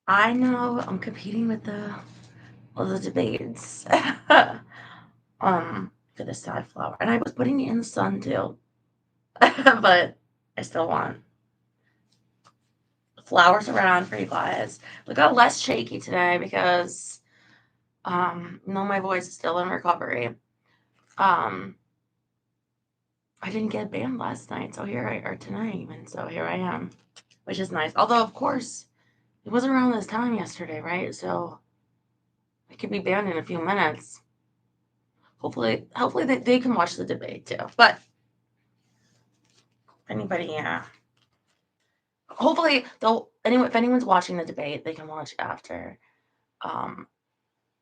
I know I'm competing with the debates. For the sad flower. And I was putting it in the sun too. But I still want flowers around for you guys. We got less shaky today because no, my voice is still in recovery. Um I didn't get banned last night, so here I or tonight even, so here I am, which is nice. Although of course it wasn't around this time yesterday, right? So I could be banned in a few minutes. Hopefully they can watch the debate too. But anybody, yeah. Hopefully they'll anyone if anyone's watching the debate, they can watch after. Um,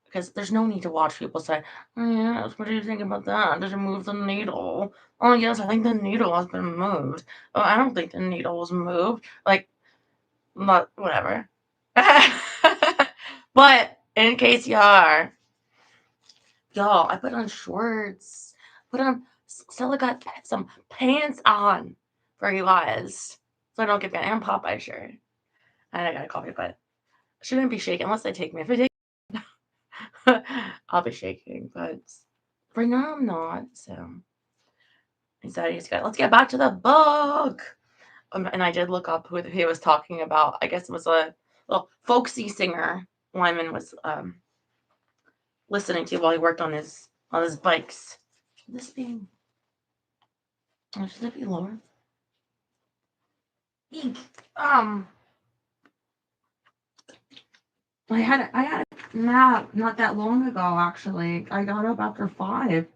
because there's no need to watch people say, "Oh yes, what do you think about that? Did you move the needle? Oh yes, I think the needle has been moved. Oh, I don't think the needle was moved." Like, not whatever. But in case you are, y'all, I put on shorts. Put on Stella got some pants on for you guys, so I don't get banned. And Popeye shirt. And I got a coffee, but I shouldn't be shaking unless they take me. If they take, I'll be shaking. But right now I'm not. So anxiety's good. Let's get back to the book. And I did look up who he was talking about. I guess it was a little folksy singer Lyman was listening to while he worked on his bikes. Should this be? Should it be Laura? Eek. I had a nap not that long ago. Actually, I got up after 5.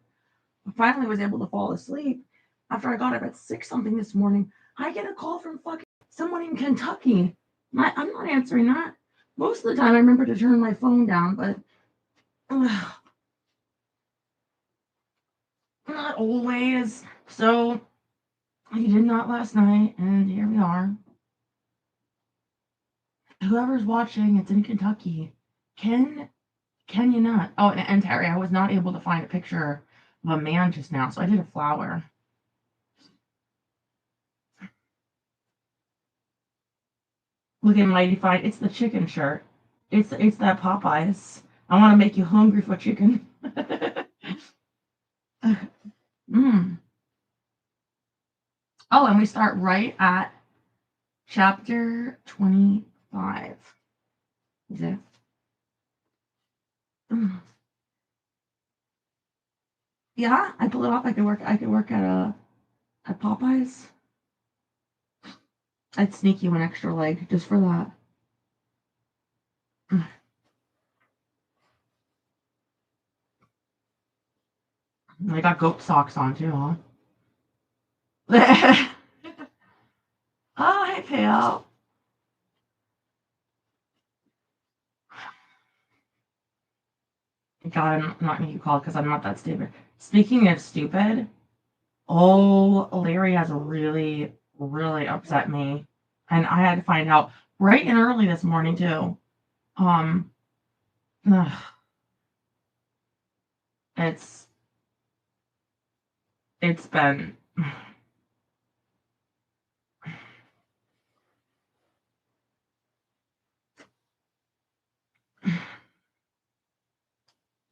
I finally was able to fall asleep after I got up at 6 something this morning. I get a call from fucking someone in Kentucky. I'm not answering that. Most of the time, I remember to turn my phone down, but not always. So I did not last night, and here we are. Whoever's watching, it's in Kentucky. Can you not? Oh, and Terry, I was not able to find a picture of a man just now, so I did a flower. Looking mighty fine. It's the chicken shirt. It's that Popeyes. I want to make you hungry for chicken. mm. Oh, and we start right at chapter 25. Is it? Mm. Yeah, I pull it off. I could work at Popeyes. I'd sneak you an extra leg just for that. Mm. I got goat socks on too, huh? Oh, hey, pal. God, I'm not gonna get called because I'm not that stupid. Speaking of stupid, oh, Larry has really, really upset me, and I had to find out bright and early this morning too. Um, ugh, it's it's been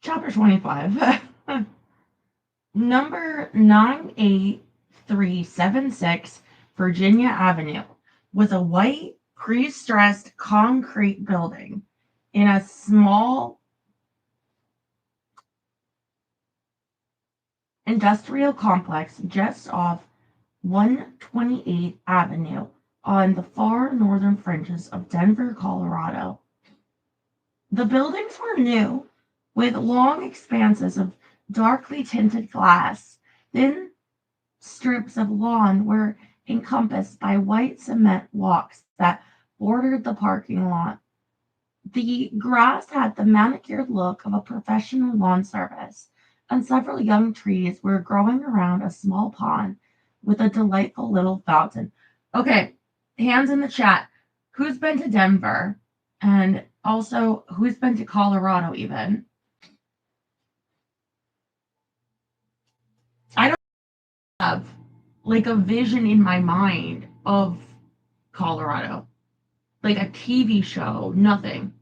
chapter 25. Number 98376 Virginia Avenue was a white pre-stressed concrete building in a small industrial complex just off 128th Avenue on the far northern fringes of Denver, Colorado. The buildings were new, with long expanses of darkly tinted glass. Thin strips of lawn were encompassed by white cement walks that bordered the parking lot. The grass had the manicured look of a professional lawn service, and several young trees were growing around a small pond with a delightful little fountain. Okay, hands in the chat. Who's been to Denver? And also, who's been to Colorado even? I don't have like a vision in my mind of Colorado. like a TV show, nothing.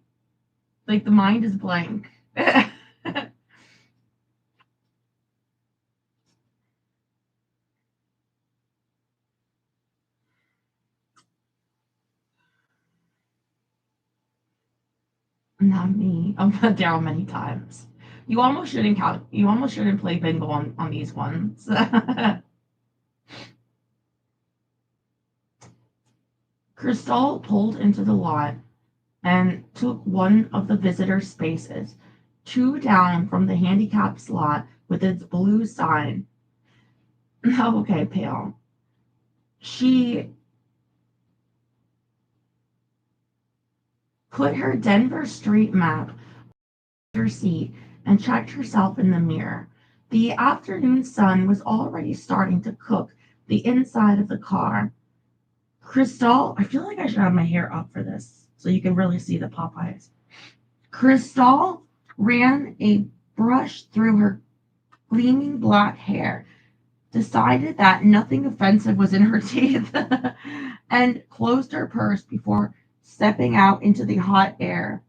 Like the mind is blank. Not me. I've been down many times. You almost shouldn't play bingo on these ones. Cristal pulled into the lot and took one of the visitor spaces, two down from the handicap slot with its blue sign. Okay, pale. She put her Denver street map on her seat and checked herself in the mirror. The afternoon sun was already starting to cook the inside of the car. Crystal, I feel like I should have my hair up for this so you can really see the Popeyes. Crystal ran a brush through her gleaming black hair, decided that nothing offensive was in her teeth, and closed her purse before stepping out into the hot air.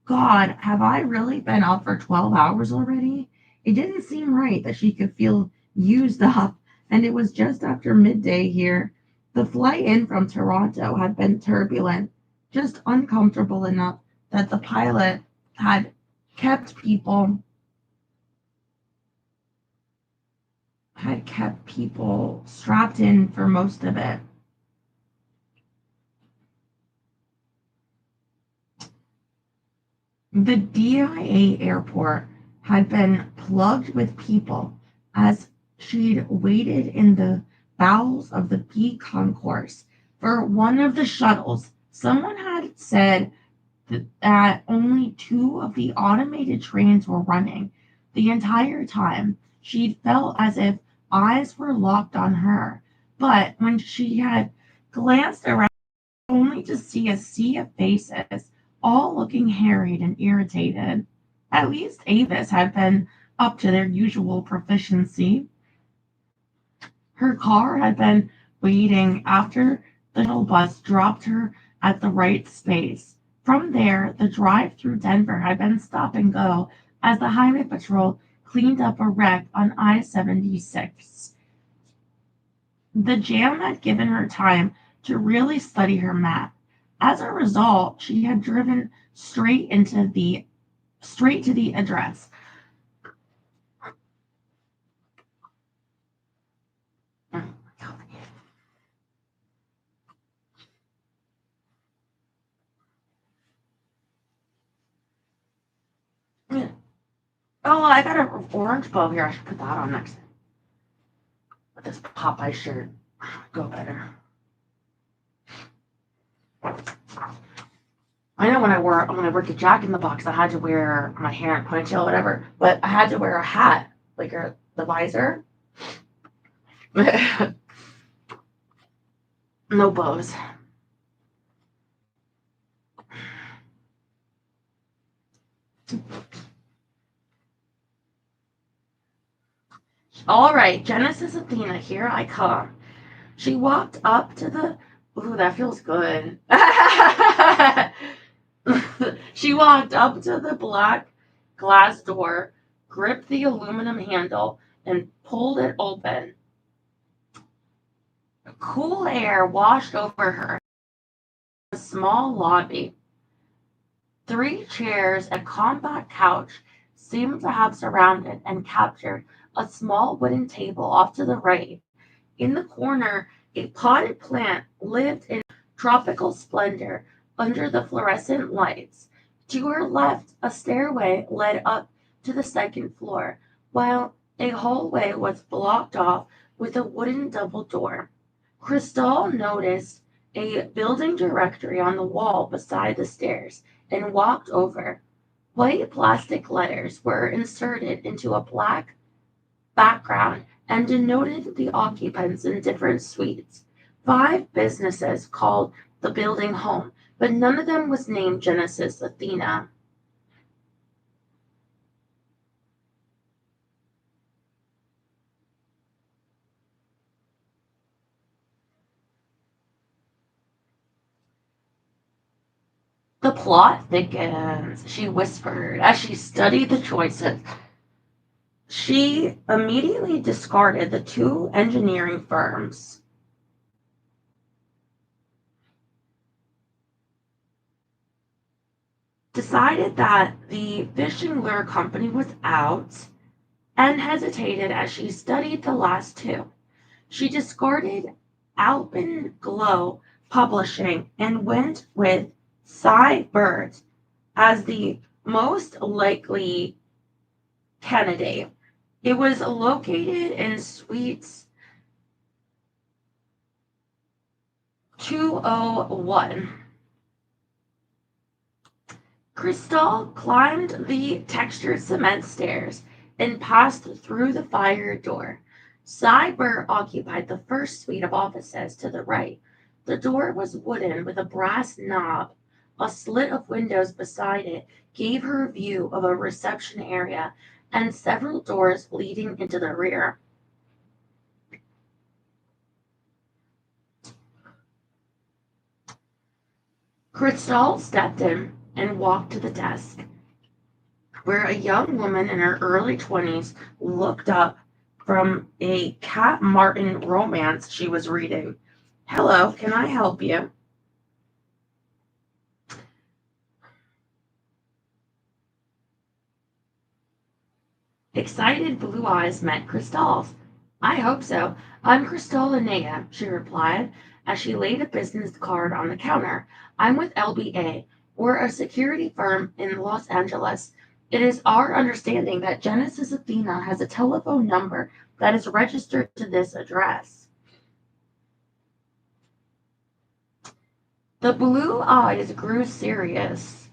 God, have I really been up for 12 hours already? It didn't seem right that she could feel used up, and it was just after midday here. The flight in from Toronto had been turbulent, just uncomfortable enough that the pilot had kept people strapped in for most of it. The DIA airport had been plugged with people as she'd waited in the bowels of the B concourse for one of the shuttles. Someone had said that only two of the automated trains were running. The entire time, she'd felt as if eyes were locked on her. But when she had glanced around, only to see a sea of faces, all looking harried and irritated. At least Avis had been up to their usual proficiency. Her car had been waiting after the shuttle bus dropped her at the right space. From there, the drive through Denver had been stop and go as the Highway Patrol cleaned up a wreck on I 76. The jam had given her time to really study her map. As a result, she had driven straight to the address. Oh, I got an orange bow here. I should put that on next with this Popeye shirt. Go better. I know when I worked at Jack in the Box, I had to wear my hair in ponytail or whatever, but I had to wear a hat, like the visor. No bows. All right, Genesis Athena, here I come. She walked up to the. Ooh, that feels good. She walked up to the black glass door, gripped the aluminum handle, and pulled it open. Cool air washed over her. A small lobby. Three chairs and a compact couch seemed to have surrounded and captured a small wooden table off to the right. In the corner, a potted plant lived in tropical splendor under the fluorescent lights. To her left, a stairway led up to the second floor, while a hallway was blocked off with a wooden double door. Cristal noticed a building directory on the wall beside the stairs and walked over. White plastic letters were inserted into a black background and denoted the occupants in different suites. Five businesses called the building home, but none of them was named Genesis Athena. The plot thickens, she whispered as she studied the choices. She immediately discarded the two engineering firms, decided that the fishing lure company was out, and hesitated as she studied the last two. She discarded Alpenglow Publishing and went with Cy Bird as the most likely candidate. It was located in Suites 201. Cristal climbed the textured cement stairs and passed through the fire door. Cyber occupied the first suite of offices to the right. The door was wooden with a brass knob. A slit of windows beside it gave her a view of a reception area and several doors leading into the rear. Cristal stepped in and walked to the desk, where a young woman in her early 20s looked up from a Cat Martin romance she was reading. Hello, can I help you? Excited blue eyes met Cristal's. I hope so. I'm Cristal Linnea, she replied as she laid a business card on the counter. I'm with LBA. We're a security firm in Los Angeles. It is our understanding that Genesis Athena has a telephone number that is registered to this address. The blue eyes grew serious,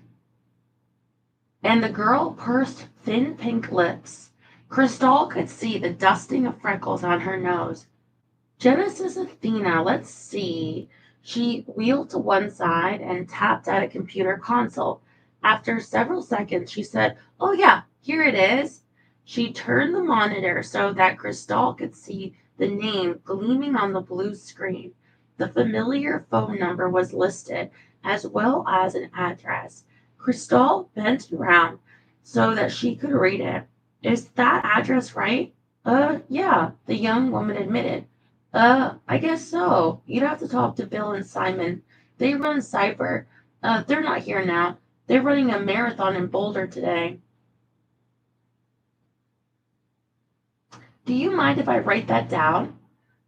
and the girl pursed thin pink lips. Cristal could see the dusting of freckles on her nose. Genesis Athena, let's see. She wheeled to one side and tapped at a computer console. After several seconds, she said, Oh, yeah, here it is. She turned the monitor so that Cristal could see the name gleaming on the blue screen. The familiar phone number was listed, as well as an address. Cristal bent around so that she could read it. Is that address right? Yeah, the young woman admitted. I guess so. You'd have to talk to Bill and Simon. They run Cyber. They're not here now. They're running a marathon in Boulder today. Do you mind if I write that down?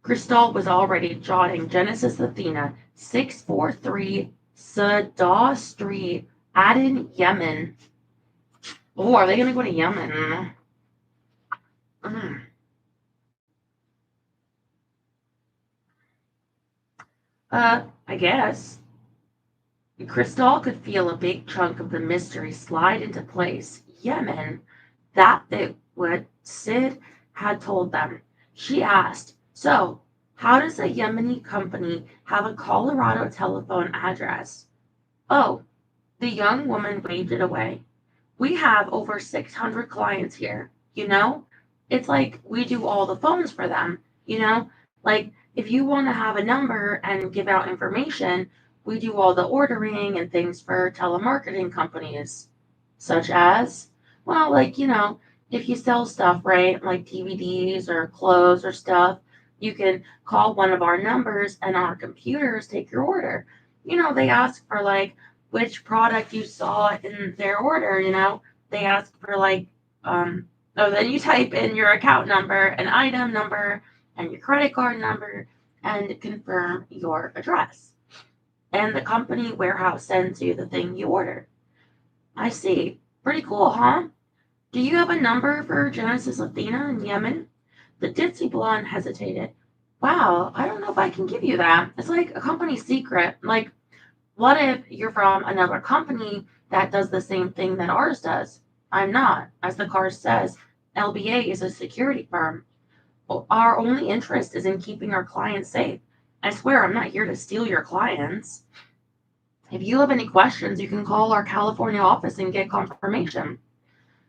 Cristal was already jotting Genesis Athena, 643 Sadah Street, Aden, Yemen. Oh, are they going to go to Yemen? Mm. I guess. Cristal could feel a big chunk of the mystery slide into place. Yemen. That it what Sid had told them. She asked, So, how does a Yemeni company have a Colorado telephone address? Oh, the young woman waved it away. We have over 600 clients here, you know? It's like we do all the phones for them, you know? Like if you want to have a number and give out information, we do all the ordering and things for telemarketing companies, such as, well, like, if you sell stuff, right? Like DVDs or clothes or stuff, you can call one of our numbers and our computers take your order. They ask for like which product you saw in their order, they ask for like then you type in your account number and item number and your credit card number and confirm your address, and the company warehouse sends you the thing you ordered. I see. Pretty cool, huh? Do you have a number for Genesis Athena in Yemen? The ditzy blonde hesitated. Wow, I don't know if I can give you that. It's like a company secret. Like, what if you're from another company that does the same thing that ours does? I'm not. As the card says, LBA is a security firm. Our only interest is in keeping our clients safe. I swear I'm not here to steal your clients. If you have any questions, you can call our California office and get confirmation.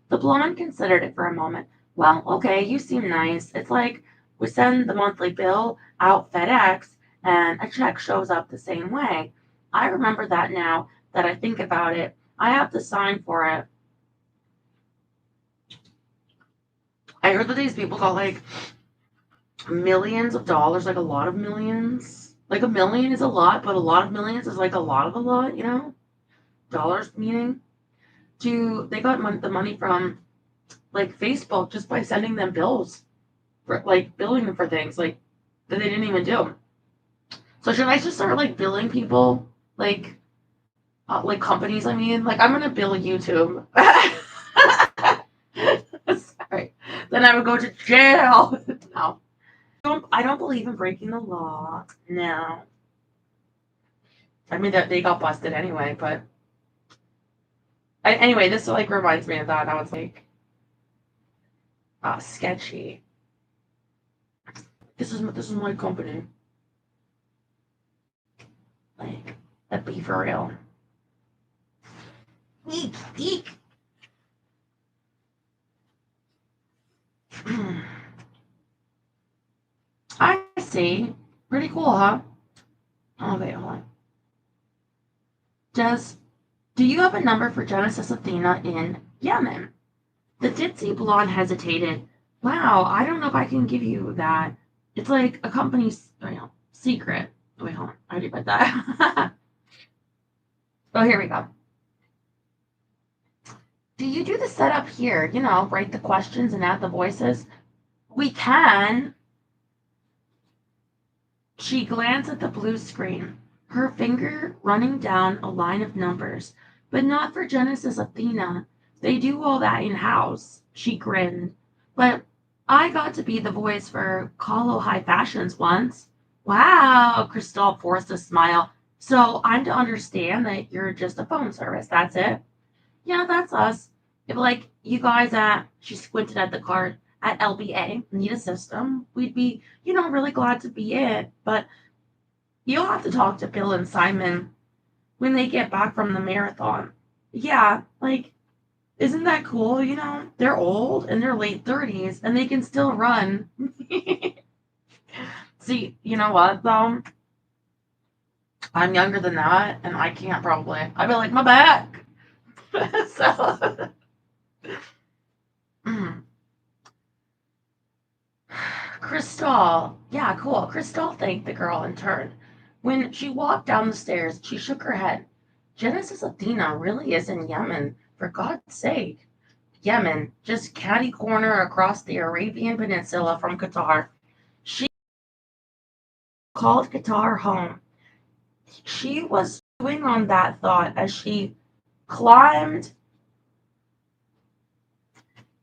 The blonde considered it for a moment. Well, okay, you seem nice. It's like we send the monthly bill out FedEx and a check shows up the same way. I remember that now. that I think about it, I have to sign for it. I heard that these people got like millions of dollars, like a lot of millions. Like a million is a lot, but a lot of millions is like a lot of a lot, you know? Dollars meaning. They got the money from like Facebook just by sending them bills, for like billing them for things like that they didn't even do. So should I just start like billing people, like companies? I mean, like I'm gonna bill YouTube. Sorry. Then I would go to jail. No, I don't believe in breaking the law. No. I mean that they got busted anyway, but anyway, this like reminds me of that. That was like sketchy. This is my company. Like, let's be for real. Eek, eek. I see. Pretty cool, huh? Oh, wait, hold on. Do you have a number for Genesis Athena in Yemen? The ditzy blonde hesitated. Wow, I don't know if I can give you that. It's like a company's secret. Wait, hold on. I already read that. Oh, here we go. Do you do the setup here? Write the questions and add the voices? We can. She glanced at the blue screen, her finger running down a line of numbers. But not for Genesis Athena. They do all that in-house. She grinned. But I got to be the voice for Kahlo High Fashions once. Wow, Cristal forced a smile. So I'm to understand that you're just a phone service, that's it? Yeah, that's us. If like you guys she squinted at the card at LBA need a system, we'd be, really glad to be it. But you'll have to talk to Bill and Simon when they get back from the marathon. Yeah, like, isn't that cool? They're old in their late 30s and they can still run. See, you know what though? I'm younger than that and I can't probably. I'd be like, my back. So, Cristal. Yeah, cool. Cristal thanked the girl in turn. When she walked down the stairs, she shook her head. Genesis Athena really is in Yemen, for God's sake. Yemen, just catty corner across the Arabian Peninsula from Qatar. She called Qatar home. She was chewing on that thought climbed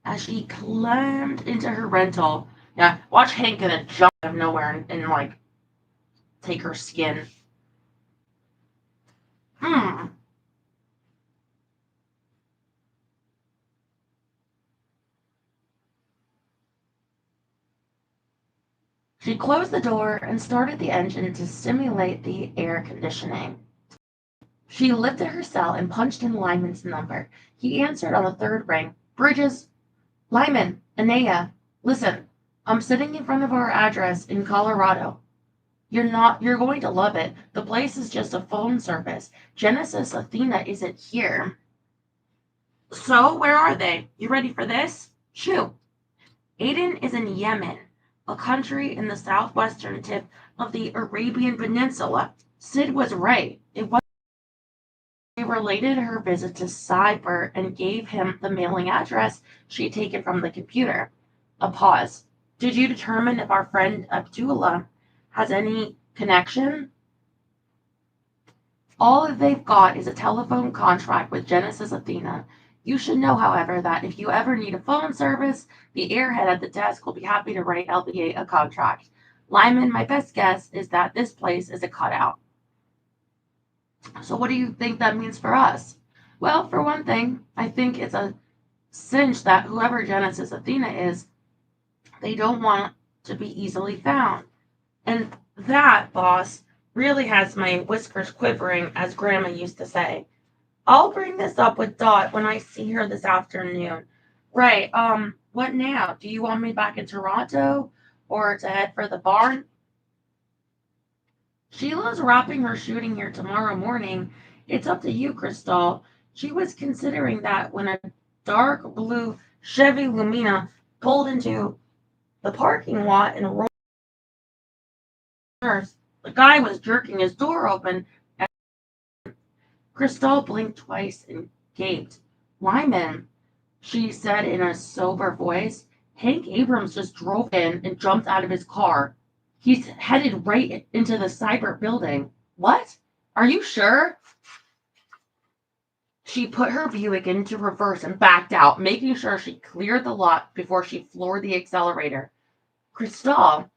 as she climbed into her rental. Yeah, watch Hank gonna jump out of nowhere and like take her skin. Hmm. She closed the door and started the engine to simulate the air conditioning. She lifted her cell and punched in Lyman's number. He answered on the third ring. Bridges. Lyman, Anaya, listen, I'm sitting in front of our address in Colorado. You're going to love it. The place is just a phone service. Genesis Athena isn't here. So, where are they? You ready for this? Shoot. Aden is in Yemen, a country in the southwestern tip of the Arabian Peninsula. Sid was right. It was. She related her visit to Cyber and gave him the mailing address she'd taken from the computer. A pause. Did you determine if our friend Abdullah has any connection? All that they've got is a telephone contract with Genesis Athena. You should know, however, that if you ever need a phone service, the airhead at the desk will be happy to write LBA a contract. Lyman, my best guess is that this place is a cutout. So what do you think that means for us? Well, for one thing, I think it's a cinch that whoever Genesis Athena is, they don't want to be easily found. And that, boss, really has my whiskers quivering, as Grandma used to say. I'll bring this up with Dot when I see her this afternoon. Right, what now? Do you want me back in Toronto or to head for the barn? Sheila's wrapping her shooting here tomorrow morning. It's up to you, Crystal. She was considering that when a dark blue Chevy Lumina pulled into the parking lot and rolled nurse. The guy was jerking his door open. Crystal blinked twice and gaped. Lyman, she said in a sober voice. Hank Abrams just drove in and jumped out of his car. He's headed right into the cyber building. What? Are you sure? She put her Buick into reverse and backed out, making sure she cleared the lot before she floored the accelerator. Crystal,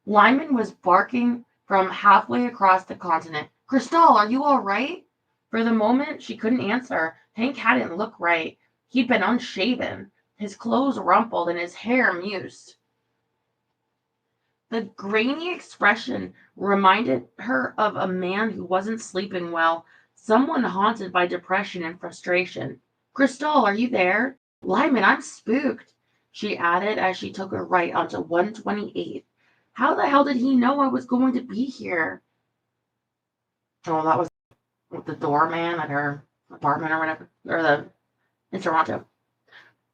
Lyman was barking from halfway across the continent. Crystal, are you all right? For the moment, she couldn't answer. Hank hadn't looked right. He'd been unshaven, his clothes rumpled, and his hair mused. The grainy expression reminded her of a man who wasn't sleeping well, someone haunted by depression and frustration. Crystal, are you there? Lyman, I'm spooked, she added as she took a right onto 128. How the hell did he know I was going to be here? Oh, that was the doorman at her apartment or whatever, in Toronto.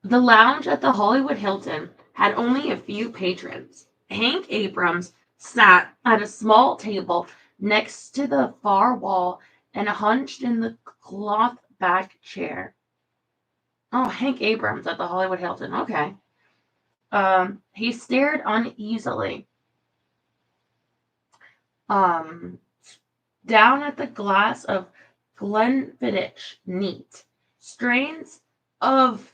The lounge at the Hollywood Hilton had only a few patrons. Hank Abrams sat at a small table next to the far wall and hunched in the cloth back chair. Oh, Hank Abrams at the Hollywood Hilton. Okay. He stared uneasily down at the glass of Glenfiddich neat. Strains of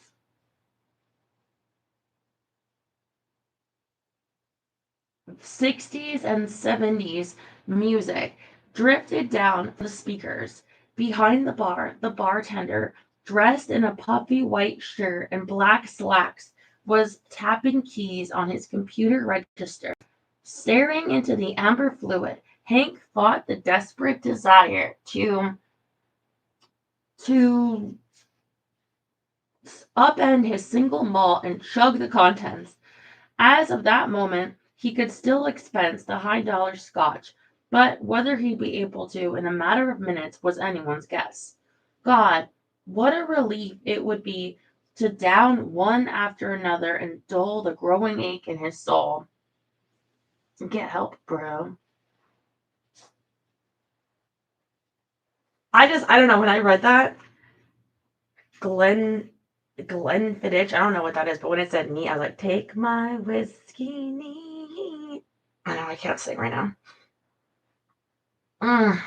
'60s and '70s music drifted down the speakers. Behind the bar, the bartender, dressed in a puffy white shirt and black slacks, was tapping keys on his computer register. Staring into the amber fluid, Hank fought the desperate desire to upend his single malt and chug the contents. As of that moment, he could still expense the high-dollar scotch, but whether he'd be able to in a matter of minutes was anyone's guess. God, what a relief it would be to down one after another and dull the growing ache in his soul. Get help, bro. I don't know, when I read that, Glenfiddich, I don't know what that is, but when it said neat, I was like, take my whiskey neat. I know I can't sing right now. Mm.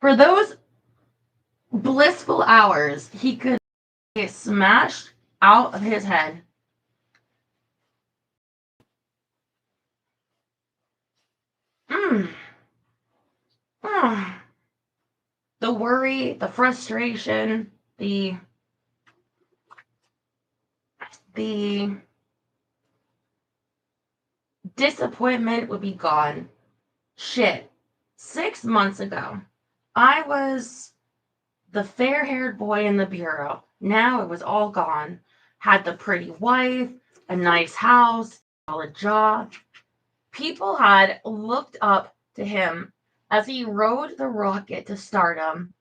For those blissful hours, he could get smashed out of his head. Mm. Mm. The worry, the frustration, the disappointment would be gone. Shit. 6 months ago, I was the fair-haired boy in the bureau. Now it was all gone. Had the pretty wife, a nice house, solid job. People had looked up to him as he rode the rocket to stardom.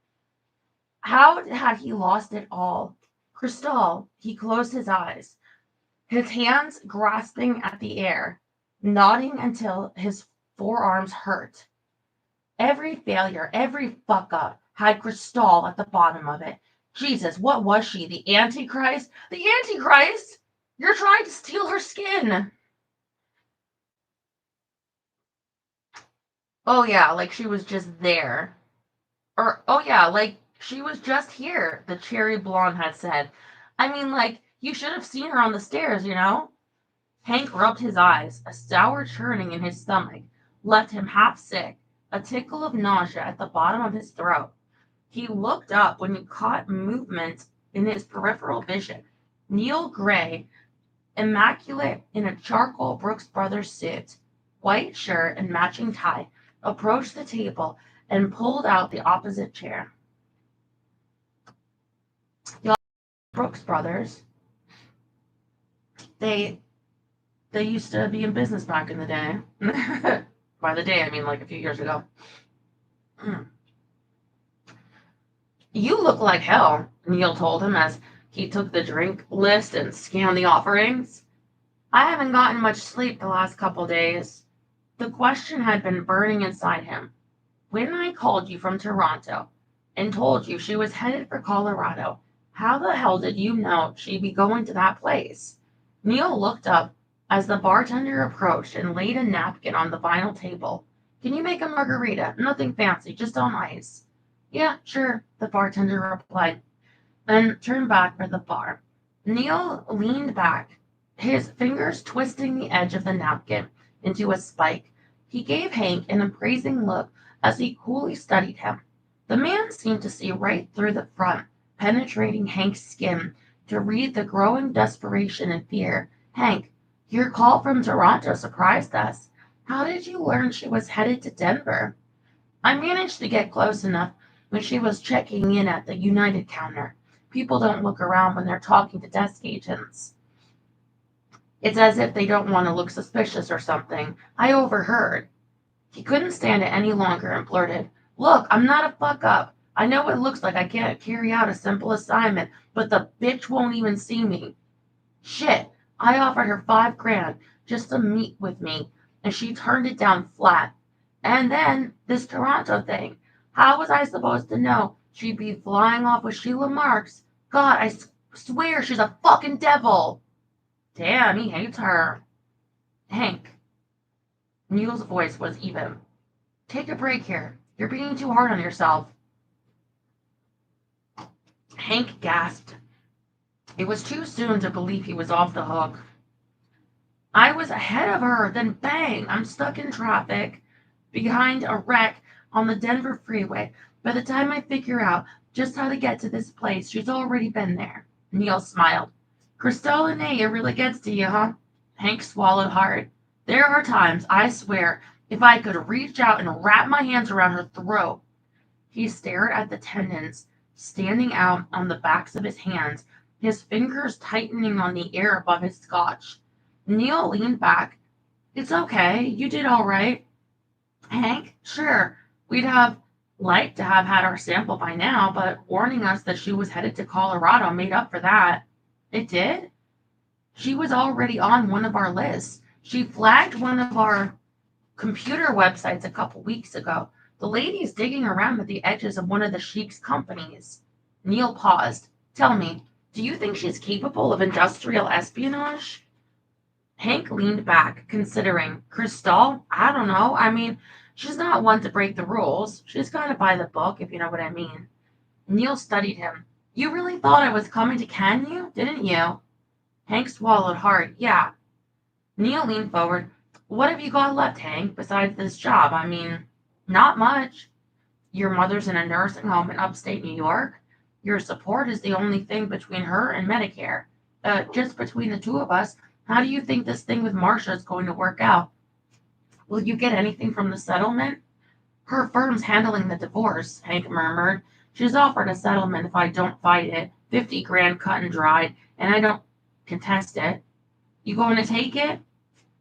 How had he lost it all? Crystal, he closed his eyes, his hands grasping at the air, nodding until his forearms hurt. Every failure, every fuck up had Crystal at the bottom of it. Jesus, what was she? The Antichrist? The Antichrist? You're trying to steal her skin. Oh, yeah, like she was just there. Or, oh, yeah, like she was just here, the cherry blonde had said. I mean, like, you should have seen her on the stairs, you know? Hank rubbed his eyes. A sour churning in his stomach left him half sick, a tickle of nausea at the bottom of his throat. He looked up when he caught movement in his peripheral vision. Neil Gray, immaculate in a charcoal Brooks Brothers suit, white shirt, and matching tie, approached the table and pulled out the opposite chair. Y'all, Brooks Brothers. They used to be in business back in the day. By the day, I mean like a few years ago. You look like hell, Neil told him as he took the drink list and scanned the offerings. I haven't gotten much sleep the last couple days. The question had been burning inside him. When I called you from Toronto and told you she was headed for Colorado, how the hell did you know she'd be going to that place? Neil looked up as the bartender approached and laid a napkin on the vinyl table. Can you make a margarita? Nothing fancy, just on ice. Yeah, sure, the bartender replied, then turned back for the bar. Neil leaned back, his fingers twisting the edge of the napkin into a spike. He gave Hank an appraising look as he coolly studied him. The man seemed to see right through the front, penetrating Hank's skin to read the growing desperation and fear. Hank, your call from Toronto surprised us. How did you learn she was headed to Denver? I managed to get close enough when she was checking in at the United counter. People don't look around when they're talking to desk agents. It's as if they don't want to look suspicious or something. I overheard. He couldn't stand it any longer and blurted, Look, I'm not a fuck up. I know it looks like I can't carry out a simple assignment, but the bitch won't even see me. Shit, I offered her $5,000 just to meet with me, and she turned it down flat. And then this Toronto thing. How was I supposed to know she'd be flying off with Sheila Marks? God, I swear she's a fucking devil. Damn, he hates her. Hank. Neil's voice was even. Take a break here. You're being too hard on yourself. Hank gasped. It was too soon to believe he was off the hook. I was ahead of her, then bang, I'm stuck in traffic behind a wreck on the Denver freeway. By the time I figure out just how to get to this place, she's already been there. Neil smiled. Crystallinea really gets to you, huh? Hank swallowed hard. There are times, I swear, if I could reach out and wrap my hands around her throat. He stared at the tendons standing out on the backs of his hands, his fingers tightening on the air above his scotch. Neil leaned back. It's okay. You did all right. Hank, sure. We'd have liked to have had our sample by now, but warning us that she was headed to Colorado made up for that. It did? She was already on one of our lists. She flagged one of our computer websites a couple weeks ago. The lady's digging around at the edges of one of the sheik's companies. Neil paused. Tell me, do you think she's capable of industrial espionage? Hank leaned back, considering. Cristal? I don't know. I mean, she's not one to break the rules. She's got to by the book, if you know what I mean. Neil studied him. You really thought I was coming to can you, didn't you? Hank swallowed hard. Yeah. Neil leaned forward. What have you got left, Hank, besides this job? I mean, not much. Your mother's in a nursing home in upstate New York. Your support is the only thing between her and Medicare. Just between the two of us, how do you think this thing with Marcia is going to work out? Will you get anything from the settlement? Her firm's handling the divorce, Hank murmured. She's offered a settlement if I don't fight it. $50,000 cut and dried, and I don't contest it. You going to take it?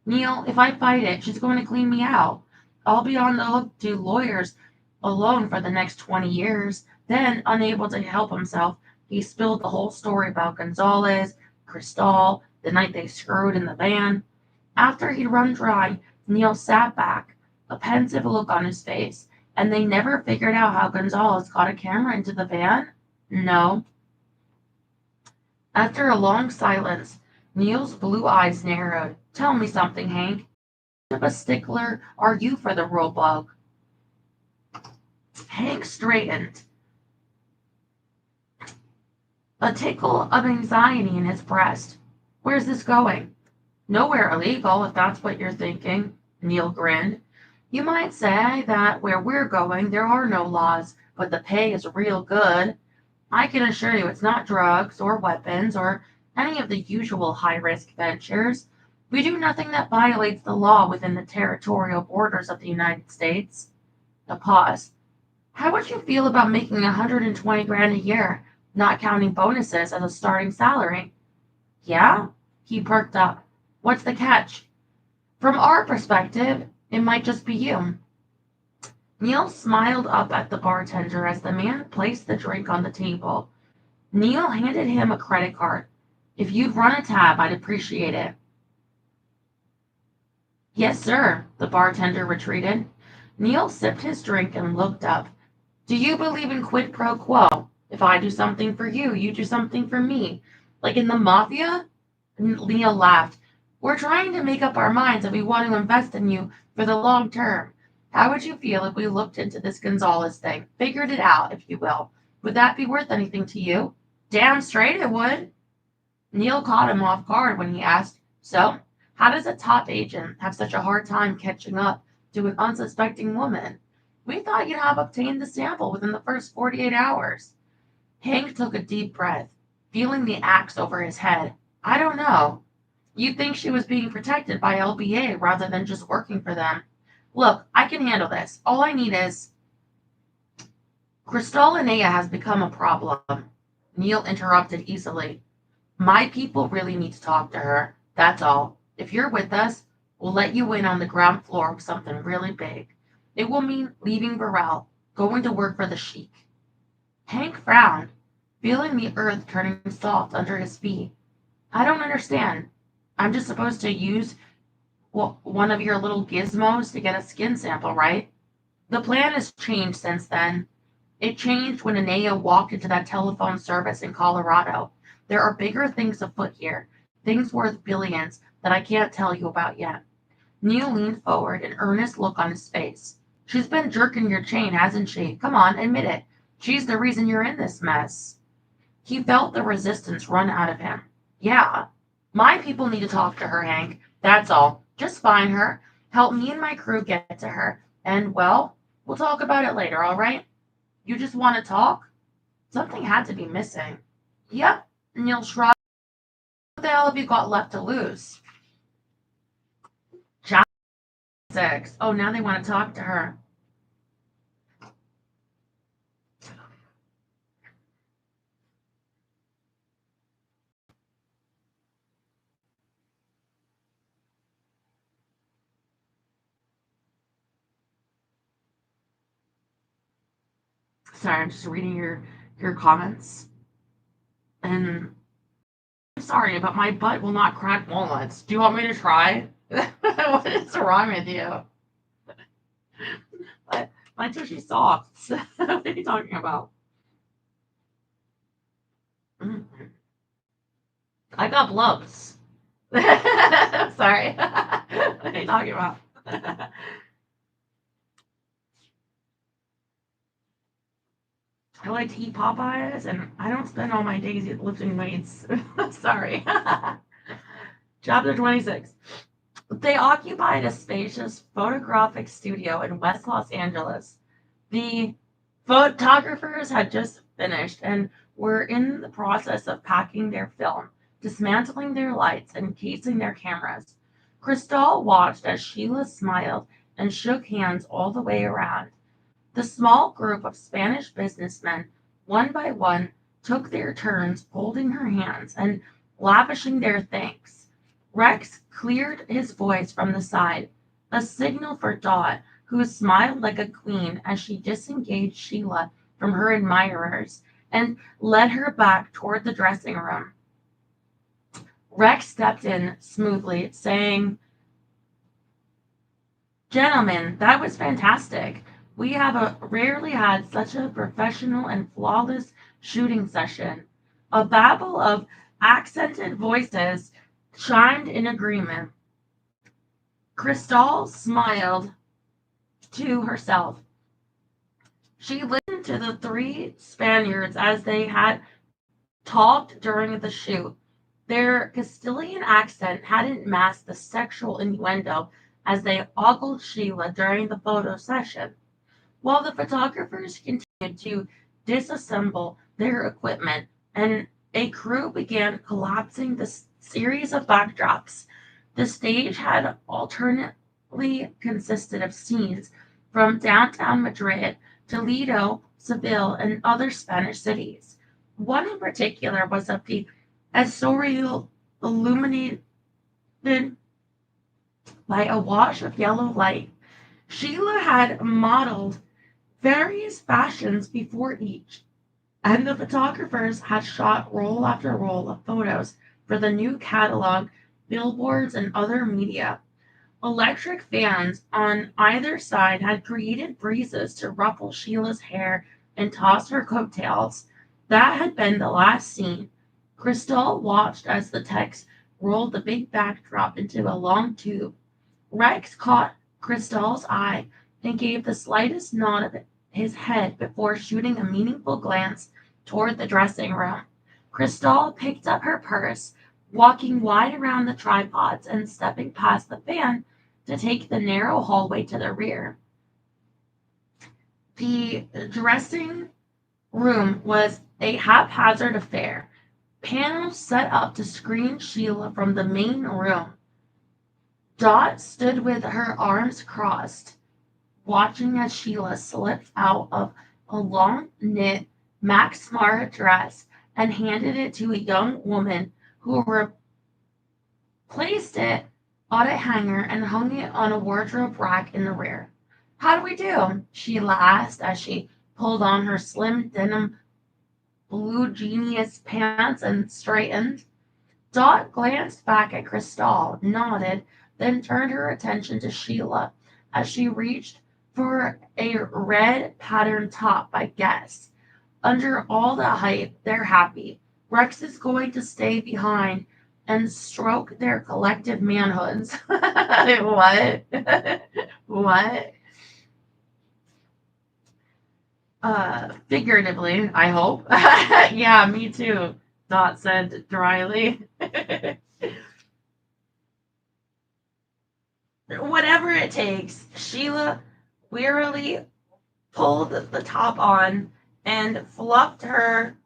Neil, if I fight it, she's going to clean me out. I'll be on the hook to lawyers alone for the next 20 years. Then, unable to help himself, he spilled the whole story about Gonzalez, Cristal, the night they screwed in the van. After he'd run dry, Neil sat back, a pensive look on his face. And they never figured out how Gonzalez got a camera into the van? No. After a long silence, Neil's blue eyes narrowed. Tell me something, Hank. What of a stickler are you for the rule bug? Hank straightened, a tickle of anxiety in his breast. Where's this going? Nowhere illegal, if that's what you're thinking. Neil grinned. You might say that where we're going, there are no laws, but the pay is real good. I can assure you it's not drugs or weapons or any of the usual high-risk ventures. We do nothing that violates the law within the territorial borders of the United States. A pause. How would you feel about making $120,000 a year? not counting bonuses as a starting salary. Yeah? He perked up. What's the catch? From our perspective, it might just be you. Neil smiled up at the bartender as the man placed the drink on the table. Neil handed him a credit card. If you'd run a tab, I'd appreciate it. Yes, sir, the bartender retreated. Neil sipped his drink and looked up. Do you believe in quid pro quo? If I do something for you, you do something for me. Like in the mafia? Neil laughed. We're trying to make up our minds that we want to invest in you for the long term. How would you feel if we looked into this Gonzalez thing? Figured it out, if you will. Would that be worth anything to you? Damn straight it would. Neil caught him off guard when he asked, so, how does a top agent have such a hard time catching up to an unsuspecting woman? We thought you'd have obtained the sample within the first 48 hours. Hank took a deep breath, feeling the axe over his head. I don't know. You'd think she was being protected by LBA rather than just working for them. Look, I can handle this. All I need is. Kristallinea has become a problem. Neil interrupted easily. My people really need to talk to her. That's all. If you're with us, we'll let you in on the ground floor of something really big. It will mean leaving Burrell, going to work for the Sheik. Hank frowned, feeling the earth turning soft under his feet. I don't understand. I'm just supposed to use one of your little gizmos to get a skin sample, right? The plan has changed since then. It changed when Anea walked into that telephone service in Colorado. There are bigger things afoot here, things worth billions that I can't tell you about yet. Neil leaned forward, an earnest look on his face. She's been jerking your chain, hasn't she? Come on, admit it. She's the reason you're in this mess. He felt the resistance run out of him. Yeah, my people need to talk to her, Hank. That's all. Just find her, help me and my crew get to her, and, well, we'll talk about it later, all right? You just want to talk? Something had to be missing. Yep, Neil shrugged. What the hell have you got left to lose? Chapter 6. Oh, now they want to talk to her. Sorry, I'm just reading your comments. And I'm sorry, but my butt will not crack walnuts. Do you want me to try? What is wrong with you? My tushy socks. What are you talking about? Mhm. I got blubs. Sorry. What are you talking about? I like to eat Popeyes, and I don't spend all my days lifting weights. Sorry. Chapter 26. They occupied a spacious photographic studio in West Los Angeles. The photographers had just finished and were in the process of packing their film, dismantling their lights, and casing their cameras. Cristal watched as Sheila smiled and shook hands all the way around. The small group of Spanish businessmen, one by one, took their turns holding her hands and lavishing their thanks. Rex cleared his voice from the side, a signal for Dot, who smiled like a queen as she disengaged Sheila from her admirers and led her back toward the dressing room. Rex stepped in smoothly, saying, Gentlemen, that was fantastic. We have rarely had such a professional and flawless shooting session. A babble of accented voices chimed in agreement. Cristal smiled to herself. She listened to the three Spaniards as they had talked during the shoot. Their Castilian accent hadn't masked the sexual innuendo as they ogled Sheila during the photo session. While the photographers continued to disassemble their equipment and a crew began collapsing the series of backdrops, the stage had alternately consisted of scenes from downtown Madrid, Toledo, Seville, and other Spanish cities. One in particular was a Estoril illuminated by a wash of yellow light. Sheila had modeled various fashions before each, and the photographers had shot roll after roll of photos for the new catalog, billboards, and other media. Electric fans on either side had created breezes to ruffle Sheila's hair and toss her coattails. That had been the last scene. Cristal watched as the text rolled the big backdrop into a long tube. Rex caught Cristal's eye and gave the slightest nod of his head before shooting a meaningful glance toward the dressing room. Cristal picked up her purse, walking wide around the tripods and stepping past the fan to take the narrow hallway to the rear. The dressing room was a haphazard affair, panels set up to screen Sheila from the main room. Dot stood with her arms crossed, watching as Sheila slipped out of a long knit Max Smart dress and handed it to a young woman who placed it on a hanger and hung it on a wardrobe rack in the rear. How do we do? Sheila asked as she pulled on her slim denim blue genius pants and straightened. Dot glanced back at Cristal, nodded, then turned her attention to Sheila as she reached for a red patterned top by Guess. Under all the hype, they're happy. Rex is going to stay behind and stroke their collective manhoods. What? What? Figuratively, I hope. Yeah, me too, Dot said dryly. Whatever it takes, Sheila wearily pulled the top on and fluffed her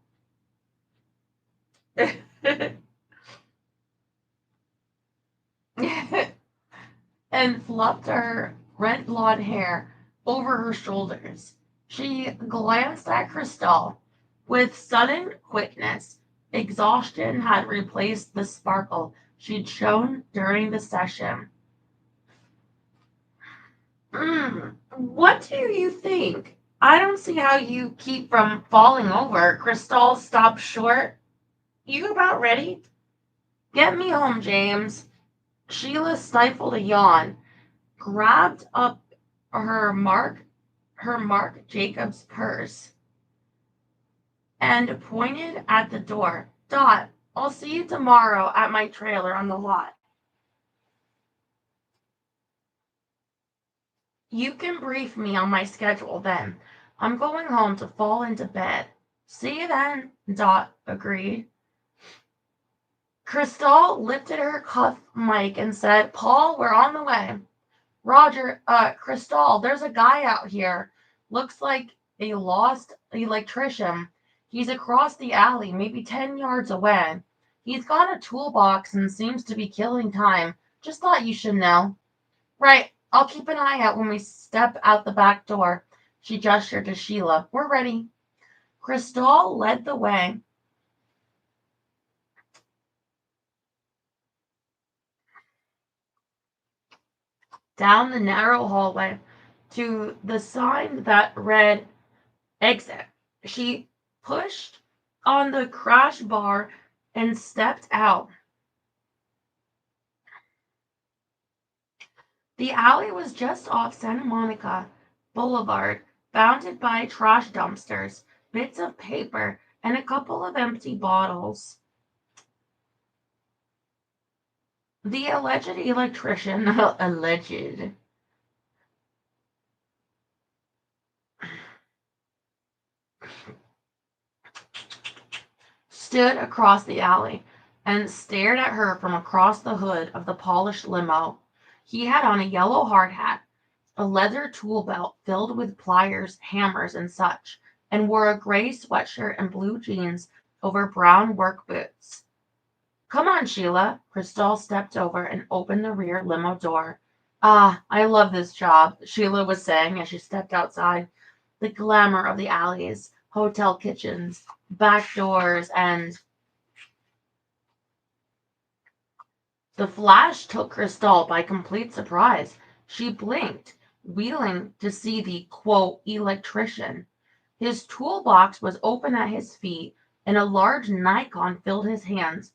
and fluffed her red blonde hair over her shoulders. She glanced at Cristal. With sudden quickness, exhaustion had replaced the sparkle she'd shown during the session. What do you think? I don't see how you keep from falling over. Cristal stopped short. You about ready? Get me home, James. Sheila stifled a yawn, grabbed up her Marc Jacobs purse, and pointed at the door. Dot, I'll see you tomorrow at my trailer on the lot. You can brief me on my schedule then. I'm going home to fall into bed. See you then, Dot agreed. Cristal lifted her cuff mic and said, Paul, we're on the way. Roger, Cristal, there's a guy out here. Looks like a lost electrician. He's across the alley, maybe 10 yards away. He's got a toolbox and seems to be killing time. Just thought you should know. Right, I'll keep an eye out when we step out the back door. She gestured to Sheila. We're ready. Cristal led the way. Down the narrow hallway to the sign that read exit. She pushed on the crash bar and stepped out. The alley was just off Santa Monica Boulevard, bounded by trash dumpsters, bits of paper, and a couple of empty bottles. The alleged electrician, alleged, stood across the alley and stared at her from across the hood of the polished limo. He had on a yellow hard hat, a leather tool belt filled with pliers, hammers, and such, and wore a gray sweatshirt and blue jeans over brown work boots. Come on, Sheila. Cristal stepped over and opened the rear limo door. Ah, I love this job, Sheila was saying as she stepped outside. The glamour of the alleys, hotel kitchens, back doors, and the flash took Cristal by complete surprise. She blinked, wheeling to see the quote electrician. His toolbox was open at his feet, and a large Nikon filled his hands.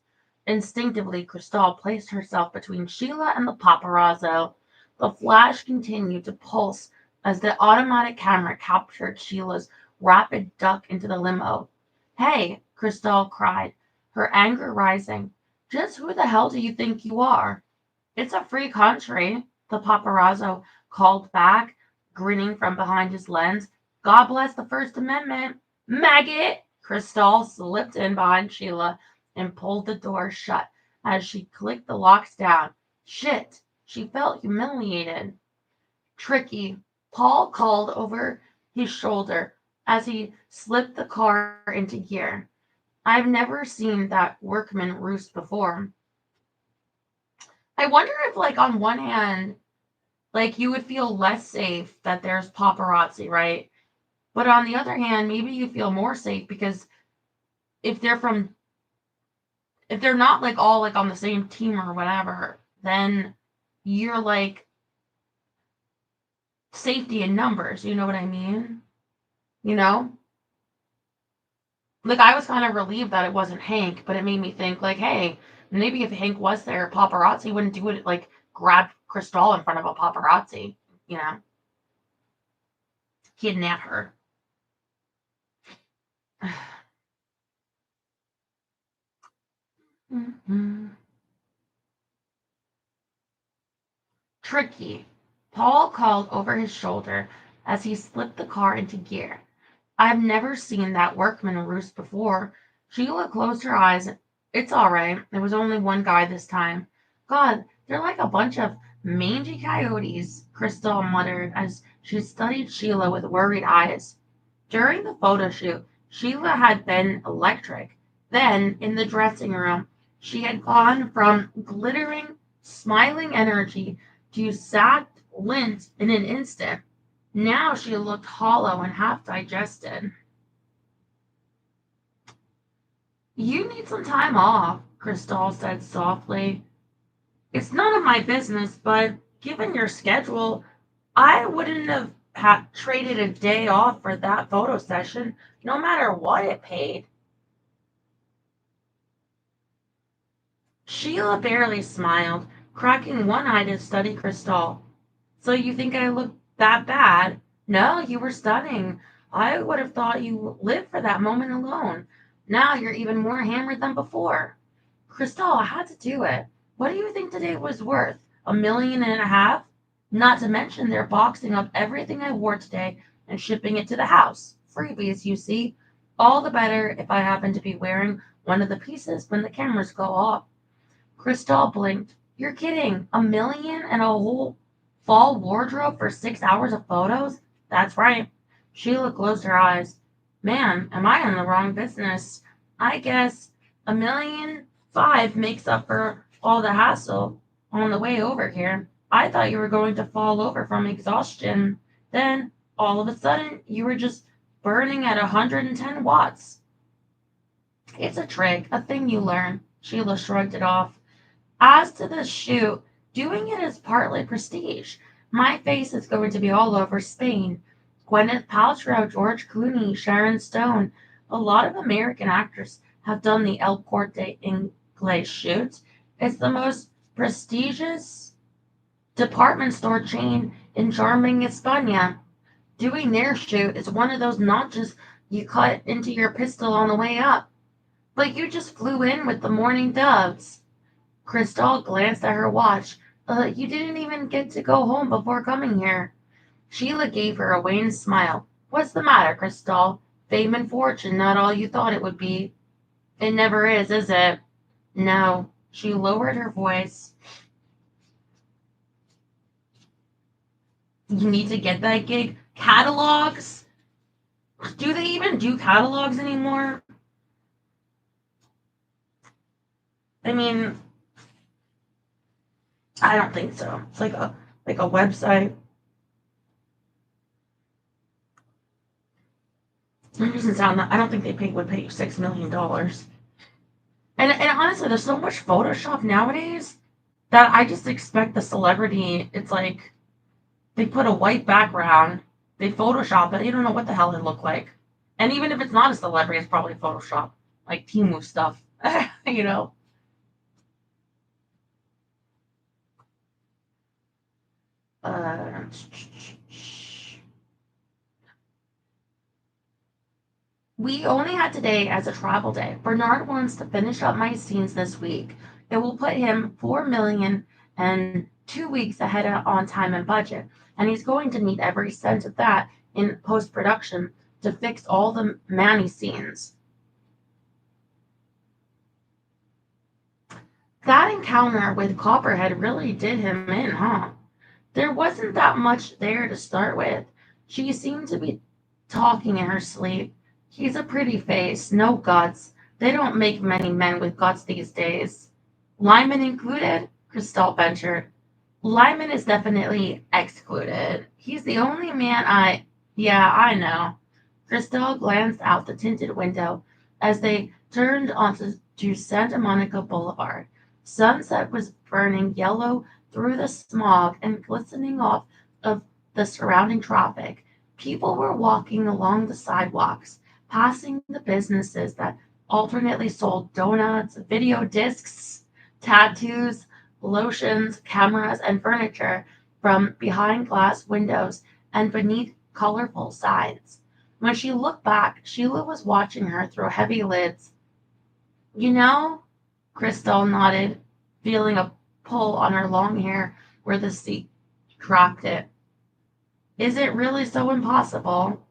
Instinctively, Cristal placed herself between Sheila and the paparazzo. The flash continued to pulse as the automatic camera captured Sheila's rapid duck into the limo. Hey, Cristal cried, her anger rising. Just who the hell do you think you are? It's a free country, the paparazzo called back, grinning from behind his lens. God bless the First Amendment. Maggot! Cristal slipped in behind Sheila and pulled the door shut as she clicked the locks down. Shit! She felt humiliated. Tricky, Paul called over his shoulder as he slipped the car into gear. I've never seen that workman roost before. I wonder if, like, on one hand, like, you would feel less safe that there's paparazzi, right? But on the other hand, maybe you feel more safe because if they're from, if they're not like all like on the same team or whatever, then you're like safety in numbers. You know what I mean? You know? Like, I was kind of relieved that it wasn't Hank, but it made me think, like, hey, maybe if Hank was there, paparazzi wouldn't do it, like, grab Cristal in front of a paparazzi, you know, kidnap her. Mm-hmm. Tricky. Paul called over his shoulder as he slipped the car into gear. I've never seen that workman roost before. Sheila closed her eyes. It's all right. There was only one guy this time. God, they're like a bunch of mangy coyotes, Crystal muttered as she studied Sheila with worried eyes. During the photo shoot, Sheila had been electric. Then, in the dressing room, she had gone from glittering, smiling energy to sagged lint in an instant. Now she looked hollow and half digested. You need some time off, Cristal said softly. It's none of my business, but given your schedule, I wouldn't have traded a day off for that photo session, no matter what it paid. Sheila barely smiled, cracking one eye to study Cristal. So you think I look that bad? No, you were stunning. I would have thought you lived for that moment alone. Now you're even more hammered than before. Cristal, I had to do it. What do you think today was worth? 1.5 million? Not to mention they're boxing up everything I wore today and shipping it to the house. Freebies, you see. All the better if I happen to be wearing one of the pieces when the cameras go off. Cristal blinked. You're kidding. 1 million and a whole fall wardrobe for 6 hours of photos? That's right. Sheila closed her eyes. Man, am I in the wrong business? I guess 1.5 million makes up for all the hassle on the way over here. I thought you were going to fall over from exhaustion. Then, all of a sudden, you were just burning at 110 watts. It's a trick, a thing you learn. Sheila shrugged it off. As to the shoot, doing it is partly prestige. My face is going to be all over Spain. Gwyneth Paltrow, George Clooney, Sharon Stone, a lot of American actors have done the El Corte Inglés shoot. It's the most prestigious department store chain in charming España. Doing their shoot is one of those notches you cut into your pistol on the way up. But you just flew in with the morning doves. Cristal glanced at her watch. You didn't even get to go home before coming here. Sheila gave her a wan smile. What's the matter, Cristal? Fame and fortune not all you thought it would be. It never is it? No. She lowered her voice. You need to get that gig. Catalogs? Do they even do catalogs anymore? I mean, I don't think so. It's like a website. It doesn't sound that. I don't think would pay you $6 million. And honestly, there's so much Photoshop nowadays that I just expect the celebrity. It's like they put a white background, they Photoshop it. You don't know what the hell it looked like. And even if it's not a celebrity, it's probably Photoshop, like Temu stuff. you know. Uh, We only had today as a travel day. Bernard wants to finish up my scenes this week. It will put him 4 million and 2 weeks ahead on time and budget, and he's going to need every cent of that in post production to fix all the Manny scenes. That encounter with Copperhead really did him in, huh? There wasn't that much there to start with. She seemed to be talking in her sleep. He's a pretty face, no guts. They don't make many men with guts these days. Lyman included? Christelle ventured. Lyman is definitely excluded. He's the only man I. Yeah, I know. Christelle glanced out the tinted window as they turned onto Santa Monica Boulevard. Sunset was burning yellow through the smog and glistening off of the surrounding traffic. People were walking along the sidewalks, passing the businesses that alternately sold donuts, video discs, tattoos, lotions, cameras, and furniture from behind glass windows and beneath colorful signs. When she looked back, Sheila was watching her through heavy lids. You know, Christelle nodded, feeling a pull on her long hair where the seat dropped it. Is it really so impossible?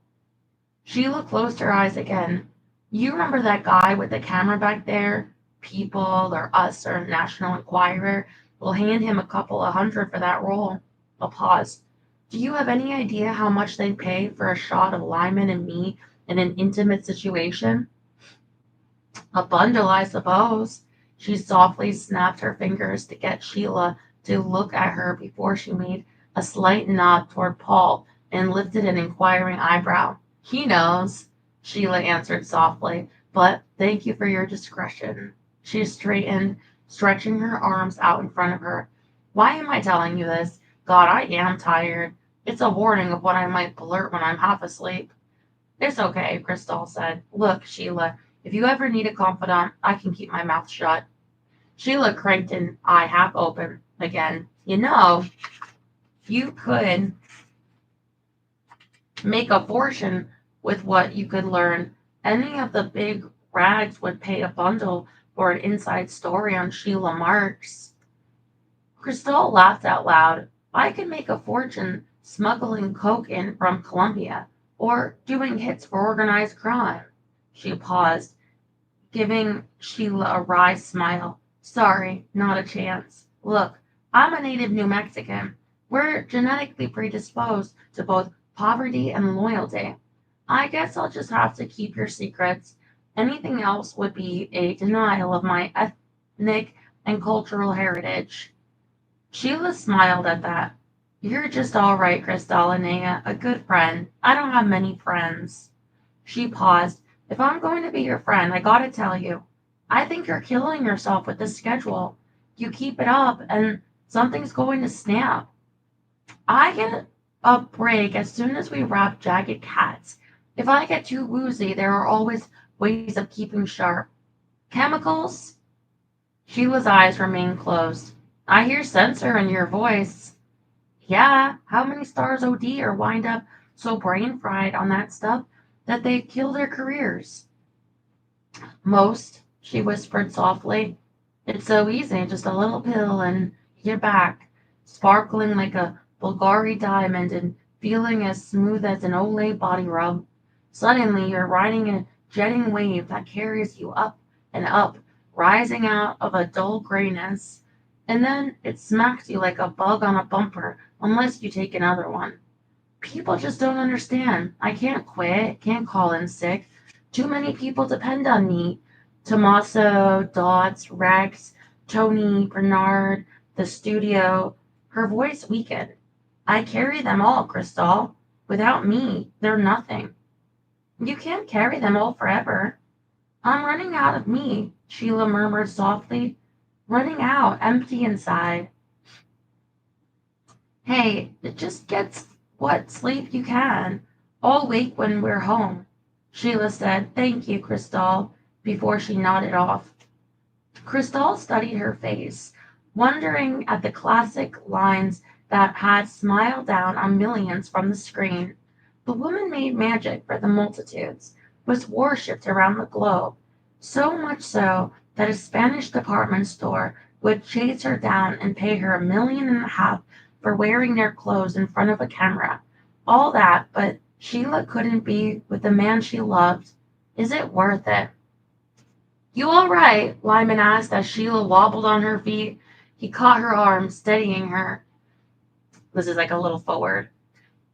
Sheila closed her eyes again. You remember that guy with the camera back there? People or Us or National Enquirer will hand him a couple of hundred for that role. A pause. Do you have any idea how much they'd pay for a shot of Lyman and me in an intimate situation? A bundle, I suppose. She softly snapped her fingers to get Sheila to look at her before she made a slight nod toward Paul and lifted an inquiring eyebrow. He knows, Sheila answered softly, but thank you for your discretion. She straightened, stretching her arms out in front of her. Why am I telling you this? God, I am tired. It's a warning of what I might blurt when I'm half asleep. It's okay, Christelle said. Look, Sheila, if you ever need a confidant, I can keep my mouth shut. Sheila cranked an eye half open again. You know, you could make a fortune with what you could learn. Any of the big rags would pay a bundle for an inside story on Sheila Marks. Christelle laughed out loud. I could make a fortune smuggling coke in from Colombia or doing hits for organized crime. She paused, giving Sheila a wry smile. Sorry, not a chance. Look, I'm a native New Mexican. We're genetically predisposed to both poverty and loyalty. I guess I'll just have to keep your secrets. Anything else would be a denial of my ethnic and cultural heritage. Sheila smiled at that. You're just all right, Crystallinea, a good friend. I don't have many friends. She paused. If I'm going to be your friend, I gotta tell you, I think you're killing yourself with this schedule. You keep it up and something's going to snap. I get a break as soon as we wrap Jagged Cats. If I get too woozy, there are always ways of keeping sharp. Chemicals? Sheila's eyes remained closed. I hear censor in your voice. Yeah, how many stars OD or wind up so brain fried on that stuff that they kill their careers? Most, she whispered softly. It's so easy, just a little pill and you're back, sparkling like a Bulgari diamond and feeling as smooth as an Olay body rub. Suddenly, you're riding a jetting wave that carries you up and up, rising out of a dull grayness. And then it smacks you like a bug on a bumper unless you take another one. People just don't understand. I can't quit, can't call in sick. Too many people depend on me. Tommaso, Dots, Rex, Tony, Bernard, the studio. Her voice weakened. I carry them all, Crystal. Without me, they're nothing. You can't carry them all forever. I'm running out of me, Sheila murmured softly. Running out, empty inside. Hey, it just gets what sleep you can. I'll wake when we're home. Sheila said, "Thank you, Cristal," before she nodded off. Cristal studied her face, wondering at the classic lines that had smiled down on millions from the screen. The woman made magic for the multitudes, was worshipped around the globe, so much so that a Spanish department store would chase her down and pay her $1.5 million for wearing their clothes in front of a camera. All that, but Sheila couldn't be with the man she loved. Is it worth it? "You all right?" Lyman asked as Sheila wobbled on her feet. He caught her arm, steadying her. This is like a little forward.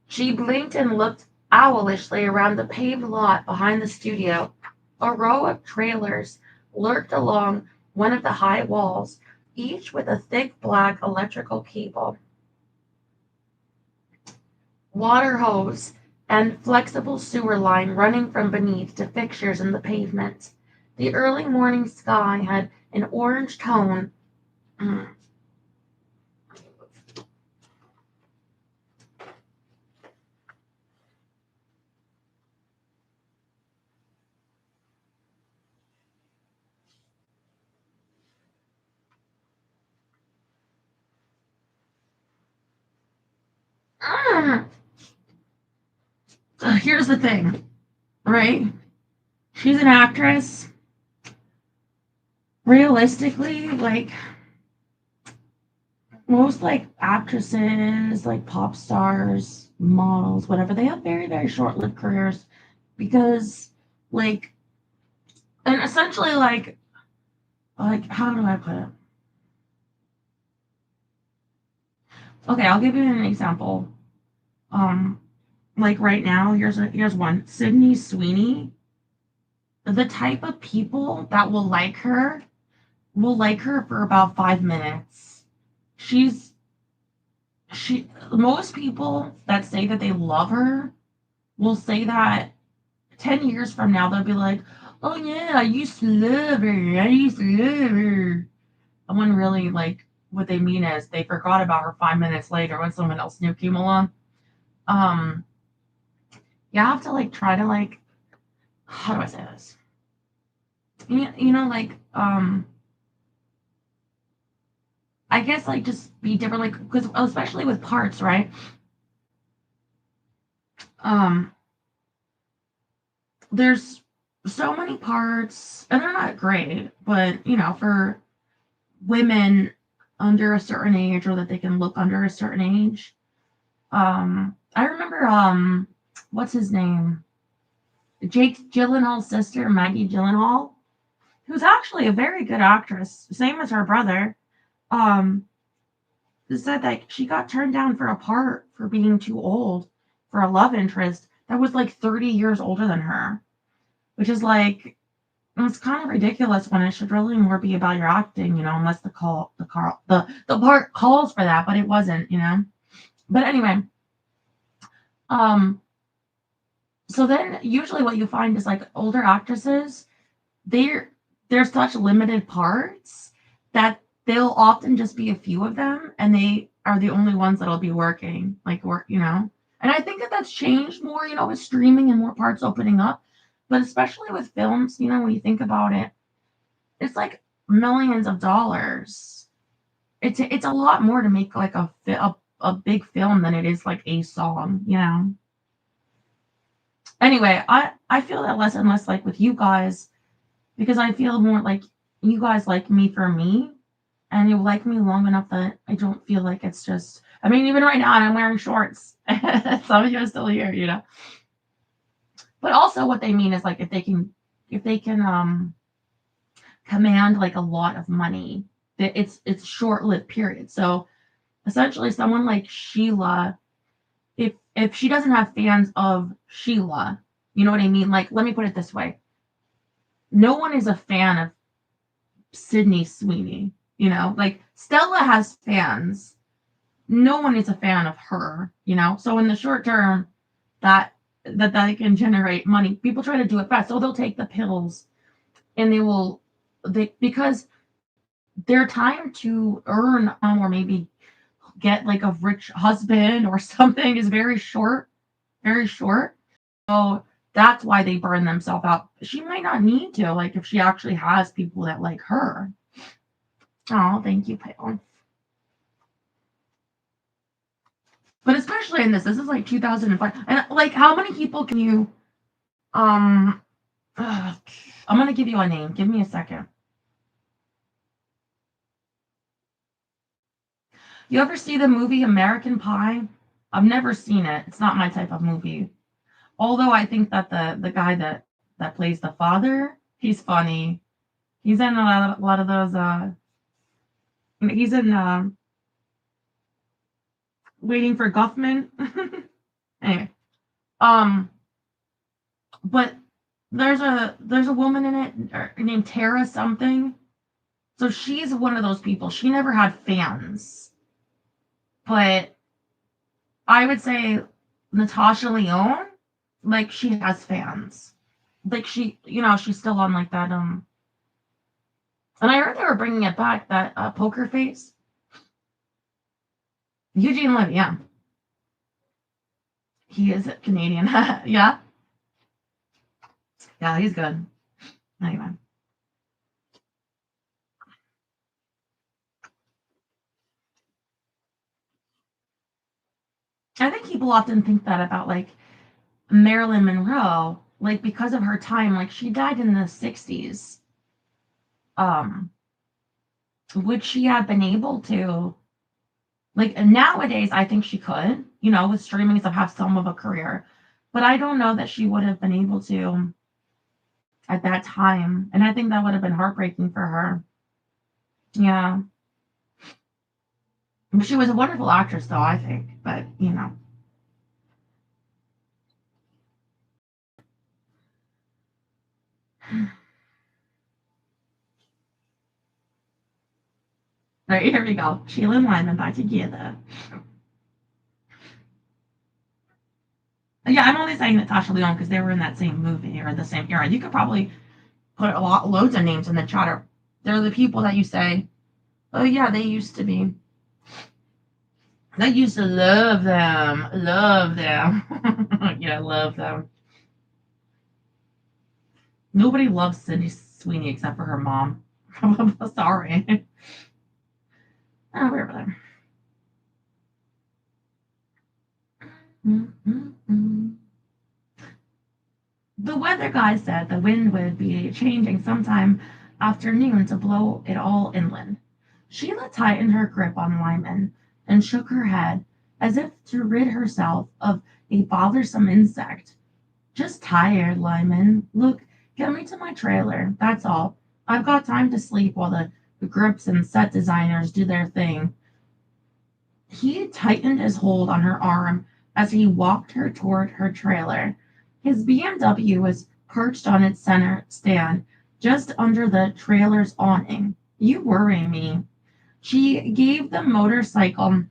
She blinked and looked owlishly around the paved lot behind the studio. A row of trailers lurked along one of the high walls, each with a thick black electrical cable, water hose, and flexible sewer line running from beneath to fixtures in the pavement. The early morning sky had an orange tone. Here's the thing, right? She's an actress. Realistically, like most like actresses, like pop stars, models, whatever, they have very, very short-lived careers because like and essentially like how do I put it? Okay, I'll give you an example. Um like right now, here's one. Sydney Sweeney, the type of people that will like her for about 5 minutes. She's she Most people that say that they love her will say that 10 years from now they'll be like, "Oh yeah, I used to love her. I used to love her." And when really like what they mean is they forgot about her 5 minutes later when someone else new came along. Um, you have to like try to like how do I say this? You know like I guess like just be different like because especially with parts, right? Um, there's so many parts and they're not great, but for women under a certain age or that they can look under a certain age. I remember what's his name? Jake Gyllenhaal's sister, Maggie Gyllenhaal, who's actually a very good actress, same as her brother. Um, said that she got turned down for a part for being too old for a love interest that was like 30 years older than her, which is like it's kind of ridiculous when it should really more be about your acting, unless the part calls for that, but it wasn't. But anyway, um, so then usually what you find is like older actresses, they're there's such limited parts that they'll often just be a few of them, and they are the only ones that'll be working, like work. And I think that that's changed more, with streaming and more parts opening up. But especially with films, when you think about it, it's like millions of dollars. It's a lot more to make like a big film than it is like a song. Anyway, I feel that less and less like with you guys because I feel more like you guys like me for me, and you like me long enough that I don't feel like it's just. I mean, even right now, I'm wearing shorts. Some of you are still here. But also, what they mean is like if they can command like a lot of money, that it's short-lived period. So essentially, someone like Sheila, if she doesn't have fans of Sheila, you know what I mean? Like, let me put it this way: no one is a fan of Sydney Sweeney. Like Stella has fans. No one is a fan of her. So in the short term, that that they can generate money. People try to do it fast, so they'll take the pills and they because their time to earn or maybe get like a rich husband or something is very short, very short. So that's why they burn themselves out. She might not need to, like if she actually has people that like her. Oh, thank you, Pale. But especially in this is like 2005. And like how many people can you um I'm gonna give you a name. Give me a second. You ever see the movie American Pie? I've never seen it. It's not my type of movie. Although I think that the guy that plays the father, he's funny. He's in a lot of those. He's in Waiting for Guffman. Anyway, um, but there's a woman in it named Tara something. So she's one of those people. She never had fans, but I would say Natasha Lyonne, like she has fans. Like she's still on like that. And I heard they were bringing it back. That Poker Face. Eugene Levy, yeah. He is Canadian. Yeah. Yeah, he's good. Anyway. I think people often think that about like Marilyn Monroe, like because of her time, like she died in the 60s. Um, would she have been able to like nowadays I think she could, with streaming stuff have some of a career. But I don't know that she would have been able to at that time. And I think that would have been heartbreaking for her. Yeah. But she was a wonderful actress though, I think. But. All right, here we go. Sheila and Lyman back together. Yeah, I'm only saying Natasha Lyonne because they were in that same movie or the same era. You could probably put loads of names in the chatter. They're the people that you say, oh yeah, they used to be. I used to love them. Love them. Yeah, love them. Nobody loves Sydney Sweeney except for her mom. Sorry. Oh, we're over there. Mm-hmm. The weather guy said the wind would be changing sometime after noon to blow it all inland. Sheila tightened her grip on Lyman and shook her head as if to rid herself of a bothersome insect. Just tired, Lyman. Look, get me to my trailer. That's all. I've got time to sleep while the grips and set designers do their thing. He tightened his hold on her arm as he walked her toward her trailer. His BMW was perched on its center stand, just under the trailer's awning. You worry me. She gave the motorcycle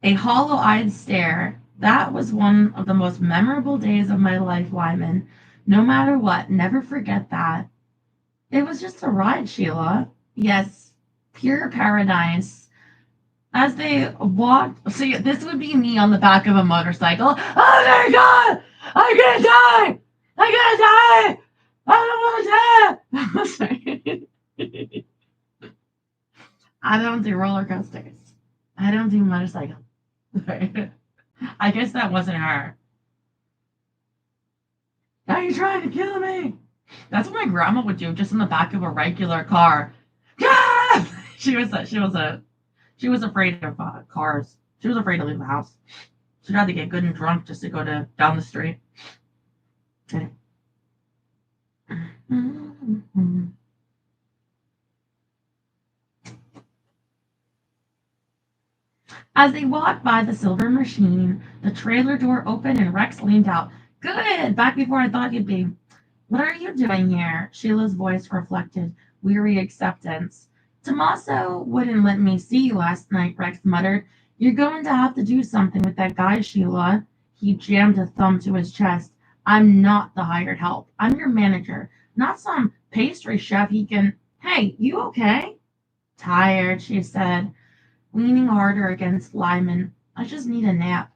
a hollow eyed stare. That was one of the most memorable days of my life, Lyman. No matter what, never forget that. It was just a ride, Sheila. Yes, pure paradise. As they walked, see, this would be me on the back of a motorcycle. Oh my god! I'm gonna die! I'm gonna die! I don't want to die! I don't do roller coasters. I don't do motorcycles. I guess that wasn't her. Are you trying to kill me? That's what my grandma would do, just in the back of a regular car. Ah! She was afraid of cars. She was afraid to leave the house. She had to get good and drunk just to go down the street. As they walked by the silver machine, the trailer door opened and Rex leaned out. Good! Back before I thought you'd be. What are you doing here? Sheila's voice reflected weary acceptance. Tommaso wouldn't let me see you last night, Rex muttered. You're going to have to do something with that guy, Sheila. He jammed a thumb to his chest. I'm not the hired help. I'm your manager, not some pastry chef he can. Hey, you okay? Tired, she said, leaning harder against Lyman. I just need a nap.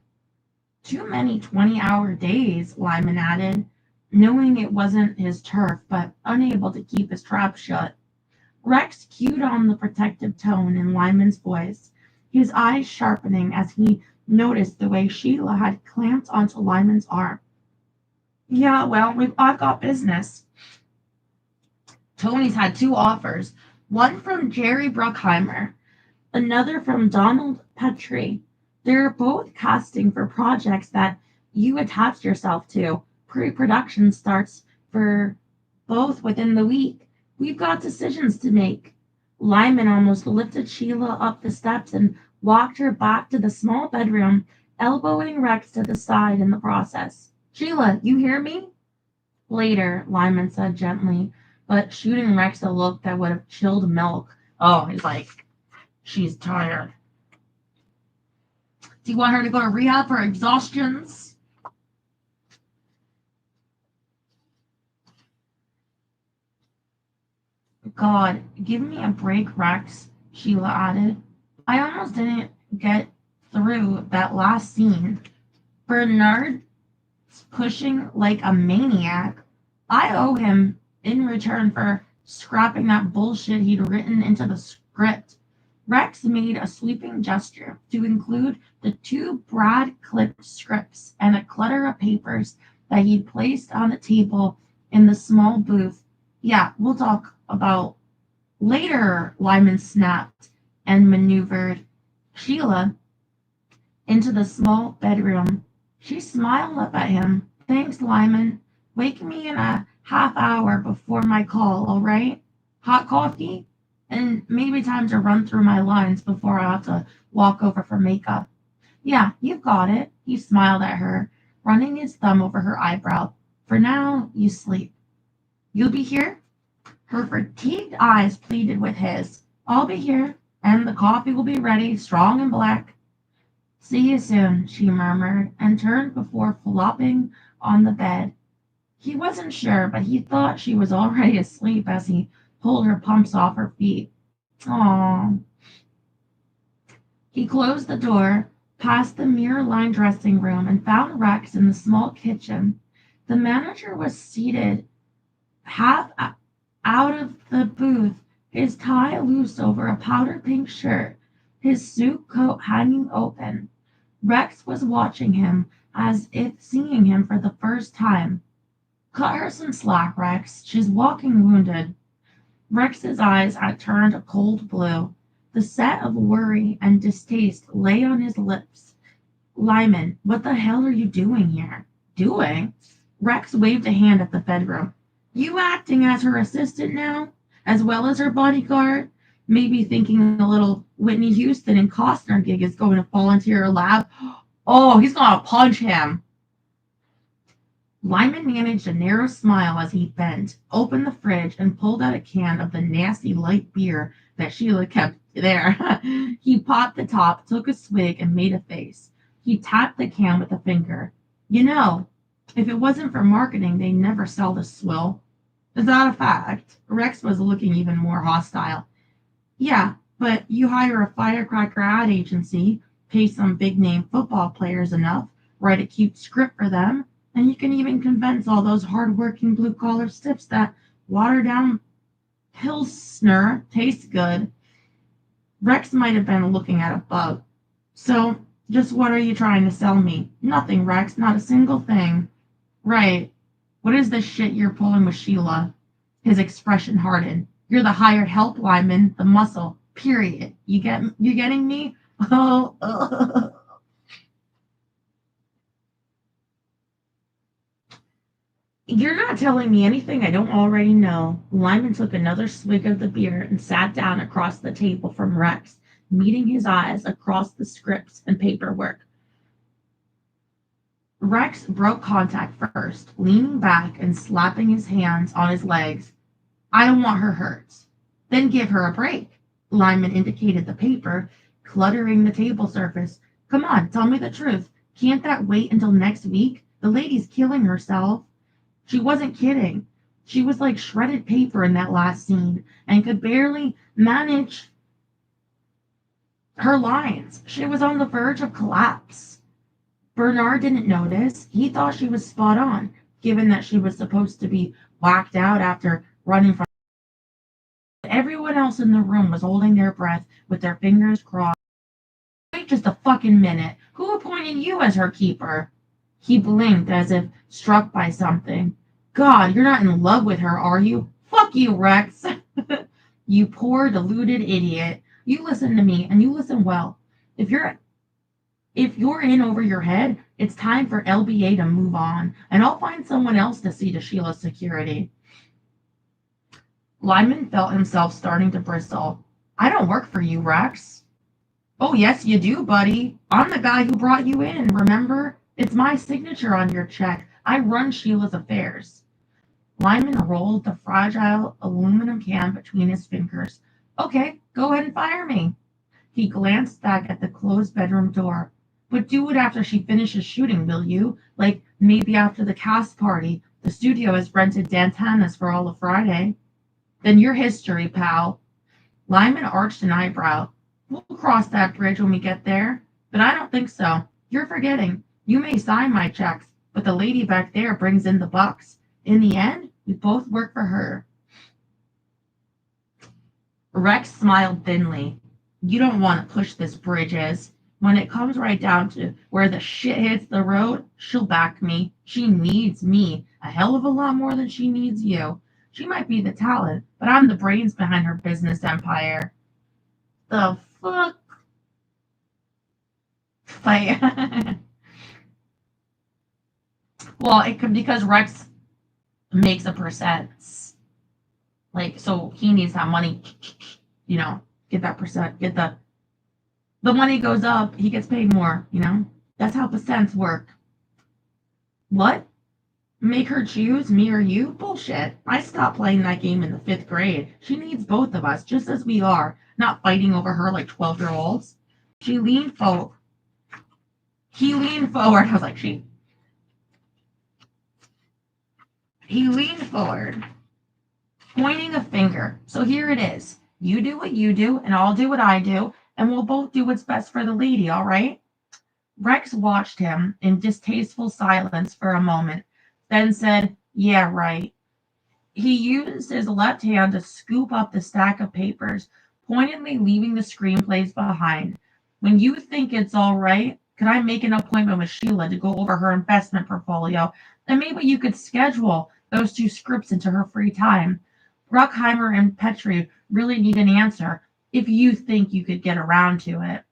Too many 20-hour days, Lyman added, knowing it wasn't his turf, but unable to keep his trap shut. Rex cued on the protective tone in Lyman's voice, his eyes sharpening as he noticed the way Sheila had clamped onto Lyman's arm. Yeah, well, I've got business. Tony's had two offers, one from Jerry Bruckheimer, another from Donald Petrie. They're both casting for projects that you attached yourself to. Pre-production starts for both within the week. We've got decisions to make. Lyman almost lifted Sheila up the steps and walked her back to the small bedroom, elbowing Rex to the side in the process. Sheila, you hear me? Later, Lyman said gently, but shooting Rex a look that would have chilled milk. Oh, he's like, she's tired. Do you want her to go to rehab for exhaustions? God, give me a break, Rex, Sheila added. I almost didn't get through that last scene. Bernard's pushing like a maniac. I owe him in return for scrapping that bullshit he'd written into the script. Rex made a sweeping gesture to include the two Brad clipped scripts and a clutter of papers that he'd placed on the table in the small booth. Yeah, we'll talk about later, Lyman snapped and maneuvered Sheila into the small bedroom. She smiled up at him. Thanks, Lyman. Wake me in a half hour before my call, all right? Hot coffee? And maybe time to run through my lines before I have to walk over for makeup. Yeah, you've got it. He smiled at her, running his thumb over her eyebrow. For now, you sleep. You'll be here? Her fatigued eyes pleaded with his. I'll be here, and the coffee will be ready, strong and black. See you soon, she murmured, and turned before flopping on the bed. He wasn't sure, but he thought she was already asleep as he pulled her pumps off her feet. Aww. He closed the door, passed the mirror-lined dressing room, and found Rex in the small kitchen. The manager was seated half out of the booth, his tie loose over a powder pink shirt, his suit coat hanging open. Rex was watching him as if seeing him for the first time. Cut her some slack, Rex. She's walking wounded. Rex's eyes had turned a cold blue. The set of worry and distaste lay on his lips. Lyman, what the hell are you doing here? Doing? Rex waved a hand at the bedroom. You acting as her assistant now, as well as her bodyguard? Maybe thinking a little Whitney Houston and Costner gig is going to fall into your lap. Oh, he's going to punch him. Lyman managed a narrow smile as he bent, opened the fridge, and pulled out a can of the nasty light beer that Sheila kept there. He popped the top, took a swig, and made a face. He tapped the can with a finger. You know, if it wasn't for marketing, they'd never sell this swill. Is that a fact? Rex was looking even more hostile. Yeah, but you hire a firecracker ad agency, pay some big-name football players enough, write a cute script for them, and you can even convince all those hard-working blue-collar stiffs that watered-down Pilsner tastes good. Rex might have been looking at a bug. So, just what are you trying to sell me? Nothing, Rex, not a single thing. Right. What is this shit you're pulling with Sheila? His expression hardened. You're the hired help, Lyman, the muscle. Period. You getting me? Oh. You're not telling me anything I don't already know. Lyman took another swig of the beer and sat down across the table from Rex, meeting his eyes across the scripts and paperwork. Rex broke contact first, leaning back and slapping his hands on his legs. I don't want her hurt. Then give her a break. Lyman indicated the paper, cluttering the table surface. Come on, tell me the truth. Can't that wait until next week? The lady's killing herself. She wasn't kidding. She was like shredded paper in that last scene and could barely manage her lines. She was on the verge of collapse. Bernard didn't notice. He thought she was spot on, given that she was supposed to be whacked out after running from. Everyone else in the room was holding their breath with their fingers crossed. Wait just a fucking minute. Who appointed you as her keeper? He blinked as if struck by something. God, you're not in love with her, are you? Fuck you, Rex. You poor deluded idiot. You listen to me, and you listen well. If you're in over your head, it's time for LBA to move on, and I'll find someone else to see to Sheila's security. Lyman felt himself starting to bristle. I don't work for you, Rex. Oh, yes, you do, buddy. I'm the guy who brought you in, remember? It's my signature on your check. I run Sheila's affairs. Lyman rolled the fragile aluminum can between his fingers. Okay, go ahead and fire me. He glanced back at the closed bedroom door. But do it after she finishes shooting, will you? Like, maybe after the cast party. The studio has rented Dantana's for all of Friday. Then you're history, pal. Lyman arched an eyebrow. We'll cross that bridge when we get there. But I don't think so. You're forgetting. You may sign my checks, but the lady back there brings in the bucks. In the end, we both work for her. Rex smiled thinly. You don't want to push this, Bridges. When it comes right down to where the shit hits the road, she'll back me. She needs me a hell of a lot more than she needs you. She might be the talent, but I'm the brains behind her business empire. The fuck? Like, well, it could because Rex makes a percent. Like, so he needs that money, get that percent, get the money goes up, he gets paid more. That's how percents work. What? Make her choose me or you? Bullshit. I stopped playing that game in the 5th grade. She needs both of us, just as we are, not fighting over her like 12-year-olds. She leaned forward. He leaned forward. I was like, He leaned forward, pointing a finger. So here it is. You do what you do, and I'll do what I do, and we'll both do what's best for the lady, all right? Rex watched him in distasteful silence for a moment, then said, yeah, right. He used his left hand to scoop up the stack of papers, pointedly leaving the screenplays behind. When you think it's all right, can I make an appointment with Sheila to go over her investment portfolio? And maybe you could schedule those 2 scripts into her free time. Bruckheimer and Petrie really need an answer if you think you could get around to it.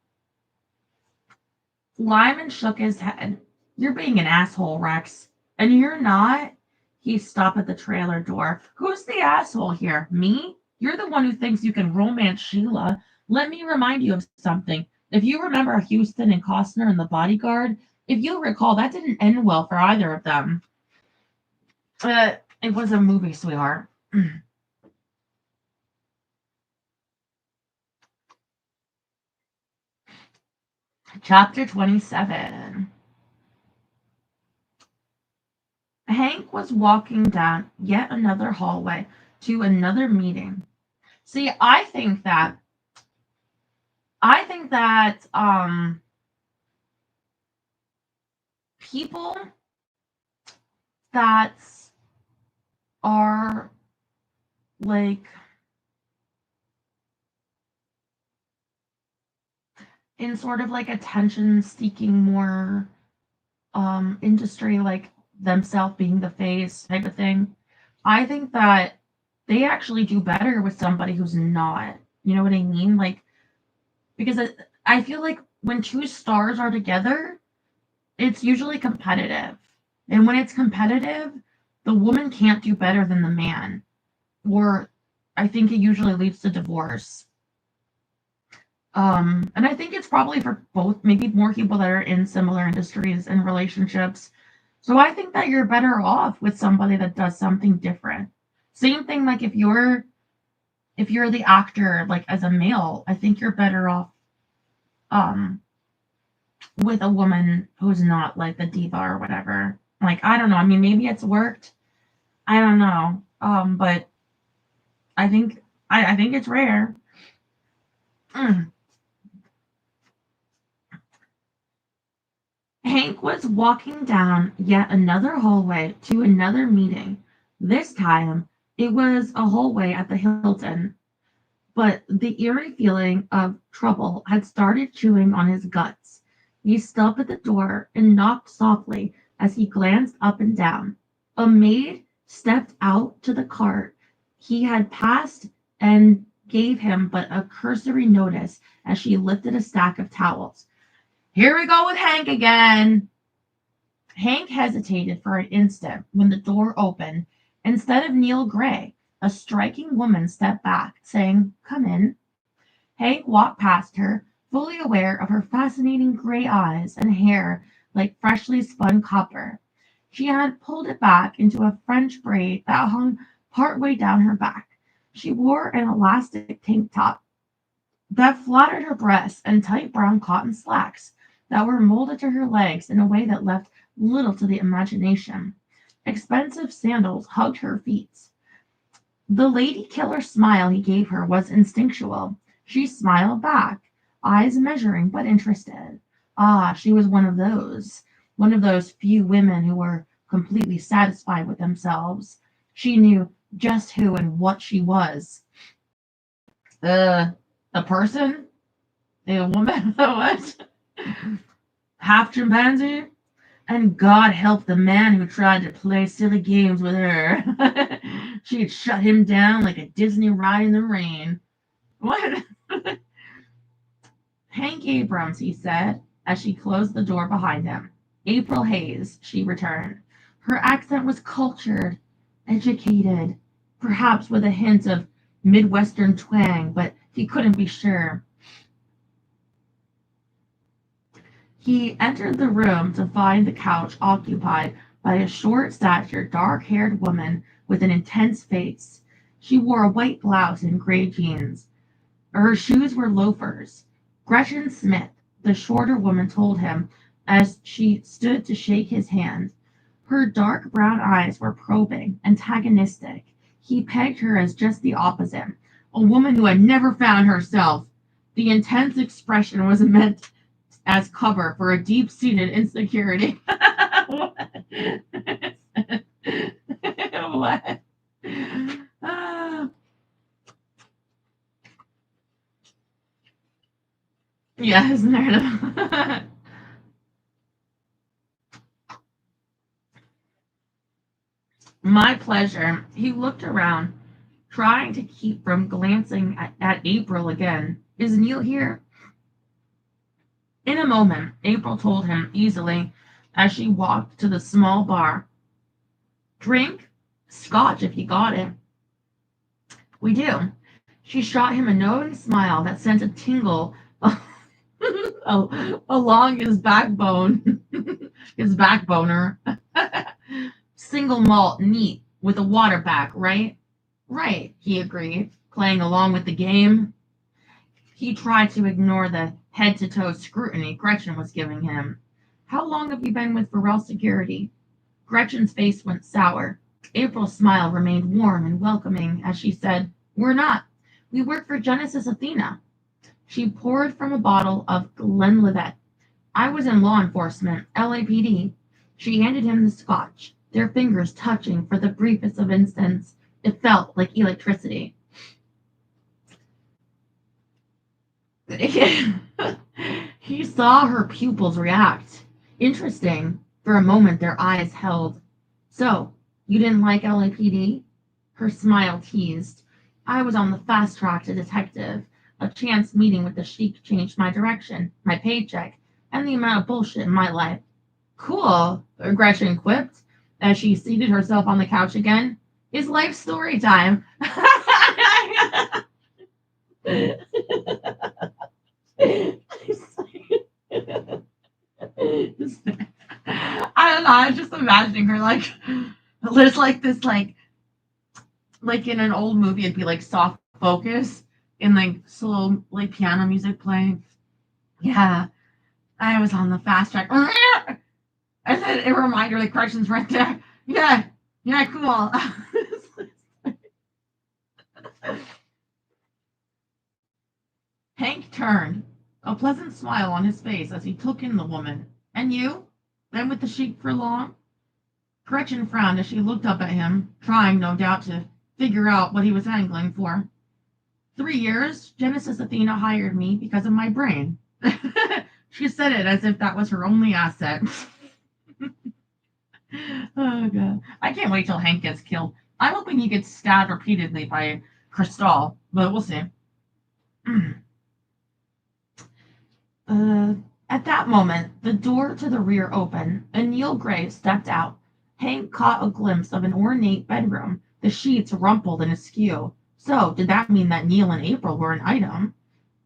Lyman shook his head. You're being an asshole, Rex. And you're not. He stopped at the trailer door. Who's the asshole here? Me? You're the one who thinks you can romance Sheila. Let me remind you of something. If you remember Houston and Costner and The Bodyguard, if you'll recall, that didn't end well for either of them. It was a movie, sweetheart. Chapter 27. Hank was walking down yet another hallway to another meeting. See, I think that people that are like in sort of like attention seeking more industry, like themselves being the face type of thing, I think that they actually do better with somebody who's not. You know what I mean? Like, because I feel like when 2 stars are together, it's usually competitive. And when it's competitive, the woman can't do better than the man. Or I think it usually leads to divorce. And I think it's probably for both, maybe more people that are in similar industries and relationships. So I think that you're better off with somebody that does something different. Same thing, like if you're the actor, like as a male, I think you're better off um with a woman who's not like the diva or whatever. Like, I don't know. I mean, maybe it's worked. I don't know. But I think it's rare. Mm. Hank was walking down yet another hallway to another meeting. This time, it was a hallway at the Hilton, but the eerie feeling of trouble had started chewing on his guts. He stopped at the door and knocked softly as he glanced up and down. A maid stepped out to the cart he had passed and gave him but a cursory notice as she lifted a stack of towels. Here we go with Hank again. Hank hesitated for an instant when the door opened. Instead of Neil Gray, a striking woman stepped back, saying, "Come in." Hank walked past her, fully aware of her fascinating gray eyes and hair like freshly spun copper. She had pulled it back into a French braid that hung partway down her back. She wore an elastic tank top that flattered her breasts and tight brown cotton slacks that were molded to her legs in a way that left little to the imagination. Expensive sandals hugged her feet. The lady killer smile he gave her was instinctual. She smiled back, eyes measuring but interested. Ah, she was one of those few women who were completely satisfied with themselves. She knew just who and what she was. A person? A woman? What? Half chimpanzee? And God help the man who tried to play silly games with her. She'd shut him down like a Disney ride in the rain. What? Hank Abrams, he said, as she closed the door behind him. April Hayes, she returned. Her accent was cultured, educated, perhaps with a hint of Midwestern twang, but he couldn't be sure. He entered the room to find the couch occupied by a short statured, dark haired woman with an intense face. She wore a white blouse and gray jeans. Her shoes were loafers. Gretchen Smith, the shorter woman, told him as she stood to shake his hand. Her dark brown eyes were probing, antagonistic. He pegged her as just the opposite, a woman who had never found herself. The intense expression was meant as cover for a deep seated insecurity. What? What? Ah, yes, narrative. My pleasure. He looked around, trying to keep from glancing at April again. Is Neil here? In a moment, April told him easily as she walked to the small bar. Drink? Scotch if you got it. We do. She shot him a knowing smile that sent a tingle along his backbone, his backboner. Single malt neat with a water back, right? Right, he agreed, playing along with the game. He tried to ignore the head to toe scrutiny Gretchen was giving him. How long have you been with Burrell Security? Gretchen's face went sour. April's smile remained warm and welcoming as she said, We're not. We work for Genesis Athena. She poured from a bottle of Glenlivet. I was in law enforcement, LAPD. She handed him the scotch, their fingers touching for the briefest of instants. It felt like electricity. He saw her pupils react. Interesting. For a moment, their eyes held. So, you didn't like LAPD? Her smile teased. I was on the fast track to detective. A chance meeting with the sheik changed my direction, my paycheck, and the amount of bullshit in my life. Cool, Gretchen quipped as she seated herself on the couch again. It's life story time. I don't know. I was just imagining her like there's like this like in an old movie it'd be like soft focus and like slow like piano music playing. Yeah, I was on the fast track. And then a reminder, the correction's right there. Yeah, yeah, cool. Hank turned, a pleasant smile on his face as he took in the woman. And you? Been with the sheik for long? Gretchen frowned as she looked up at him, trying, no doubt, to figure out what he was angling for. 3 years, Genesis Athena hired me because of my brain. She said it as if that was her only asset. Oh god. I can't wait till Hank gets killed. I'm hoping he gets stabbed repeatedly by Cristal, but we'll see. Uh, at that moment, the door to the rear opened, and Neil Gray stepped out. Hank caught a glimpse of an ornate bedroom, the sheets rumpled and askew. So, did that mean that Neil and April were an item?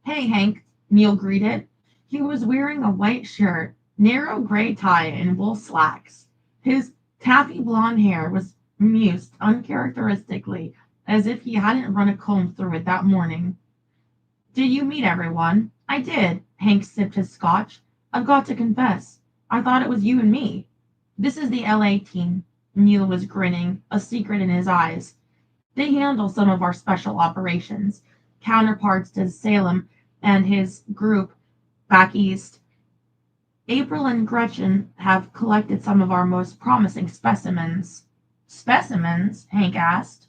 Hey, Hank, Neil greeted. He was wearing a white shirt, narrow gray tie, and wool slacks. His taffy blonde hair was mussed uncharacteristically, as if he hadn't run a comb through it that morning. Did you meet everyone? I did. Hank sipped his scotch. I've got to confess, I thought it was you and me. This is the LA team. Neil was grinning, a secret in his eyes. They handle some of our special operations, counterparts to Salem and his group back east. April and Gretchen have collected some of our most promising specimens. Specimens? Hank asked.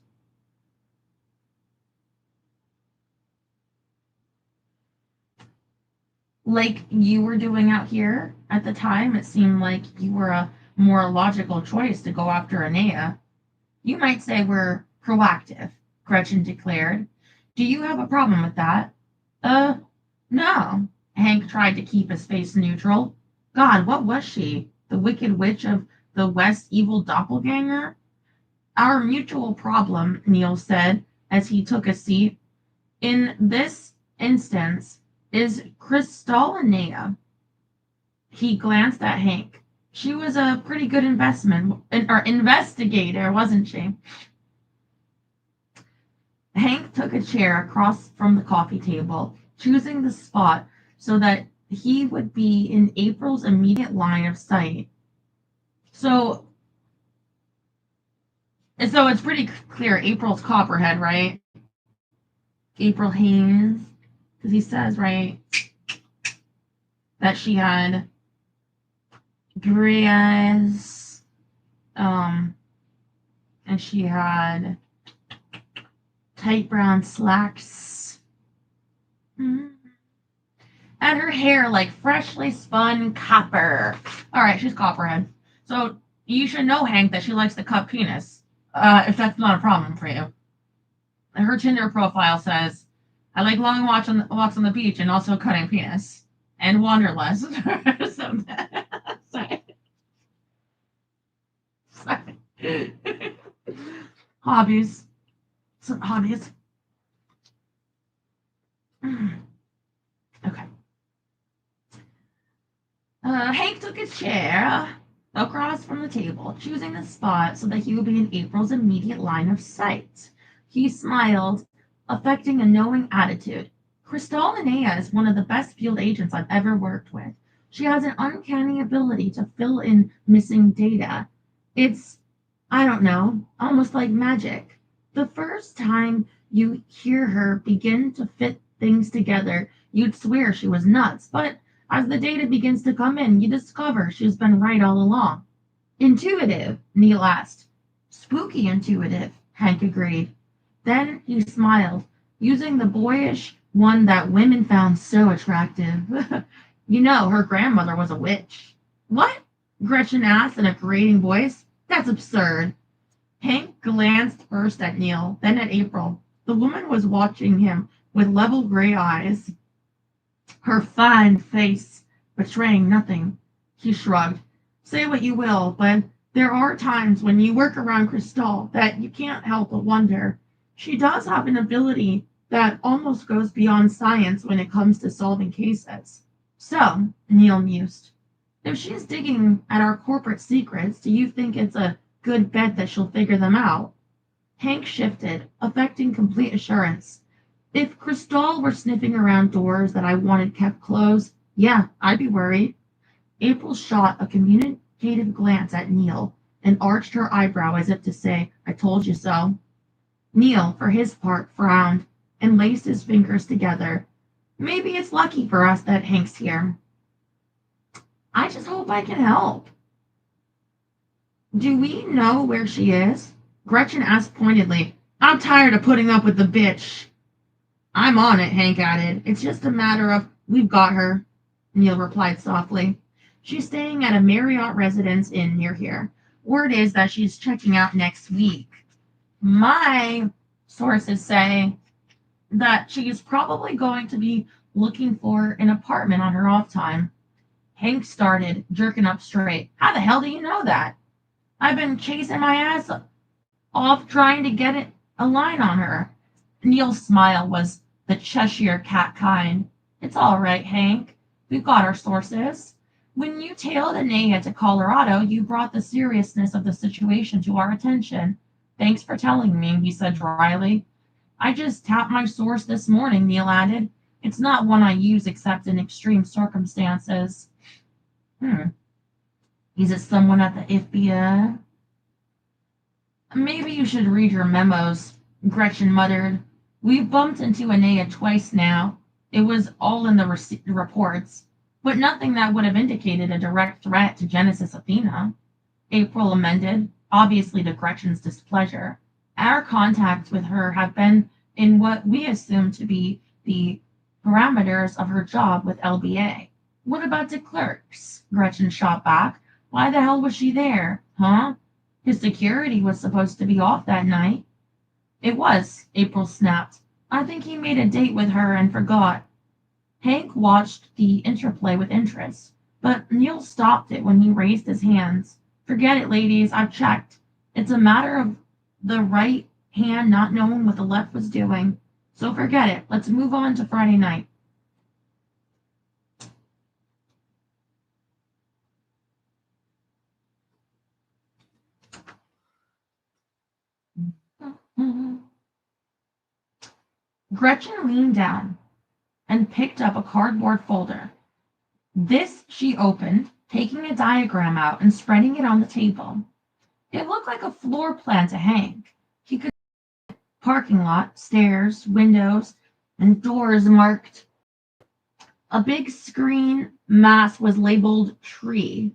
Like you were doing out here at the time, it seemed like you were a more logical choice to go after Anea. You might say we're proactive, Gretchen declared. Do you have a problem with that? Uh, no. Hank tried to keep his face neutral. God, what was she? The wicked witch of the West evil doppelganger? Our mutual problem, Neil said as he took a seat. In this instance, is Kristallinea. He glanced at Hank. She was a pretty good investment or investigator, wasn't she? Hank took a chair across from the coffee table, choosing the spot so that he would be in April's immediate line of sight. So, so it's pretty clear April's Copperhead, right? April Haynes, because he says right that she had Brias, and she had tight brown slacks. Mm-hmm. And her hair like freshly spun copper. All right, she's Copperhead. So you should know, Hank, that she likes to cut penis. If that's not a problem for you. Her Tinder profile says, "I like long walks on the beach and also cutting penis and wanderlust." So, sorry. Sorry. Hobbies. Some hobbies. Okay. Hank took a chair across from the table, choosing the spot so that he would be in April's immediate line of sight. He smiled, affecting a knowing attitude. Cristal Linnea is one of the best field agents I've ever worked with. She has an uncanny ability to fill in missing data. It's, I don't know, almost like magic. The first time you hear her begin to fit things together, you'd swear she was nuts, but as the data begins to come in, you discover she's been right all along. Intuitive, Neil asked. Spooky intuitive, Hank agreed. Then he smiled, using the boyish one that women found so attractive. You know, her grandmother was a witch. What? Gretchen asked in a grating voice. That's absurd. Hank glanced first at Neil, then at April. The woman was watching him with level gray eyes, her fine face betraying nothing. He shrugged. Say what you will, but there are times when you work around Cristal that you can't help but wonder. She does have an ability that almost goes beyond science when it comes to solving cases. So, Neil mused, if she's digging at our corporate secrets, do you think it's a good bet that she'll figure them out? Hank shifted, affecting complete assurance. If Cristal were sniffing around doors that I wanted kept closed, Yeah, I'd be worried. April shot a communicative glance at Neil and arched her eyebrow as if to say, I told you so. Neil, for his part, frowned and laced his fingers together. Maybe it's lucky for us that Hank's here. I just hope I can help. Do we know where she is? Gretchen asked pointedly. I'm tired of putting up with the bitch. I'm on it, Hank added. It's just a matter of we've got her, Neil replied softly. She's staying at a Marriott Residence Inn near here. Word is that she's checking out next week. My sources say that she's probably going to be looking for an apartment on her off time. Hank started, jerking up straight. How the hell do you know that? I've been chasing my ass off trying to get a line on her. Neil's smile was the Cheshire cat kind. It's all right, Hank. We've got our sources. When you tailed Anaya to Colorado, you brought the seriousness of the situation to our attention. Thanks for telling me, he said dryly. I just tapped my source this morning, Neil added. It's not one I use except in extreme circumstances. Is it someone at the FBI? Maybe you should read your memos, Gretchen muttered. We've bumped into Anaya twice now. It was all in the reports, but nothing that would have indicated a direct threat to Genesis Athena. April amended, obviously to Gretchen's displeasure. Our contacts with her have been in what we assume to be the parameters of her job with LBA. What about the clerks? Gretchen shot back. Why the hell was she there? Huh? His security was supposed to be off that night. It was, April snapped. I think he made a date with her and forgot. Hank watched the interplay with interest, but Neil stopped it when he raised his hands. Forget it, ladies, I've checked. It's a matter of the right hand not knowing what the left was doing. So forget it. Let's move on to Friday night. Gretchen leaned down and picked up a cardboard folder. This she opened, taking a diagram out and spreading it on the table. It looked like a floor plan to Hank. He could see parking lot, stairs, windows, and doors marked. A big screen mass was labeled tree.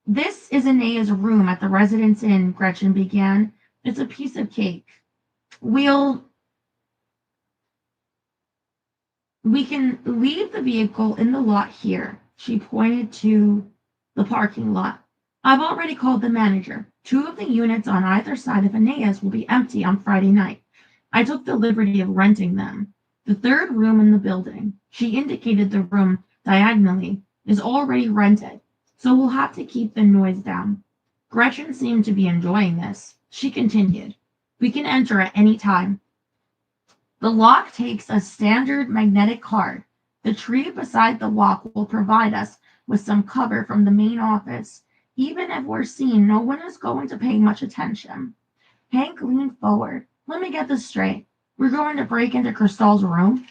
This is Anaya's room at the Residence Inn, Gretchen began. It's a piece of cake. We'll We can leave the vehicle in the lot here. She pointed to the parking lot. I've already called the manager. 2 of the units on either side of Anaya's will be empty on Friday night. I took the liberty of renting them. The 3rd room in the building, she indicated the room diagonally, is already rented, so we'll have to keep the noise down. Gretchen seemed to be enjoying this. She continued, we can enter at any time. The lock takes a standard magnetic card. The tree beside the walk will provide us with some cover from the main office. Even if we're seen, no one is going to pay much attention. Hank leaned forward. Let me get this straight. We're going to break into Cristal's room?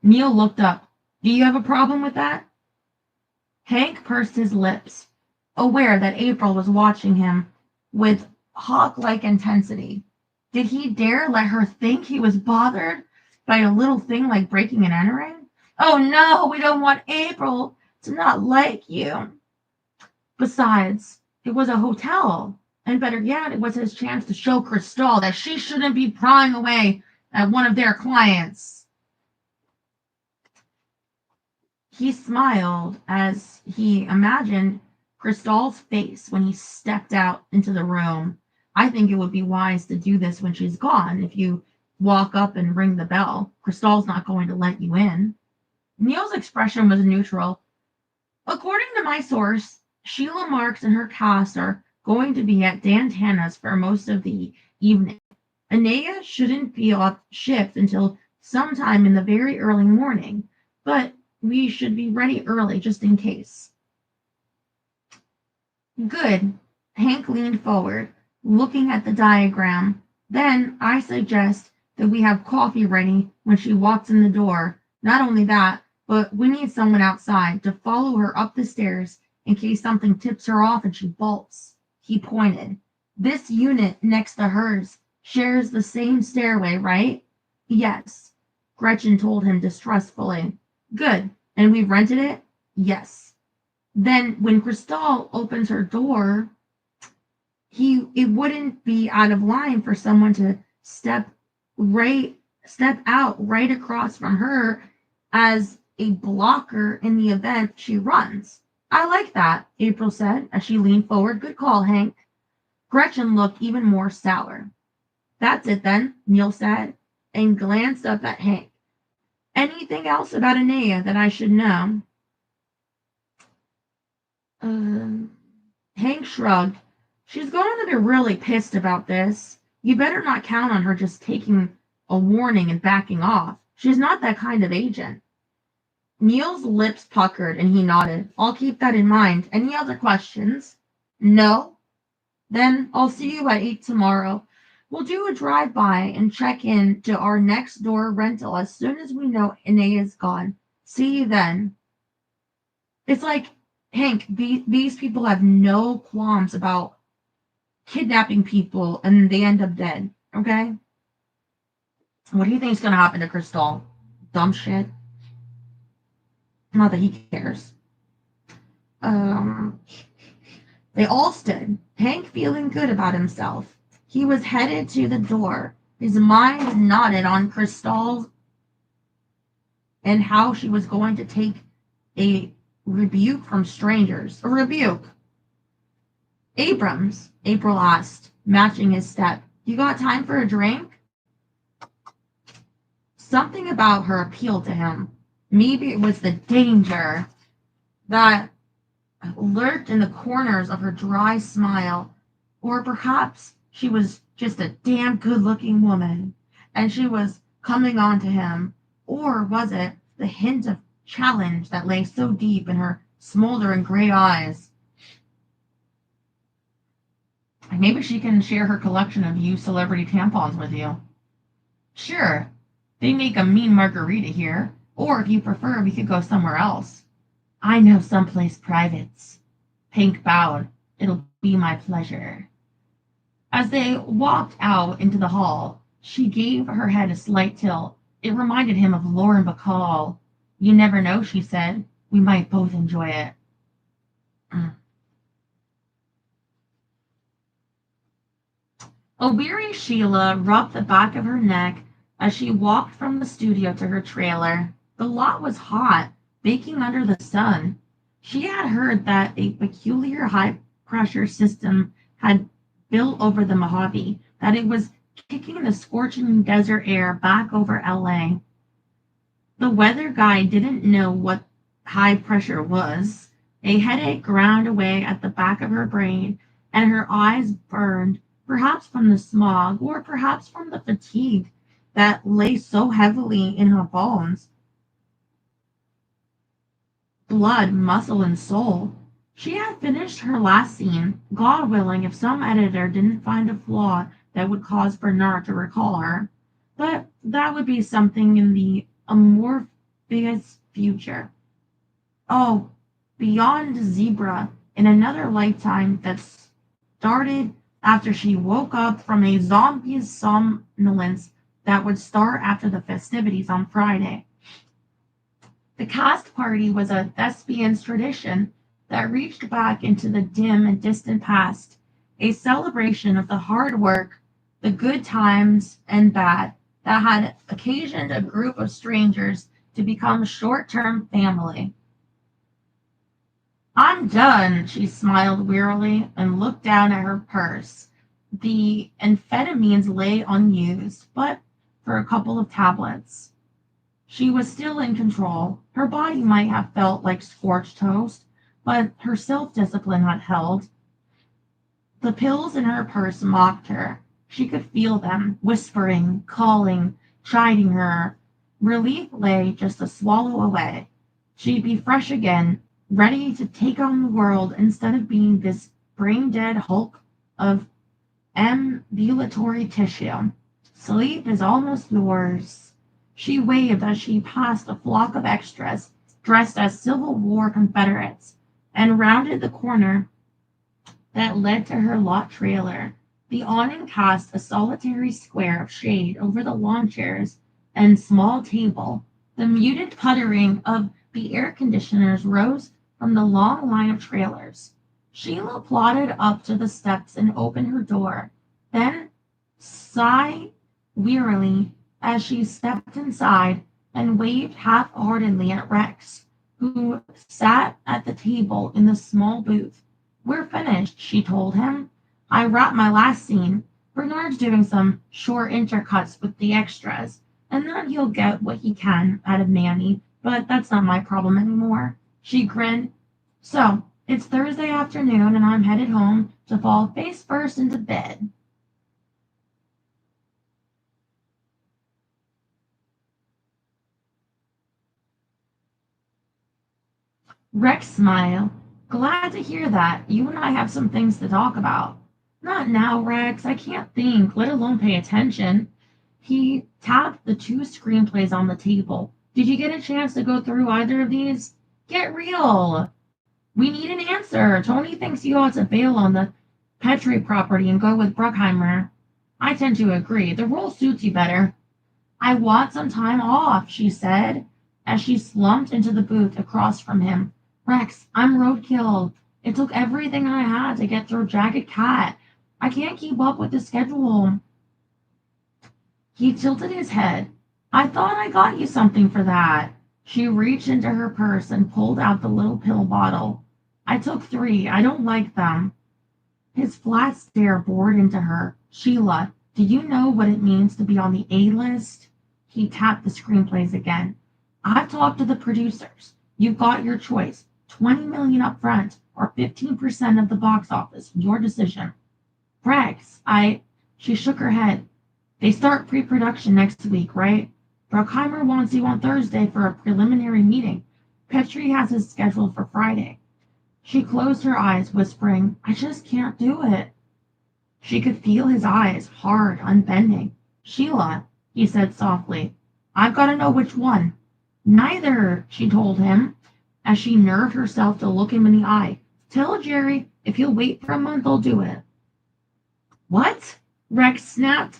Neil looked up. Do you have a problem with that? Hank pursed his lips, aware that April was watching him with hawk-like intensity. Did he dare let her think he was bothered by a little thing like breaking and entering? Oh no, we don't want April to not like you. Besides, it was a hotel, and better yet, it was his chance to show Cristal that she shouldn't be prying away at one of their clients. He smiled as he imagined Cristal's face when he stepped out into the room. I think it would be wise to do this when she's gone. If you walk up and ring the bell, Cristal's not going to let you in. Neil's expression was neutral. According to my source, Sheila Marks and her cast are going to be at Dan Tana's for most of the evening. Anaya shouldn't be off shift until sometime in the very early morning, but we should be ready early just in case. Good. Hank leaned forward, looking at the diagram. Then I suggest that we have coffee ready when she walks in the door. Not only that, but we need someone outside to follow her up the stairs in case something tips her off and she bolts. He pointed. This unit next to hers shares the same stairway, right? Yes. Gretchen told him distrustfully. Good. And we've rented it? Yes. Then when Cristal opens her door, it wouldn't be out of line for someone to step out right across from her as a blocker in the event she runs. I like that, April said as she leaned forward. Good call, Hank. Gretchen looked even more sour. That's it then, Neil said, and glanced up at Hank. Anything else about Anea that I should know? Hank shrugged. She's going to be really pissed about this. You better not count on her just taking a warning and backing off. She's not that kind of agent. Neil's lips puckered and he nodded. I'll keep that in mind. Any other questions? No? Then I'll see you at 8 tomorrow. We'll do a drive-by and check in to our next door rental as soon as we know Anea's gone. See you then. It's like, Hank, these people have no qualms about kidnapping people and they end up dead, okay? What do you think is going to happen to Cristal? Dumb shit. Not that he cares. They all stood, Hank feeling good about himself. He was headed to the door. His mind nodded on Cristal and how she was going to take a rebuke from strangers. A rebuke. Abrams, April asked, matching his step. You got time for a drink? Something about her appealed to him. Maybe it was the danger that lurked in the corners of her dry smile, or perhaps she was just a damn good-looking woman, and she was coming on to him, or was it the hint of challenge that lay so deep in her smoldering gray eyes? Maybe she can share her collection of used celebrity tampons with you. Sure, they make a mean margarita here, or if you prefer, we could go somewhere else. I know someplace privates. Hank bowed. It'll be my pleasure. As they walked out into the hall, she gave her head a slight tilt. It reminded him of Lauren Bacall. You never know, she said. We might both enjoy it. A weary Sheila rubbed the back of her neck as she walked from the studio to her trailer. The lot was hot, baking under the sun. She had heard that a peculiar high-pressure system had built over the Mojave, that it was kicking the scorching desert air back over LA. The weather guy didn't know what high pressure was. A headache ground away at the back of her brain, and her eyes burned, perhaps from the smog, or perhaps from the fatigue that lay so heavily in her bones. Blood, muscle, and soul. She had finished her last scene, God willing if some editor didn't find a flaw that would cause Bernard to recall her. But that would be something in the amorphous future. Oh, beyond Zebra, in another lifetime that started after she woke up from a zombie somnolence that would start after the festivities on Friday. The cast party was a thespian's tradition that reached back into the dim and distant past, a celebration of the hard work, the good times and bad, that had occasioned a group of strangers to become short-term family. I'm done, she smiled wearily and looked down at her purse. The amphetamines lay unused, but for a couple of tablets. She was still in control. Her body might have felt like scorched toast, but her self-discipline had held. The pills in her purse mocked her. She could feel them, whispering, calling, chiding her. Relief lay just a swallow away. She'd be fresh again, ready to take on the world instead of being this brain-dead hulk of ambulatory tissue. Sleep is almost yours. She waved as she passed a flock of extras, dressed as Civil War Confederates, and rounded the corner that led to her lot trailer. The awning cast a solitary square of shade over the lawn chairs and small table. The muted puttering of the air conditioners rose from the long line of trailers. Sheila plodded up to the steps and opened her door, then sighed wearily as she stepped inside and waved half-heartedly at Rex, who sat at the table in the small booth. "We're finished," she told him. "I wrapped my last scene. Bernard's doing some short intercuts with the extras, and then he'll get what he can out of Manny, but that's not my problem anymore." She grinned. "So, it's Thursday afternoon, and I'm headed home to fall face first into bed." Rex smiled. "Glad to hear that. You and I have some things to talk about." "Not now, Rex. I can't think, let alone pay attention." He tapped the two screenplays on the table. "Did you get a chance to go through either of these?" "Get real. We need an answer. Tony thinks you ought to bail on the Petrie property and go with Bruckheimer." "I tend to agree. The role suits you better." "I want some time off," she said, as she slumped into the booth across from him. "Rex, I'm roadkill. It took everything I had to get through Jagged Cat. I can't keep up with the schedule." He tilted his head. "I thought I got you something for that." She reached into her purse and pulled out the little pill bottle. "I took 3. I don't like them." His flat stare bored into her. "Sheila, do you know what it means to be on the A-list?" He tapped the screenplays again. "I've talked to the producers. You've got your choice. 20 million up front or 15% of the box office. Your decision." "Rex, She shook her head. "They start pre-production next week, right? Bruckheimer wants you on Thursday for a preliminary meeting. Petrie has his scheduled for Friday." She closed her eyes, whispering, "I just can't do it." She could feel his eyes, hard, unbending. "Sheila," he said softly, "I've got to know which one." "Neither," she told him, as she nerved herself to look him in the eye. "Tell Jerry if he'll wait for a month, I'll do it." "What?" Rex snapped.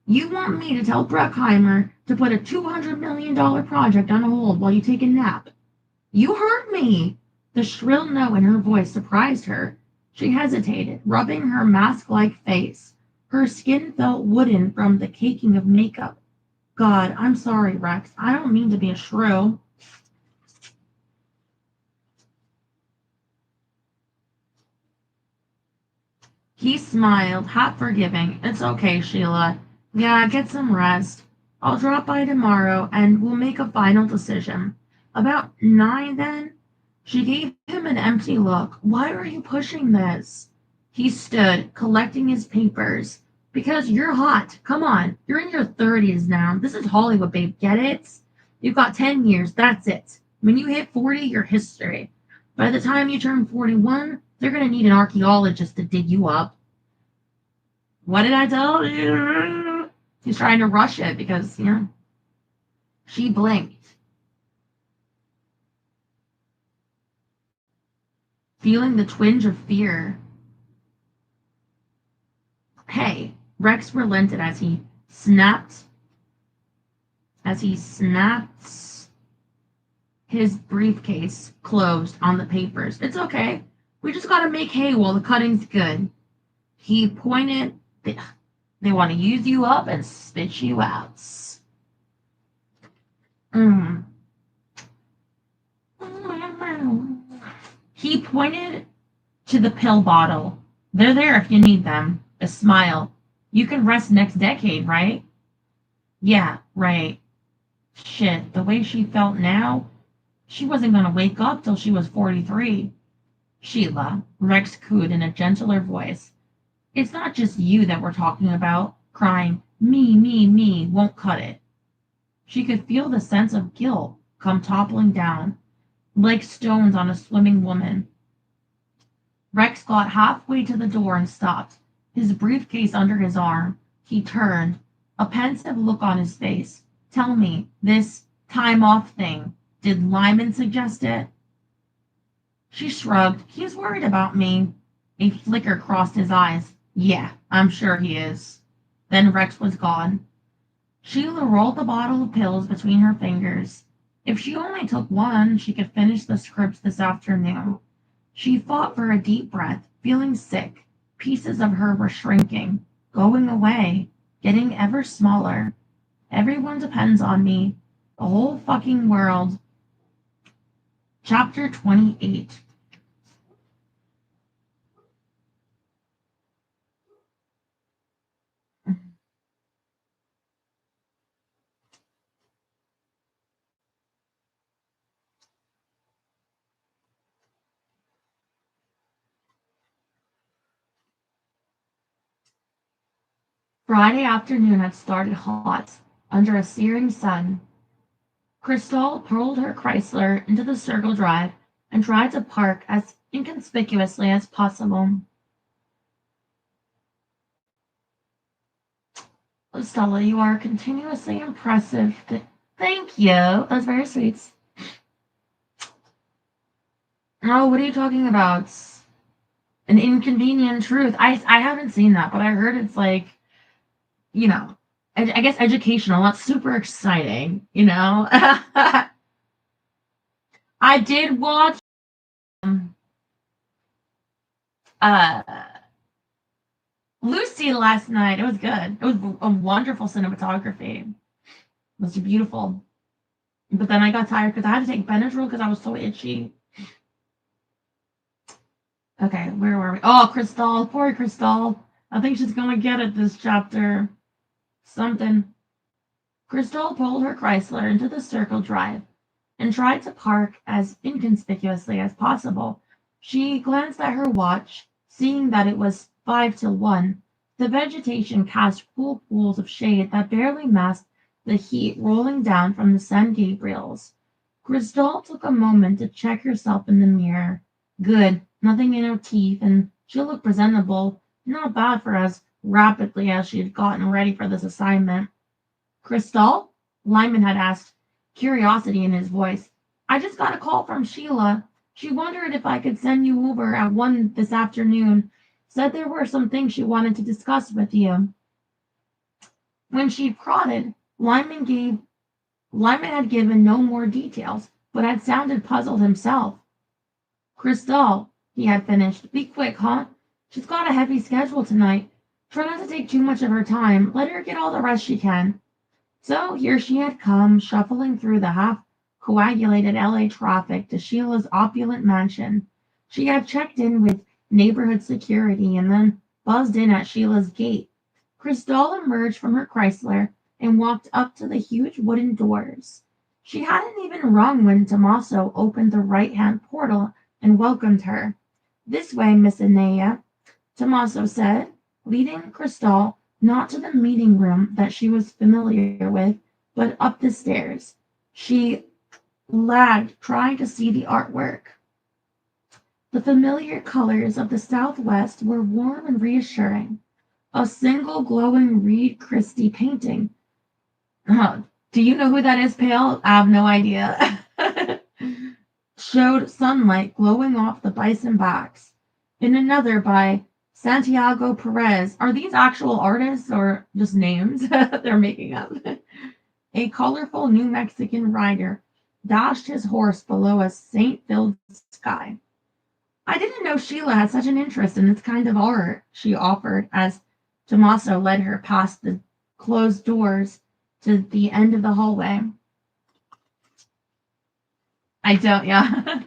"You want me to tell Bruckheimer to put a $200 million project on hold while you take a nap?" "You heard me!" The shrill note in her voice surprised her. She hesitated, rubbing her mask-like face. Her skin felt wooden from the caking of makeup. "God, I'm sorry, Rex. I don't mean to be a shrew." He smiled, half forgiving. "It's okay, Sheila. Yeah, get some rest. I'll drop by tomorrow and we'll make a final decision." "About 9 then?" She gave him an empty look. "Why are you pushing this?" He stood, collecting his papers. "Because you're hot. Come on. You're in your 30s now. This is Hollywood, babe. Get it? You've got 10 years. That's it. When you hit 40, you're history. By the time you turn 41, they're going to need an archaeologist to dig you up." "What did I tell you?" He's trying to rush it because, She blinked, feeling the twinge of fear. "Hey," Rex relented as he snapped his briefcase closed on the papers. "It's okay. We just gotta make hay while the cutting's good." He pointed. They want to use you up and spit you out. Mm. He pointed to the pill bottle. "They're there if you need them." A smile. "You can rest next decade, right?" "Yeah, right." Shit, the way she felt now, she wasn't going to wake up till she was 43. "Sheila," Rex cooed in a gentler voice, "it's not just you that we're talking about. Crying, 'Me, won't cut it." She could feel the sense of guilt come toppling down, like stones on a swimming woman. Rex got halfway to the door and stopped, his briefcase under his arm. He turned, a pensive look on his face. "Tell me, this time off thing, Did Lyman suggest it? She shrugged. He's worried about me. A flicker crossed his eyes. Yeah, I'm sure he is. Then Rex was gone. Sheila rolled the bottle of pills between her fingers. If she only took one, she could finish the scripts this afternoon. She fought for a deep breath, feeling sick. Pieces of her were shrinking, going away, getting ever smaller. Everyone depends on me. The whole fucking world. Chapter 28. Friday afternoon had started hot, under a searing sun. Crystal pulled her Chrysler into the Circle Drive and tried to park as inconspicuously as possible. Stella, you are continuously impressive. Thank you. That's very sweet. Oh, what are you talking about? An Inconvenient Truth. I haven't seen that, but I heard it's like, you know, I guess educational. That's super exciting, you know? I did watch um, uh, Lucy last night. It was good. It was a wonderful cinematography. It was beautiful. But then I got tired because I had to take Benadryl because I was so itchy. Okay, where were we? Oh, Crystal. Poor Crystal. I think she's gonna get it this chapter. Something. Crystal pulled her Chrysler into the Circle Drive and tried to park as inconspicuously as possible. She glanced at her watch, seeing that it was 5 till 1. The vegetation cast cool pools of shade that barely masked the heat rolling down from the San Gabriels. Crystal took a moment to check herself in the mirror. Good, nothing in her teeth, and she looked presentable, not bad for as rapidly as she had gotten ready for this assignment. Crystal? Lyman had asked, curiosity in his voice. I just got a call from Sheila. She wondered if I could send you over at 1 this afternoon. Said there were some things she wanted to discuss with you. When she prodded, Lyman had given no more details, but had sounded puzzled himself. Crystal, he had finished. Be quick, huh? She's got a heavy schedule tonight. Try not to take too much of her time. Let her get all the rest she can. So here she had come, shuffling through the half-coagulated LA traffic to Sheila's opulent mansion. She had checked in with neighborhood security and then buzzed in at Sheila's gate. Crystal emerged from her Chrysler and walked up to the huge wooden doors. She hadn't even rung when Tommaso opened the right-hand portal and welcomed her. This way, Miss Anea, Tommaso said, leading Crystal not to the meeting room that she was familiar with, but up the stairs. She lagged, trying to see the artwork. The familiar colors of the Southwest were warm and reassuring. A single glowing Reed Christie painting. Do you know who that is, Pale? I have no idea. Showed sunlight glowing off the bison backs. In another by Santiago Perez. Are these actual artists or just names they're making up? A colorful New Mexican rider dashed his horse below a saint-filled sky. I didn't know Sheila had such an interest in this kind of art, she offered as Tommaso led her past the closed doors to the end of the hallway. I don't, yeah.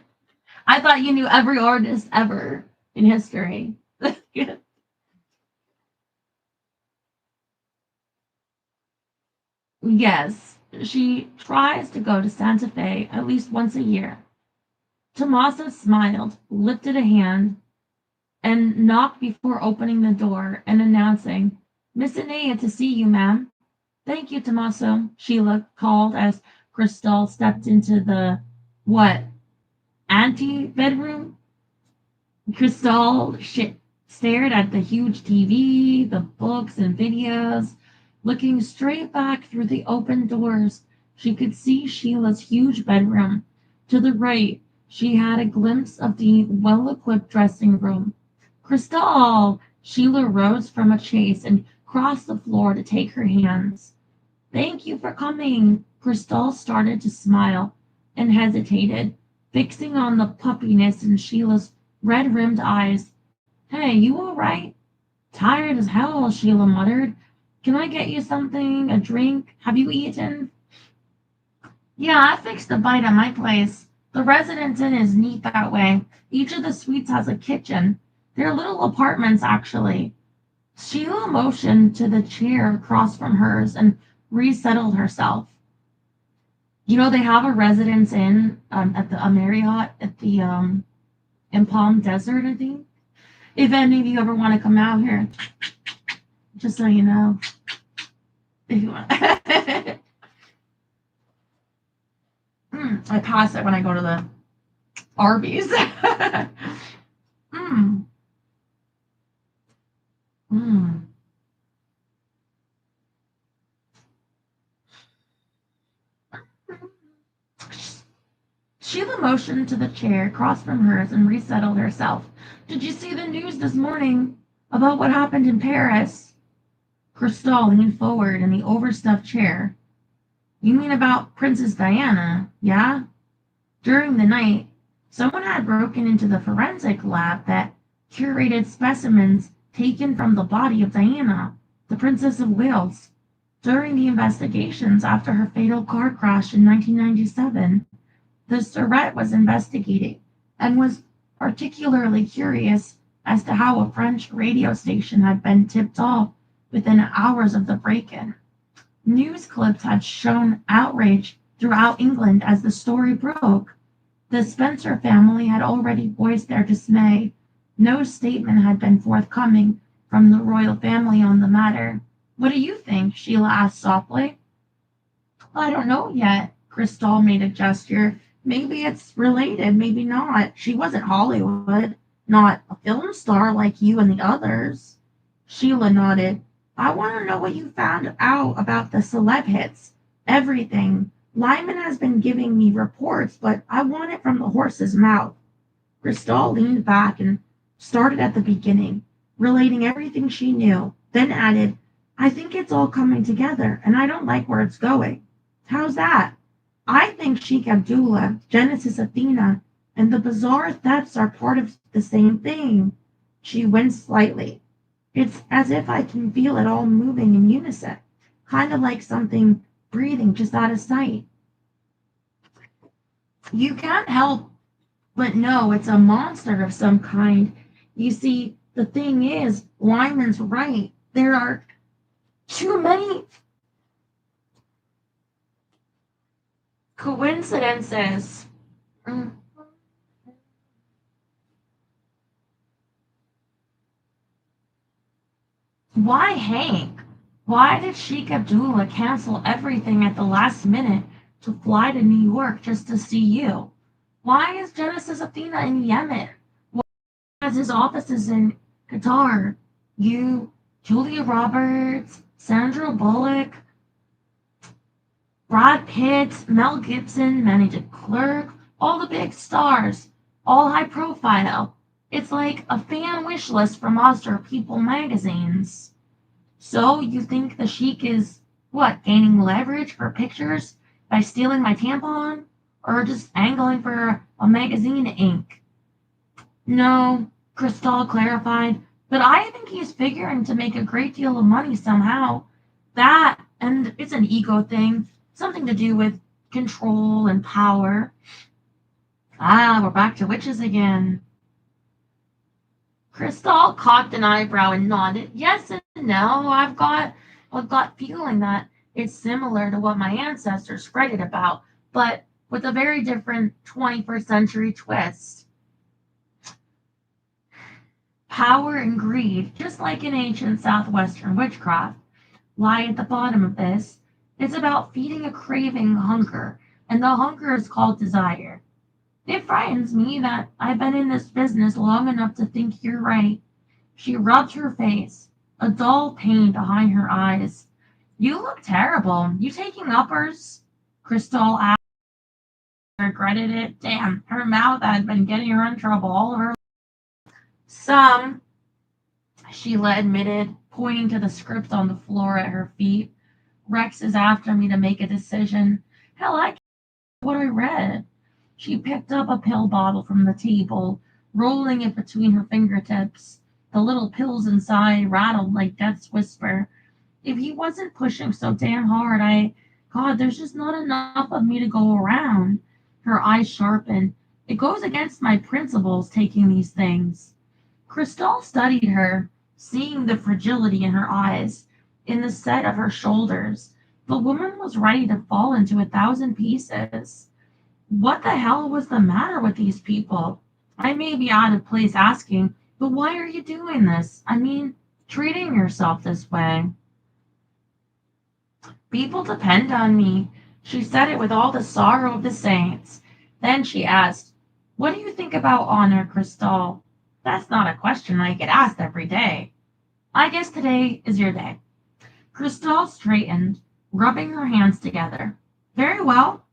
I thought you knew every artist ever in history. Yes, she tries to go to Santa Fe at least once a year. Tommaso smiled, lifted a hand, and knocked before opening the door and announcing, Miss Anea to see you, ma'am. Thank you, Tommaso, Sheila called as Crystal stepped into the, what, ante-bedroom? Crystal stared at the huge TV, the books and videos, looking straight back through the open doors. She could see Sheila's huge bedroom. To the right, she had a glimpse of the well-equipped dressing room. Crystal! Sheila rose from a chaise and crossed the floor to take her hands. Thank you for coming. Crystal started to smile and hesitated, fixing on the puppiness in Sheila's red-rimmed eyes. Hey, you all right? Tired as hell, Sheila muttered. Can I get you something? A drink? Have you eaten? Yeah, I fixed a bite at my place. The residence inn is neat that way. Each of the suites has a kitchen. They're little apartments, actually. Sheila motioned to the chair across from hers and resettled herself. You know, they have a residence inn at the Marriott at the in Palm Desert, I think. If any of you ever want to come out here, just so you know. If you want. I pass it when I go to the Arby's. mm. Mm. Sheila motioned to the chair across from hers and resettled herself. Did you see the news this morning about what happened in Paris? Cristal leaned forward in the overstuffed chair. You mean about Princess Diana, yeah? During the night, someone had broken into the forensic lab that curated specimens taken from the body of Diana, the Princess of Wales. During the investigations after her fatal car crash in 1997, the Surete was investigating and was particularly curious as to how a French radio station had been tipped off within hours of the break-in. News clips had shown outrage throughout England as the story broke. The Spencer family had already voiced their dismay. No statement had been forthcoming from the royal family on the matter. What do you think? Sheila asked softly. I don't know yet. Cristal made a gesture. Maybe it's related, maybe not. She wasn't Hollywood, not a film star like you and the others. Sheila nodded. I want to know what you found out about the celeb hits. Everything. Lyman has been giving me reports, but I want it from the horse's mouth. Cristal leaned back and started at the beginning, relating everything she knew, then added, I think it's all coming together, and I don't like where it's going. How's that? I think Sheik Abdullah, Genesis Athena, and the bizarre thefts are part of the same thing. She winced slightly. It's as if I can feel it all moving in unison, kind of like something breathing just out of sight. You can't help but know it's a monster of some kind. You see, the thing is, Lyman's right. There are too many coincidences. Why Hank? Why did Sheikh Abdullah cancel everything at the last minute to fly to New York just to see you? Why is Genesis Athena in Yemen? Why has his offices in Qatar? You, Julia Roberts, Sandra Bullock, Brad Pitt, Mel Gibson, Manny Clerk, all the big stars, all high profile. It's like a fan wish list from us or People magazines. So you think the Sheik is, what, gaining leverage for pictures by stealing my tampon? Or just angling for a magazine ink? No, Cristal clarified, but I think he's figuring to make a great deal of money somehow. That, and it's an ego thing, something to do with control and power. Ah, we're back to witches again. Cristal cocked an eyebrow and nodded. Yes and no. I've got a gut feeling that it's similar to what my ancestors fretted about, but with a very different 21st century twist. Power and greed, just like in ancient southwestern witchcraft, lie at the bottom of this. It's about feeding a craving hunger, and the hunger is called desire. It frightens me that I've been in this business long enough to think you're right. She rubbed her face, a dull pain behind her eyes. You look terrible. You taking uppers? Crystal regretted it. Damn, her mouth had been getting her in trouble all of her. Some, Sheila admitted, pointing to the script on the floor at her feet. Rex is after me to make a decision. Hell, I can't what I read. She picked up a pill bottle from the table, rolling it between her fingertips. The little pills inside rattled like death's whisper. If he wasn't pushing so damn hard, God, there's just not enough of me to go around. Her eyes sharpened. It goes against my principles taking these things. Cristal studied her, seeing the fragility in her eyes, in the set of her shoulders. The woman was ready to fall into 1,000 pieces. What the hell was the matter with these people? I may be out of place asking, but why are you doing this? I mean, treating yourself this way. People depend on me. She said it with all the sorrow of the saints. Then she asked, what do you think about honor, Cristal? That's not a question I get asked every day. I guess today is your day. Cristal straightened, rubbing her hands together. Very well.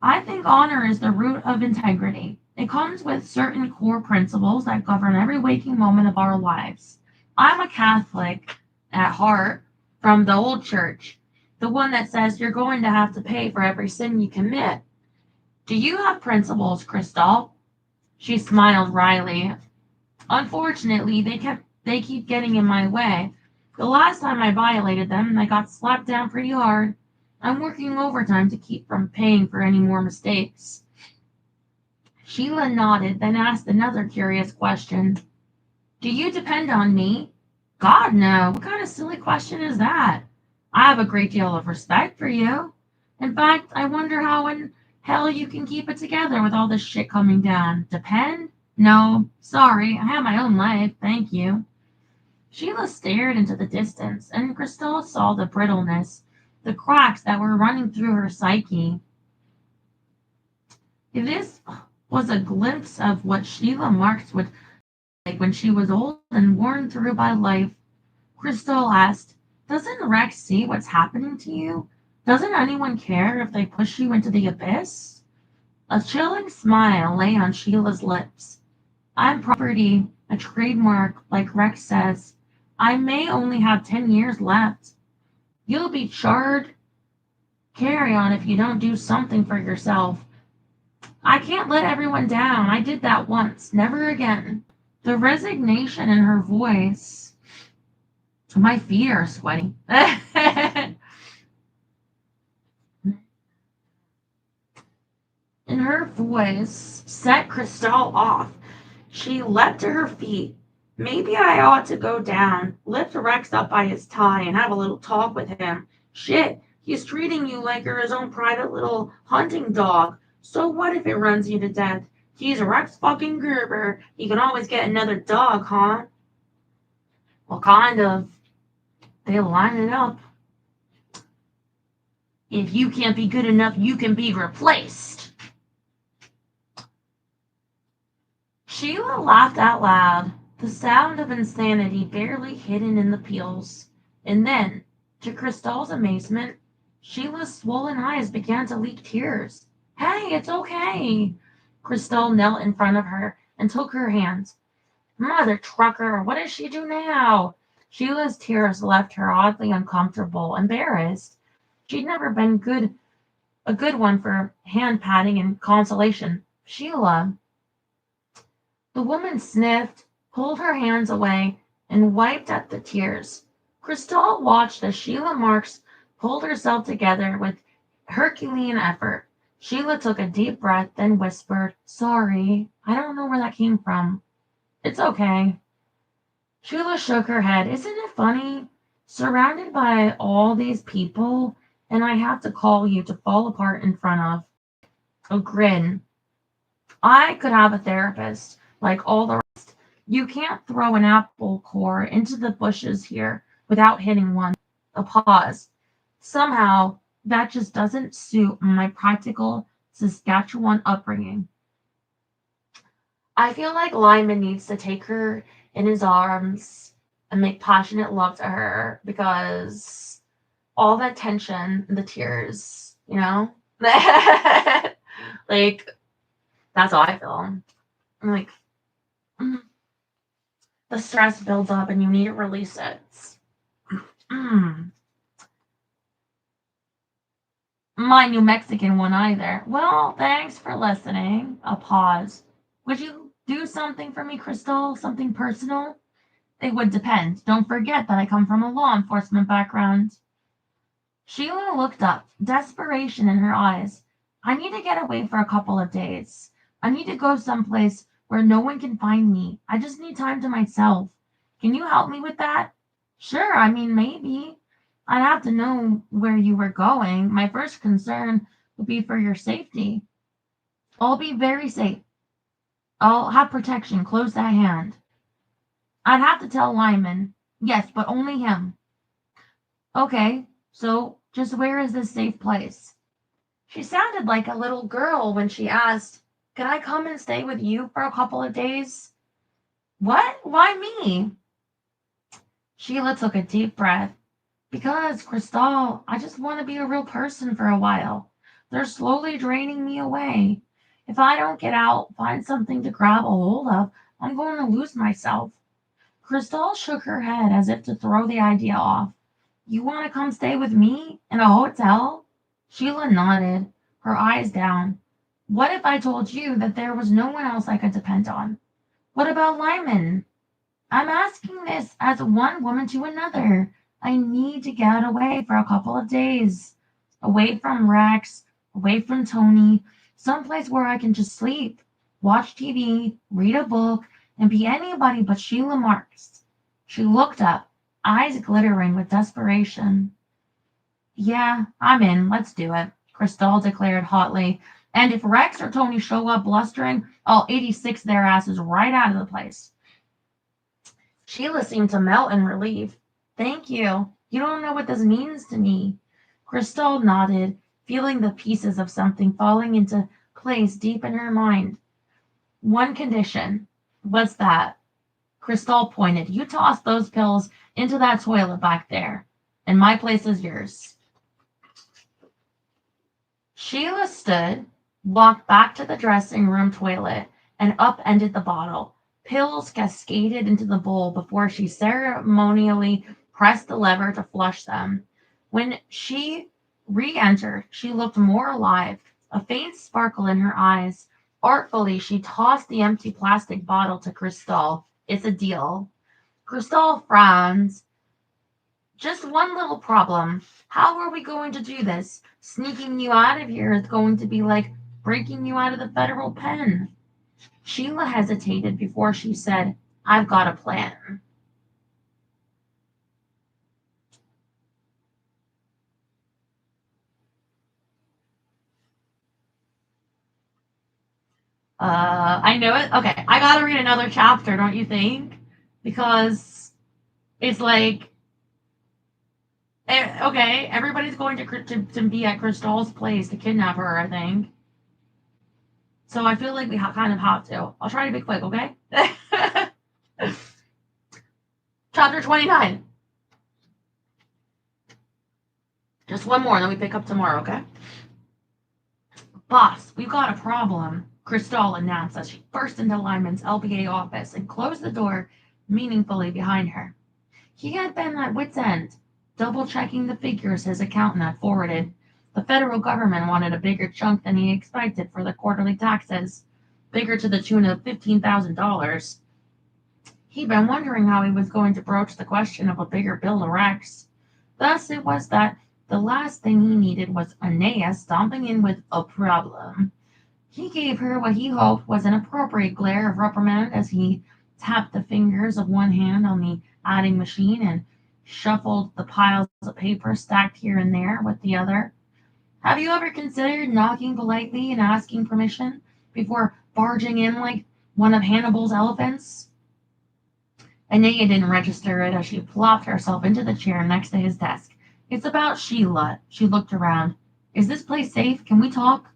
I think honor is the root of integrity. It comes with certain core principles that govern every waking moment of our lives. I'm a Catholic at heart from the old church, the one that says you're going to have to pay for every sin you commit. Do you have principles, Cristal? She smiled wryly. Unfortunately, they keep getting in my way. The last time I violated them, I got slapped down pretty hard. I'm working overtime to keep from paying for any more mistakes. Sheila nodded, then asked another curious question. Do you depend on me? God, no. What kind of silly question is that? I have a great deal of respect for you. In fact, I wonder how in hell you can keep it together with all this shit coming down. Depend? No, sorry. I have my own life, thank you. Sheila stared into the distance, and Cristal saw the brittleness, the cracks that were running through her psyche. This was a glimpse of what Sheila Marks would like when she was old and worn through by life. Cristal asked, doesn't Rex see what's happening to you? Doesn't anyone care if they push you into the abyss? A chilling smile lay on Sheila's lips. I'm property, a trademark, like Rex says. I may only have 10 years left. You'll be charred. Carry on if you don't do something for yourself. I can't let everyone down. I did that once. Never again. The resignation in her voice. My feet are sweaty. In her voice set Cristal off. She leapt to her feet. Maybe I ought to go down, lift Rex up by his tie, and have a little talk with him. Shit, he's treating you like you're his own private little hunting dog. So what if it runs you to death? He's Rex fucking Gerber. He can always get another dog, huh? Well, kind of. They line it up. If you can't be good enough, you can be replaced. Sheila laughed out loud, the sound of insanity barely hidden in the peals. And then, to Cristal's amazement, Sheila's swollen eyes began to leak tears. Hey, it's okay. Cristal knelt in front of her and took her hand. Mother trucker, what does she do now? Sheila's tears left her oddly uncomfortable, embarrassed. She'd never been a good one for hand patting and consolation. Sheila. The woman sniffed, pulled her hands away, and wiped at the tears. Cristal watched as Sheila Marks pulled herself together with Herculean effort. Sheila took a deep breath, then whispered, Sorry, I don't know where that came from. It's okay. Sheila shook her head. Isn't it funny? Surrounded by all these people, and I have to call you to fall apart in front of. A grin. I could have a therapist, like all the rest. You can't throw an apple core into the bushes here without hitting one. A pause. Somehow, that just doesn't suit my practical Saskatchewan upbringing. I feel like Lyman needs to take her in his arms and make passionate love to her because all that tension, the tears, you know? Like, that's how I feel. I'm like, mm, the stress builds up and you need to release it. Mm, my New Mexican one either. Well, thanks for listening. A pause. Would you do something for me, Crystal? Something personal? It would depend. Don't forget that I come from a law enforcement background. Sheila looked up, desperation in her eyes. I need to get away for a couple of days. I need to go someplace where no one can find me. I just need time to myself. Can you help me with that? Sure, I mean, maybe. I'd have to know where you were going. My first concern would be for your safety. I'll be very safe. I'll have protection close at hand. I'd have to tell Lyman. Yes, but only him. Okay, so just where is this safe place? She sounded like a little girl when she asked, "Can I come and stay with you for a couple of days?" What? Why me? Sheila took a deep breath. Because, Cristal, I just want to be a real person for a while. They're slowly draining me away. If I don't get out, find something to grab a hold of, I'm going to lose myself. Cristal shook her head as if to throw the idea off. You want to come stay with me in a hotel? Sheila nodded, her eyes down. What if I told you that there was no one else I could depend on? What about Lyman? I'm asking this as one woman to another. I need to get away for a couple of days. Away from Rex, away from Tony, someplace where I can just sleep, watch TV, read a book, and be anybody but Sheila Marks. She looked up, eyes glittering with desperation. Yeah, I'm in. Let's do it, Cristal declared hotly. And if Rex or Tony show up blustering, I'll 86 their asses right out of the place. Sheila seemed to melt in relief. Thank you. You don't know what this means to me. Cristal nodded, feeling the pieces of something falling into place deep in her mind. One condition. What's that? Cristal pointed. You toss those pills into that toilet back there, and my place is yours. Sheila stood, walked back to the dressing room toilet, and upended the bottle. Pills cascaded into the bowl before she ceremonially pressed the lever to flush them. When she re entered, she looked more alive, a faint sparkle in her eyes. Artfully, she tossed the empty plastic bottle to Cristal. It's a deal. Cristal frowned. Just one little problem. How are we going to do this? Sneaking you out of here is going to be like breaking you out of the federal pen. Sheila hesitated before she said, I've got a plan. I know it. Okay, I gotta read another chapter, don't you think? Because it's like, okay, everybody's going to be at Cristal's place to kidnap her, I think. So I feel like we kind of have to. I'll try to be quick, okay? Chapter 29. Just one more, then we pick up tomorrow, okay? Boss, we've got a problem, Cristal announced as she burst into Lyman's LBA office and closed the door meaningfully behind her. He had been at wit's end, double-checking the figures his accountant had forwarded. The federal government wanted a bigger chunk than he expected for the quarterly taxes, bigger to the tune of $15,000. He'd been wondering how he was going to broach the question of a bigger bill to Rex. Thus it was that the last thing he needed was Anea stomping in with a problem. He gave her what he hoped was an appropriate glare of reprimand as he tapped the fingers of one hand on the adding machine and shuffled the piles of paper stacked here and there with the other. Have you ever considered knocking politely and asking permission before barging in like one of Hannibal's elephants? Anea didn't register it as she plopped herself into the chair next to his desk. It's about Sheila. She looked around. Is this place safe? Can we talk?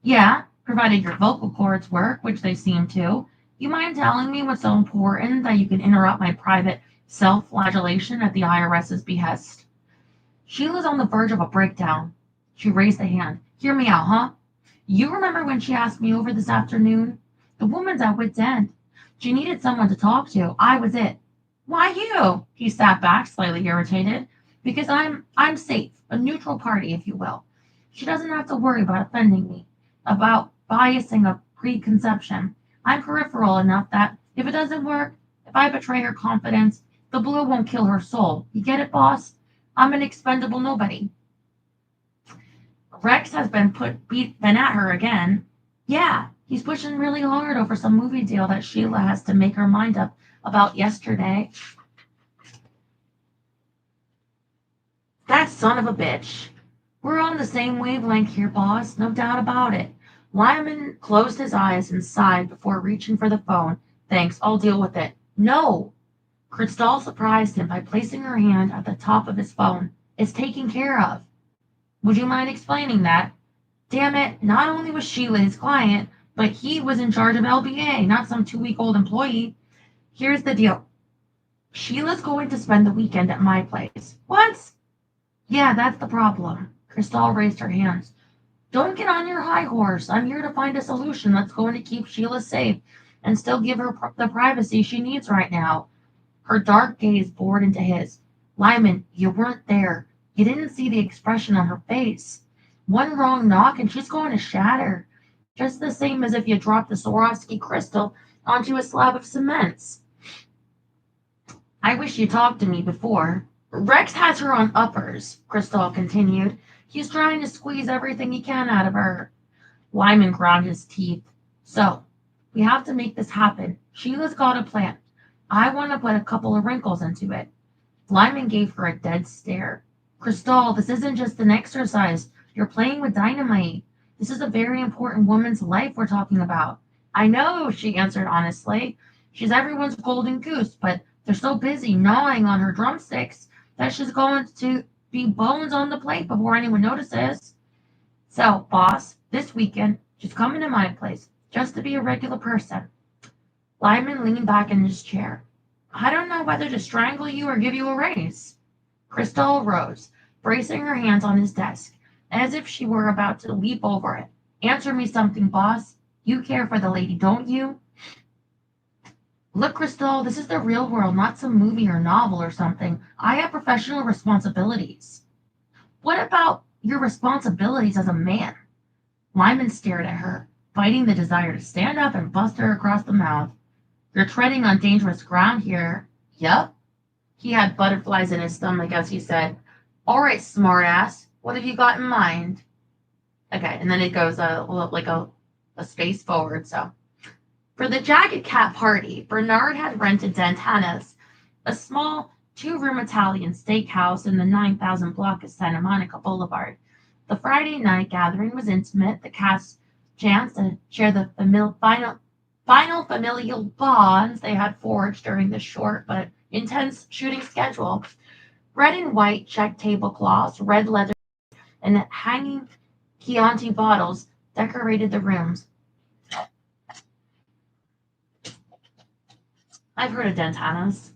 Yeah, provided your vocal cords work, which they seem to. You mind telling me what's so important that you can interrupt my private self-flagellation at the IRS's behest? Sheila's on the verge of a breakdown. She raised a hand. Hear me out, huh? You remember when she asked me over this afternoon? The woman's at wit's end. She needed someone to talk to. I was it. Why you? He sat back, slightly irritated. Because I'm safe, a neutral party, if you will. She doesn't have to worry about offending me, about biasing a preconception. I'm peripheral enough that if it doesn't work, if I betray her confidence, the blue won't kill her soul. You get it, boss? I'm an expendable nobody. Rex has been at her again. Yeah, he's pushing really hard over some movie deal that Sheila has to make her mind up about yesterday. That son of a bitch. We're on the same wavelength here, boss, no doubt about it. Lyman closed his eyes and sighed before reaching for the phone. Thanks, I'll deal with it. No! Cristal surprised him by placing her hand at the top of his phone. It's taken care of. Would you mind explaining that? Damn it, not only was Sheila his client, but he was in charge of LBA, not some 2-week-old employee. Here's the deal. Sheila's going to spend the weekend at my place. What? Yeah, that's the problem. Cristal raised her hands. Don't get on your high horse. I'm here to find a solution that's going to keep Sheila safe and still give her the privacy she needs right now. Her dark gaze bored into his. Lyman, you weren't there. You didn't see the expression on her face. One wrong knock and she's going to shatter. Just the same as if you dropped the Swarovski crystal onto a slab of cement. I wish you talked to me before. Rex has her on uppers, Cristal continued. He's trying to squeeze everything he can out of her. Lyman ground his teeth. So, we have to make this happen. Sheila's got a plan. I want to put a couple of wrinkles into it. Lyman gave her a dead stare. Cristal, this isn't just an exercise. You're playing with dynamite. This is a very important woman's life we're talking about. I know, she answered honestly. She's everyone's golden goose, but they're so busy gnawing on her drumsticks that she's going to be bones on the plate before anyone notices. So, boss, this weekend, she's coming to my place just to be a regular person. Lyman leaned back in his chair. I don't know whether to strangle you or give you a raise. Cristal rose, bracing her hands on his desk, as if she were about to leap over it. Answer me something, boss. You care for the lady, don't you? Look, Cristal, this is the real world, not some movie or novel or something. I have professional responsibilities. What about your responsibilities as a man? Lyman stared at her, fighting the desire to stand up and bust her across the mouth. You're treading on dangerous ground here. Yup. He had butterflies in his stomach as he said, all right, smartass, what have you got in mind? Okay, and then it goes like a space forward. So, for the Jagged Cat party, Bernard had rented Dantana's, a small 2-room Italian steakhouse in the 9,000 block of Santa Monica Boulevard. The Friday night gathering was intimate. The cast chanced to share the final familial bonds they had forged during the short but intense shooting schedule. Red and white check tablecloths, red leather, and hanging Chianti bottles decorated the rooms. I've heard of Dantana's.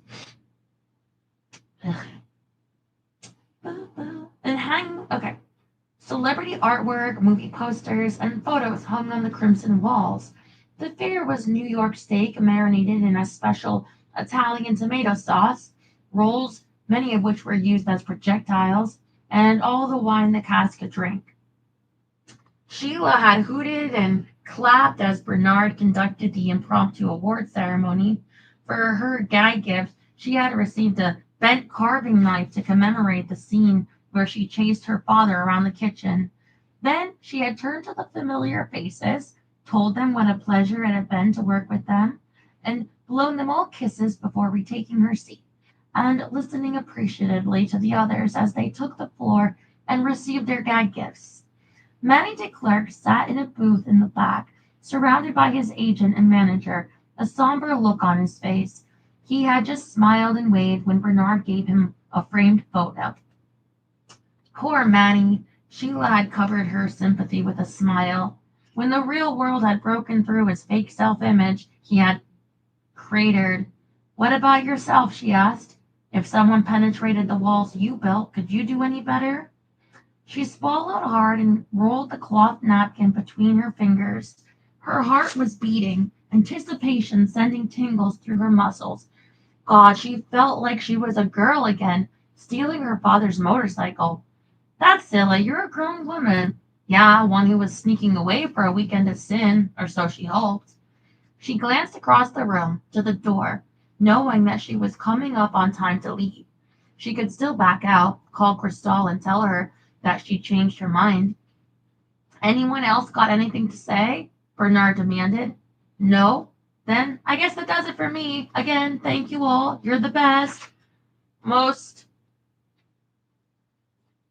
Okay. Celebrity artwork, movie posters, and photos hung on the crimson walls. The fare was New York steak marinated in a special Italian tomato sauce, rolls, many of which were used as projectiles, and all the wine the cast could drink. Sheila had hooted and clapped as Bernard conducted the impromptu award ceremony. For her gag gift, she had received a bent carving knife to commemorate the scene where she chased her father around the kitchen. Then she had turned to the familiar faces, told them what a pleasure it had been to work with them, and blown them all kisses before retaking her seat, and listening appreciatively to the others as they took the floor and received their gag gifts. Manny DeClerc sat in a booth in the back, surrounded by his agent and manager, a somber look on his face. He had just smiled and waved when Bernard gave him a framed photo. Poor Manny. Sheila had covered her sympathy with a smile. When the real world had broken through his fake self-image, he had cratered. What about yourself, she asked. If someone penetrated the walls you built, could you do any better? She swallowed hard and rolled the cloth napkin between her fingers. Her heart was beating, anticipation sending tingles through her muscles. God, she felt like she was a girl again, stealing her father's motorcycle. That's silly. You're a grown woman. Yeah, one who was sneaking away for a weekend of sin, or so she hoped. She glanced across the room to the door, knowing that she was coming up on time to leave. She could still back out, call Cristal and tell her that she'd changed her mind. Anyone else got anything to say? Bernard demanded. No? Then I guess that does it for me. Again, thank you all. You're the best. Most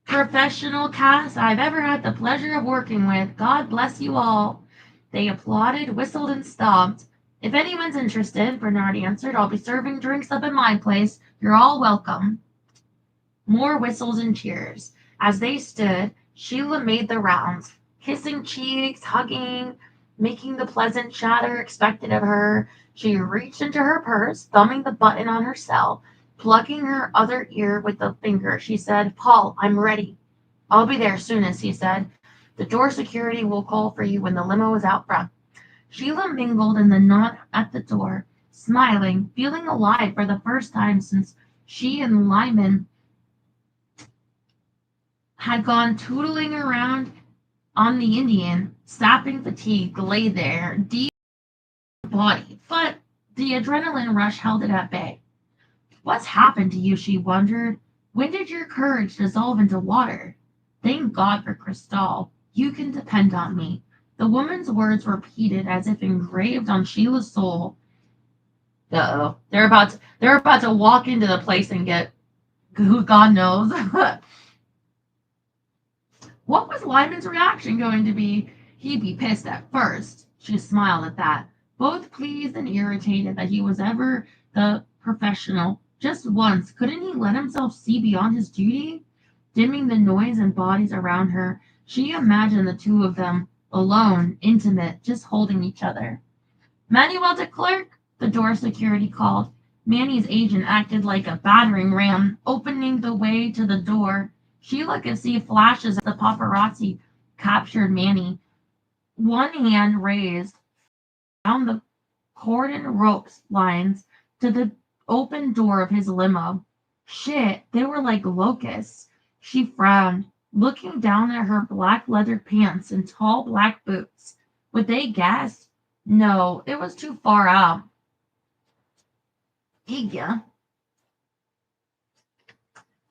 professional cast I've ever had the pleasure of working with. God bless you all. They applauded, whistled, and stomped. If anyone's interested, Bernard answered, I'll be serving drinks up at my place. You're all welcome. More whistles and cheers. As they stood, Sheila made the rounds, kissing cheeks, hugging, making the pleasant chatter expected of her. She reached into her purse, thumbing the button on her cell, plucking her other ear with a finger. She said, Paul, I'm ready. I'll be there soonest, he said. The door security will call for you when the limo is out front. Sheila mingled in the knot at the door, smiling, feeling alive for the first time since she and Lyman had gone tootling around on the Indian. Sapping fatigue lay there, deep in her body, but the adrenaline rush held it at bay. What's happened to you, she wondered. When did your courage dissolve into water? Thank God for Cristal. You can depend on me. The woman's words repeated as if engraved on Sheila's soul. Uh-oh. They're about to walk into the place and get who God knows. What was Lyman's reaction going to be? He'd be pissed at first. She smiled at that, both pleased and irritated that he was ever the professional. Just once, couldn't he let himself see beyond his duty? Dimming the noise and bodies around her, she imagined the two of them, alone, intimate, just holding each other. Manuel de Klerk, the door security called. Manny's agent acted like a battering ram, opening the way to the door. Sheila could see flashes as the paparazzi captured Manny, one hand raised down the cordon ropes lines to the open door of his limo. Shit, they were like locusts. She frowned, looking down at her black leather pants and tall black boots. Would they guess? No, it was too far out. Yeah.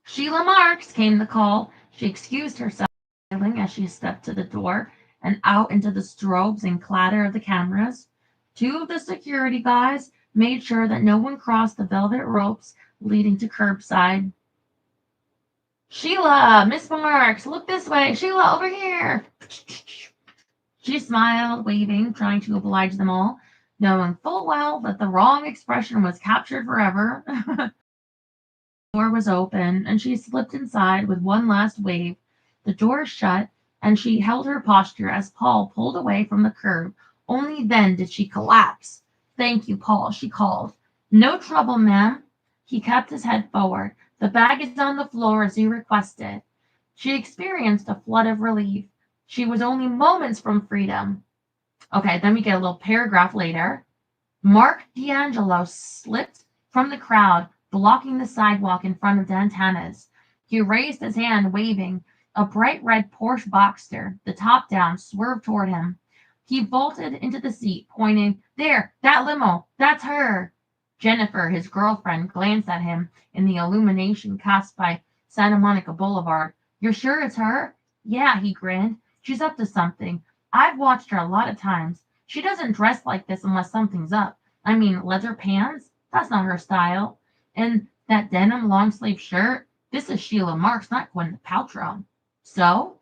Sheila Marks, came the call. She excused herself, smiling as she stepped to the door and out into the strobes and clatter of the cameras. Two of the security guys made sure that no one crossed the velvet ropes leading to curbside. Sheila, Miss Marks, look this way. Sheila, over here. She smiled, waving, trying to oblige them all, knowing full well that the wrong expression was captured forever. The door was open, and she slipped inside with one last wave. The door shut, and she held her posture as Paul pulled away from the curb. Only then did she collapse. Thank you, Paul, she called. No trouble, ma'am. He kept his head forward. The bag is on the floor as you requested. She experienced a flood of relief. She was only moments from freedom. Okay, then we get a little paragraph later. Mark D'Angelo slipped from the crowd, blocking the sidewalk in front of Dantana's. He raised his hand, waving. A bright red Porsche Boxster, the top down, swerved toward him. He vaulted into the seat, pointing. There, that limo, that's her. Jennifer, his girlfriend, glanced at him in the illumination cast by Santa Monica Boulevard. You're sure it's her? Yeah, he grinned. She's up to something. I've watched her a lot of times. She doesn't dress like this unless something's up. I mean, leather pants? That's not her style. And that denim long sleeve shirt? This is Sheila Marks, not Gwyneth Paltrow. So?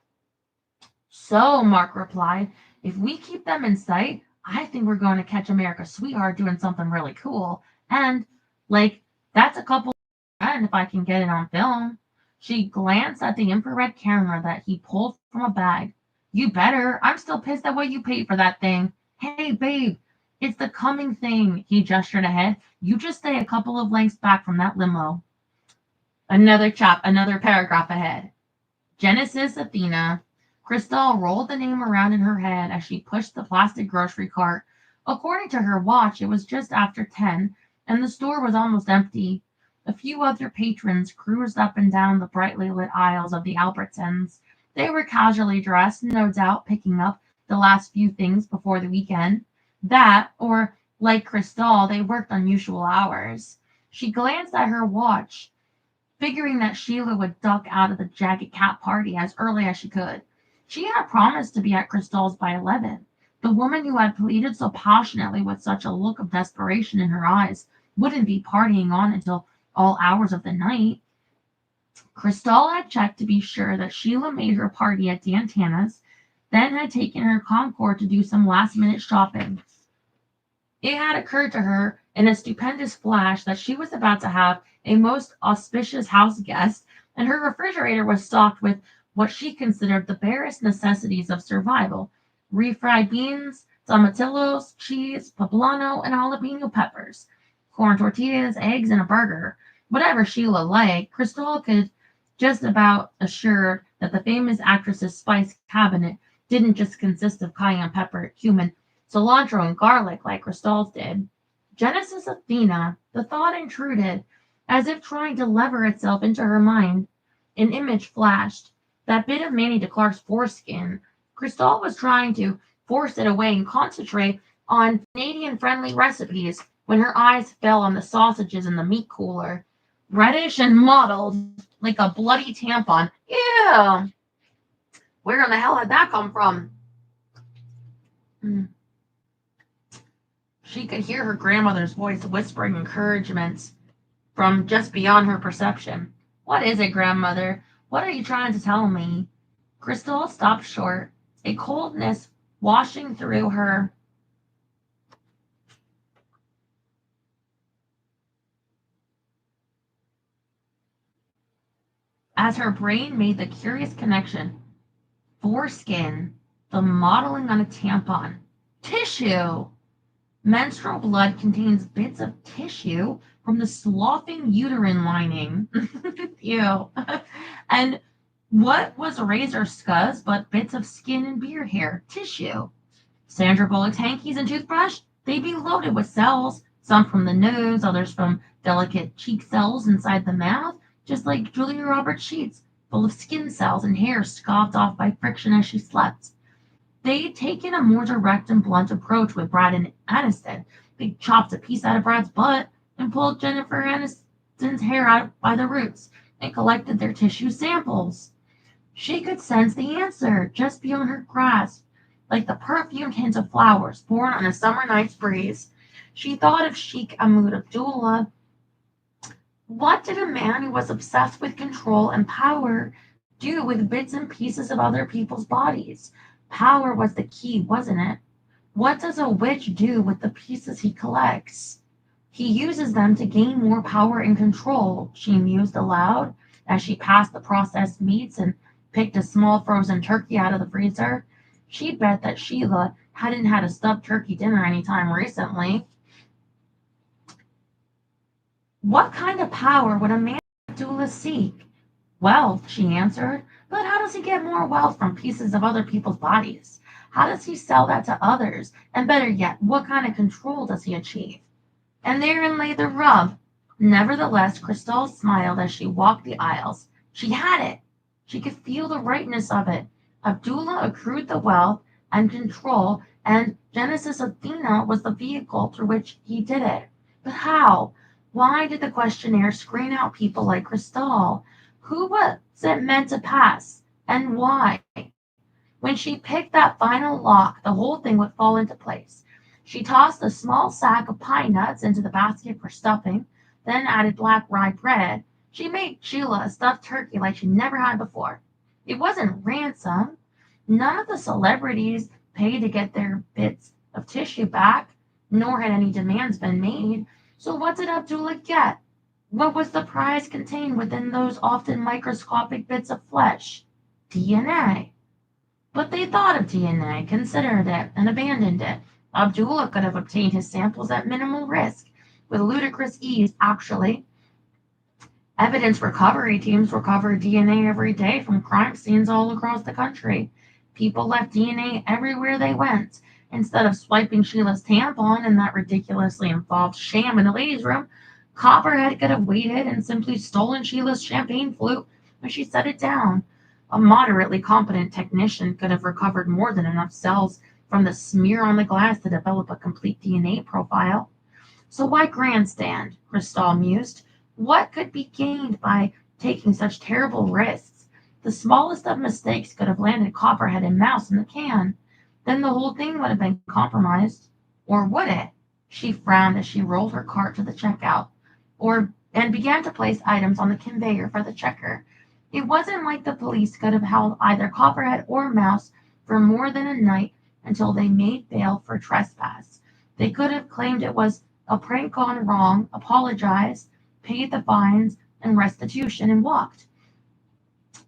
So, Mark replied, if we keep them in sight, I think we're going to catch America's sweetheart doing something really cool. And, like, that's a couple and if I can get it on film. She glanced at the infrared camera that he pulled from a bag. You better. I'm still pissed at what you paid for that thing. Hey, babe, it's the coming thing. He gestured ahead. You just stay a couple of lengths back from that limo. Another paragraph ahead. Genesis Athena. Cristal rolled the name around in her head as she pushed the plastic grocery cart. According to her watch, it was just after 10, and the store was almost empty. A few other patrons cruised up and down the brightly lit aisles of the Albertsons. They were casually dressed, no doubt picking up the last few things before the weekend. That, or like Cristal, they worked unusual hours. She glanced at her watch, figuring that Sheila would duck out of the Jagged Cat party as early as she could. She had promised to be at Cristal's by 11. The woman who had pleaded so passionately with such a look of desperation in her eyes wouldn't be partying on until all hours of the night. Cristal had checked to be sure that Sheila made her party at Dantana's, then had taken her Concord to do some last-minute shopping. It had occurred to her in a stupendous flash that she was about to have a most auspicious house guest, and her refrigerator was stocked with what she considered the barest necessities of survival: refried beans, tomatillos, cheese, poblano, and jalapeno peppers, corn tortillas, eggs, and a burger. Whatever Sheila liked, Cristal could just about assure that the famous actress's spice cabinet didn't just consist of cayenne pepper, cumin, cilantro, and garlic like Cristal's did. Genesis Athena, the thought intruded, as if trying to lever itself into her mind. An image flashed. That bit of Manny DeClark's foreskin. Cristal was trying to force it away and concentrate on Canadian-friendly recipes when her eyes fell on the sausages in the meat cooler. Reddish and mottled, like a bloody tampon. Ew! Where in the hell had that come from? She could hear her grandmother's voice whispering encouragements from just beyond her perception. What is it, grandmother? What are you trying to tell me? Cristal stopped short, a coldness washing through her. As her brain made the curious connection. Foreskin, the modeling on a tampon. Tissue! Menstrual blood contains bits of tissue from the sloughing uterine lining. Ew. And what was razor scuzz but bits of skin and beard hair? Tissue. Sandra Bullock's hankies and toothbrush? They'd be loaded with cells, some from the nose, others from delicate cheek cells inside the mouth, just like Julia Roberts' sheets, full of skin cells and hair scoffed off by friction as she slept. They'd taken a more direct and blunt approach with Brad and Aniston. They chopped a piece out of Brad's butt and pulled Jennifer Aniston's hair out by the roots and collected their tissue samples. She could sense the answer just beyond her grasp, like the perfumed hint of flowers born on a summer night's breeze. She thought of Sheikh Ahmad Abdullah. What did a man who was obsessed with control and power do with bits and pieces of other people's bodies? Power was the key, wasn't it? What does a witch do with the pieces he collects? He uses them to gain more power and control, she mused aloud as she passed the processed meats and picked a small frozen turkey out of the freezer. She'd bet that Sheila hadn't had a stuffed turkey dinner any time recently. What kind of power would a man like Abdullah seek? Wealth, she answered. But how does he get more wealth from pieces of other people's bodies? How does he sell that to others? And better yet, what kind of control does he achieve? And therein lay the rub. Nevertheless, Cristal smiled as she walked the aisles. She had it. She could feel the rightness of it. Abdullah accrued the wealth and control, and Genesis Athena was the vehicle through which he did it. But how? Why did the questionnaire screen out people like Cristal? Who was it meant to pass? And why? When she picked that final lock, the whole thing would fall into place. She tossed a small sack of pine nuts into the basket for stuffing, then added black rye bread. She made Sheila a stuffed turkey like she never had before. It wasn't ransom. None of the celebrities paid to get their bits of tissue back, nor had any demands been made. So what did Abdullah get? What was the prize contained within those often microscopic bits of flesh? DNA. But they thought of DNA, considered it, and abandoned it. Abdullah could have obtained his samples at minimal risk, with ludicrous ease, actually. Evidence recovery teams recovered DNA every day from crime scenes all across the country. People left DNA everywhere they went. Instead of swiping Sheila's tampon in that ridiculously involved sham in the ladies' room, Copperhead could have waited and simply stolen Sheila's champagne flute when she set it down. A moderately competent technician could have recovered more than enough cells from the smear on the glass to develop a complete DNA profile. So why grandstand? Cristal mused. What could be gained by taking such terrible risks? The smallest of mistakes could have landed Copperhead and Mouse in the can. Then the whole thing would have been compromised. Or would it? She frowned as she rolled her cart to the checkout, and began to place items on the conveyor for the checker. It wasn't like the police could have held either Copperhead or Mouse for more than a night until they made bail for trespass. They could have claimed it was a prank gone wrong, apologized, paid the fines and restitution, and walked.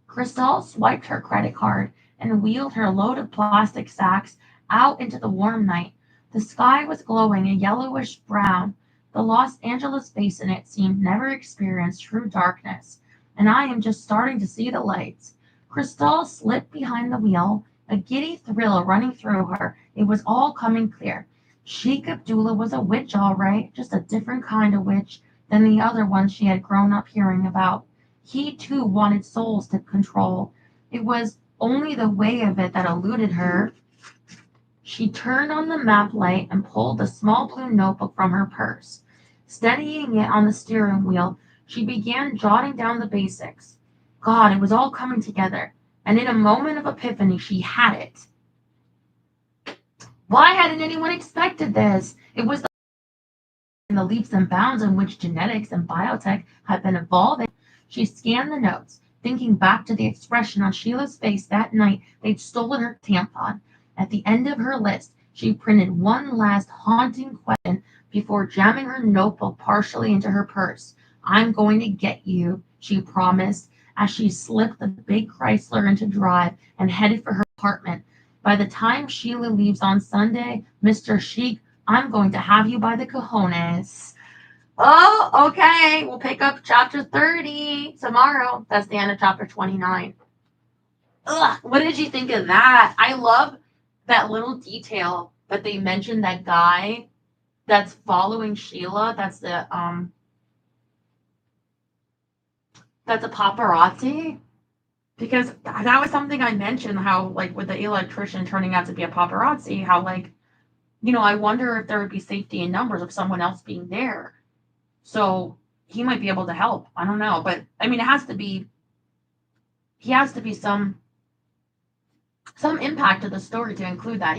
Cristal swiped her credit card and wheeled her load of plastic sacks out into the warm night. The sky was glowing a yellowish brown. The Los Angeles basin, it seemed, never experienced true darkness. And I am just starting to see the lights. Cristal slipped behind the wheel, a giddy thrill running through her. It was all coming clear. Sheik Abdullah was a witch, all right, just a different kind of witch than the other ones she had grown up hearing about. He, too, wanted souls to control. It was only the way of it that eluded her. She turned on the map light and pulled the small blue notebook from her purse. Steadying it on the steering wheel, she began jotting down the basics. God, it was all coming together, and in a moment of epiphany, she had it. Why hadn't anyone expected this? It was the leaps and bounds in which genetics and biotech had been evolving. She scanned the notes, thinking back to the expression on Sheila's face that night they'd stolen her tampon. At the end of her list, she printed one last haunting question before jamming her notebook partially into her purse. I'm going to get you, she promised, as she slipped the big Chrysler into drive and headed for her apartment. By the time Sheila leaves on Sunday, Mr. Sheik, I'm going to have you by the cojones. Oh, okay. We'll pick up chapter 30 tomorrow. That's the end of chapter 29. Ugh, what did you think of that? I love that little detail that they mentioned that guy that's following Sheila. That's a paparazzi. Because that was something I mentioned, how, like, with the electrician turning out to be a paparazzi, how, like, I wonder if there would be safety in numbers of someone else being there. So he might be able to help. I don't know. But, I mean, he has to be some impact to the story to include that.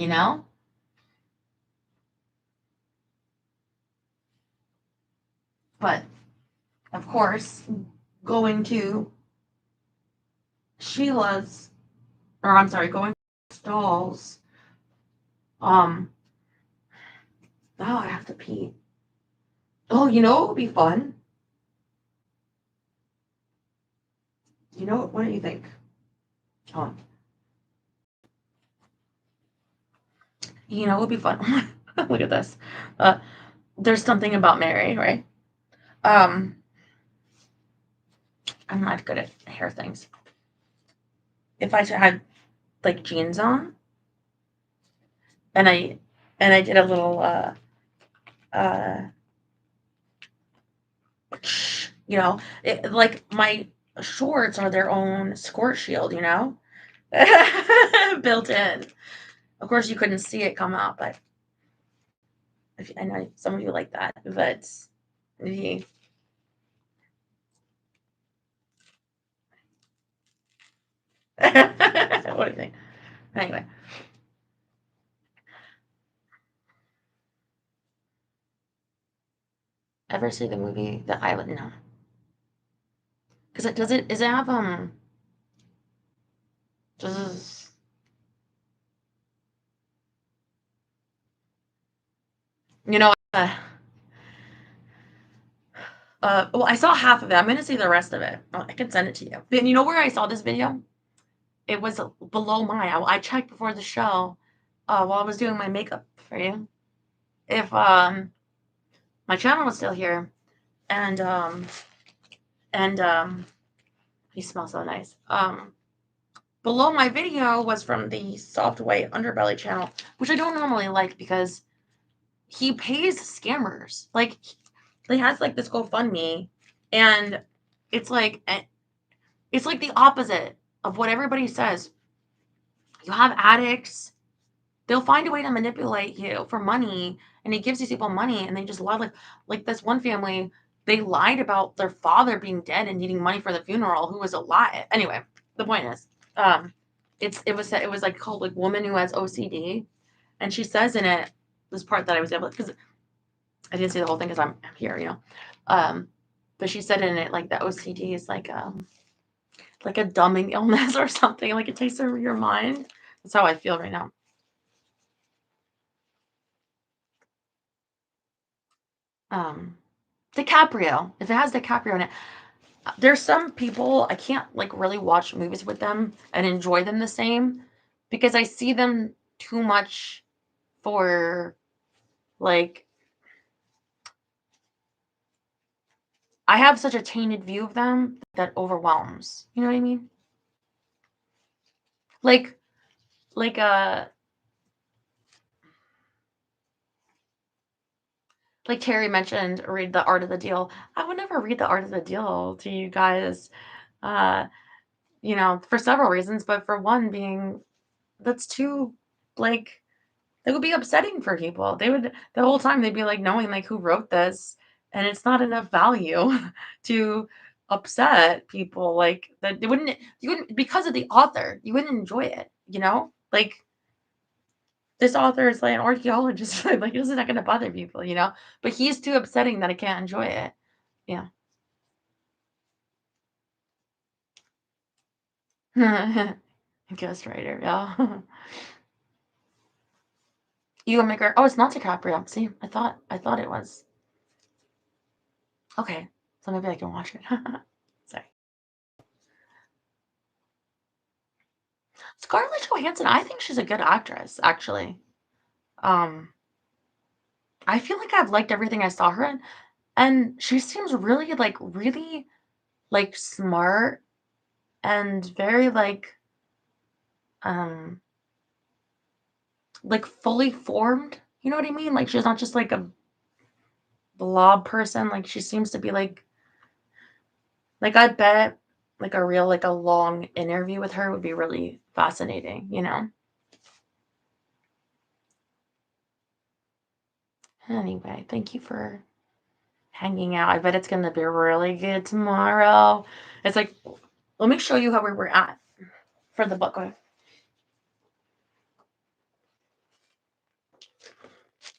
But, of course, going to going to Stalls, oh, I have to pee. Oh, what would be fun? What do you think? Oh. What would be fun? Look at this. There's something about Mary, right? I'm not good at hair things. If I had, like, jeans on, and I did a little like, my shorts are their own squirt shield, built in. Of course, you couldn't see it come out, but I know some of you like that. But yeah. What do you think? Anyway. Ever see the movie The Island? No. Because does it have does well, I saw half of it. I'm gonna see the rest of it. I can send it to you. And you know where I saw this video? It was below mine. I checked before the show, while I was doing my makeup for you, if my channel was still here, and And he smells so nice. Below my video was from the Soft White Underbelly channel, which I don't normally like because he pays scammers. Like, he has like this GoFundMe, and it's like the opposite of what everybody says. You have addicts, they'll find a way to manipulate you for money, and he gives these people money, and they just lie. Like this one family, they lied about their father being dead and needing money for the funeral, who was alive. Anyway, the point is, it was like called like Woman Who Has OCD, and she says in it, this part that I was able, because I didn't see the whole thing because I'm here, but she said in it like the OCD is like a dumbing illness or something, like it takes over your mind. That's how I feel right now. DiCaprio. If it has DiCaprio in it, there's some people I can't like really watch movies with them and enjoy them the same because I see them too much for like I have such a tainted view of them that overwhelms. You know what I mean? Like like like Terry mentioned, read The Art of the Deal. I would never read The Art of the Deal to you guys. Uh, for several reasons, but for one being that's too like it would be upsetting for people. They would the whole time they'd be like knowing like who wrote this, and it's not enough value to upset people like that. They wouldn't you wouldn't because of the author, you wouldn't enjoy it, Like this author is like an archaeologist, like this is not gonna bother people. But he's too upsetting that I can't enjoy it. Yeah. Ghostwriter, yeah. Ewan McGregor. Oh, it's not DiCaprio. See, I thought it was. Okay, so maybe I can watch it. Sorry. Scarlett Johansson, I think she's a good actress, actually. Um, I feel like I've liked everything I saw her in, and she seems really, like, smart and very, um, like, fully formed, you know what I mean? Like, she's not just, like, a blob person, like, she seems to be, I bet, like, a long interview with her would be really fascinating? Anyway, thank you for hanging out. I bet it's gonna be really good tomorrow. It's like, let me show you how we were at for the book.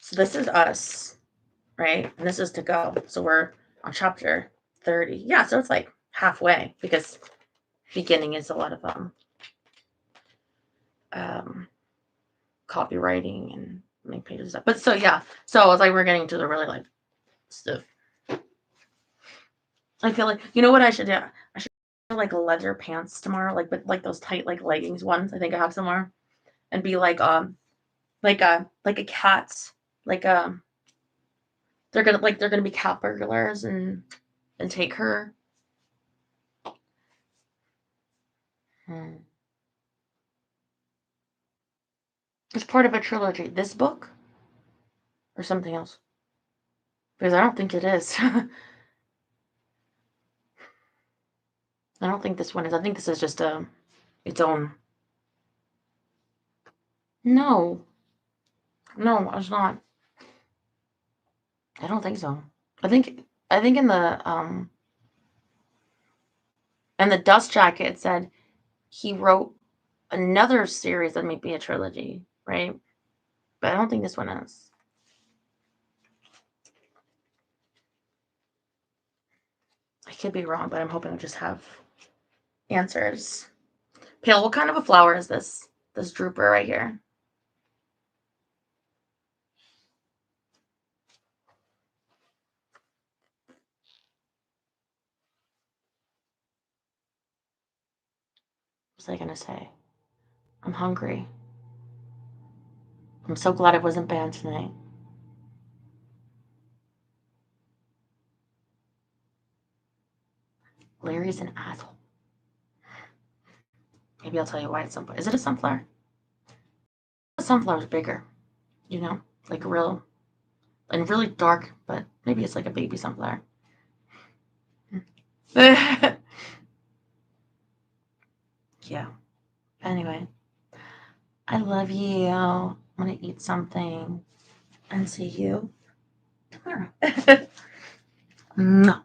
So this is us, right? And this is to go. So we're on chapter 30. Yeah, so it's like halfway because beginning is a lot of copywriting and make pages stuff. But so yeah, so it's like we're getting to the really like stuff. I feel like what I should do? I should wear, like leather pants tomorrow, but like those tight like leggings ones. I think I have somewhere, and be like a cat, like they're gonna be cat burglars and take her. Hmm. It's part of a trilogy. This book or something else? Because I don't think it is. I don't think this one is. I think this is just its own. No, no, it's not. I don't think so. I think in the dust jacket it said he wrote another series that might be a trilogy, right? But I don't think this one is. I could be wrong, but I'm hoping I just have answers. Pale, what kind of a flower is this? This drooper right here. What was I gonna say? I'm hungry. I'm so glad I wasn't banned tonight. Larry's an asshole. Maybe I'll tell you why it's sunflower. Is it a sunflower? The sunflower's bigger, you know, like real and really dark, but maybe it's like a baby sunflower. Yeah. Anyway, I love you. I'm gonna eat something and see you tomorrow. Mwah.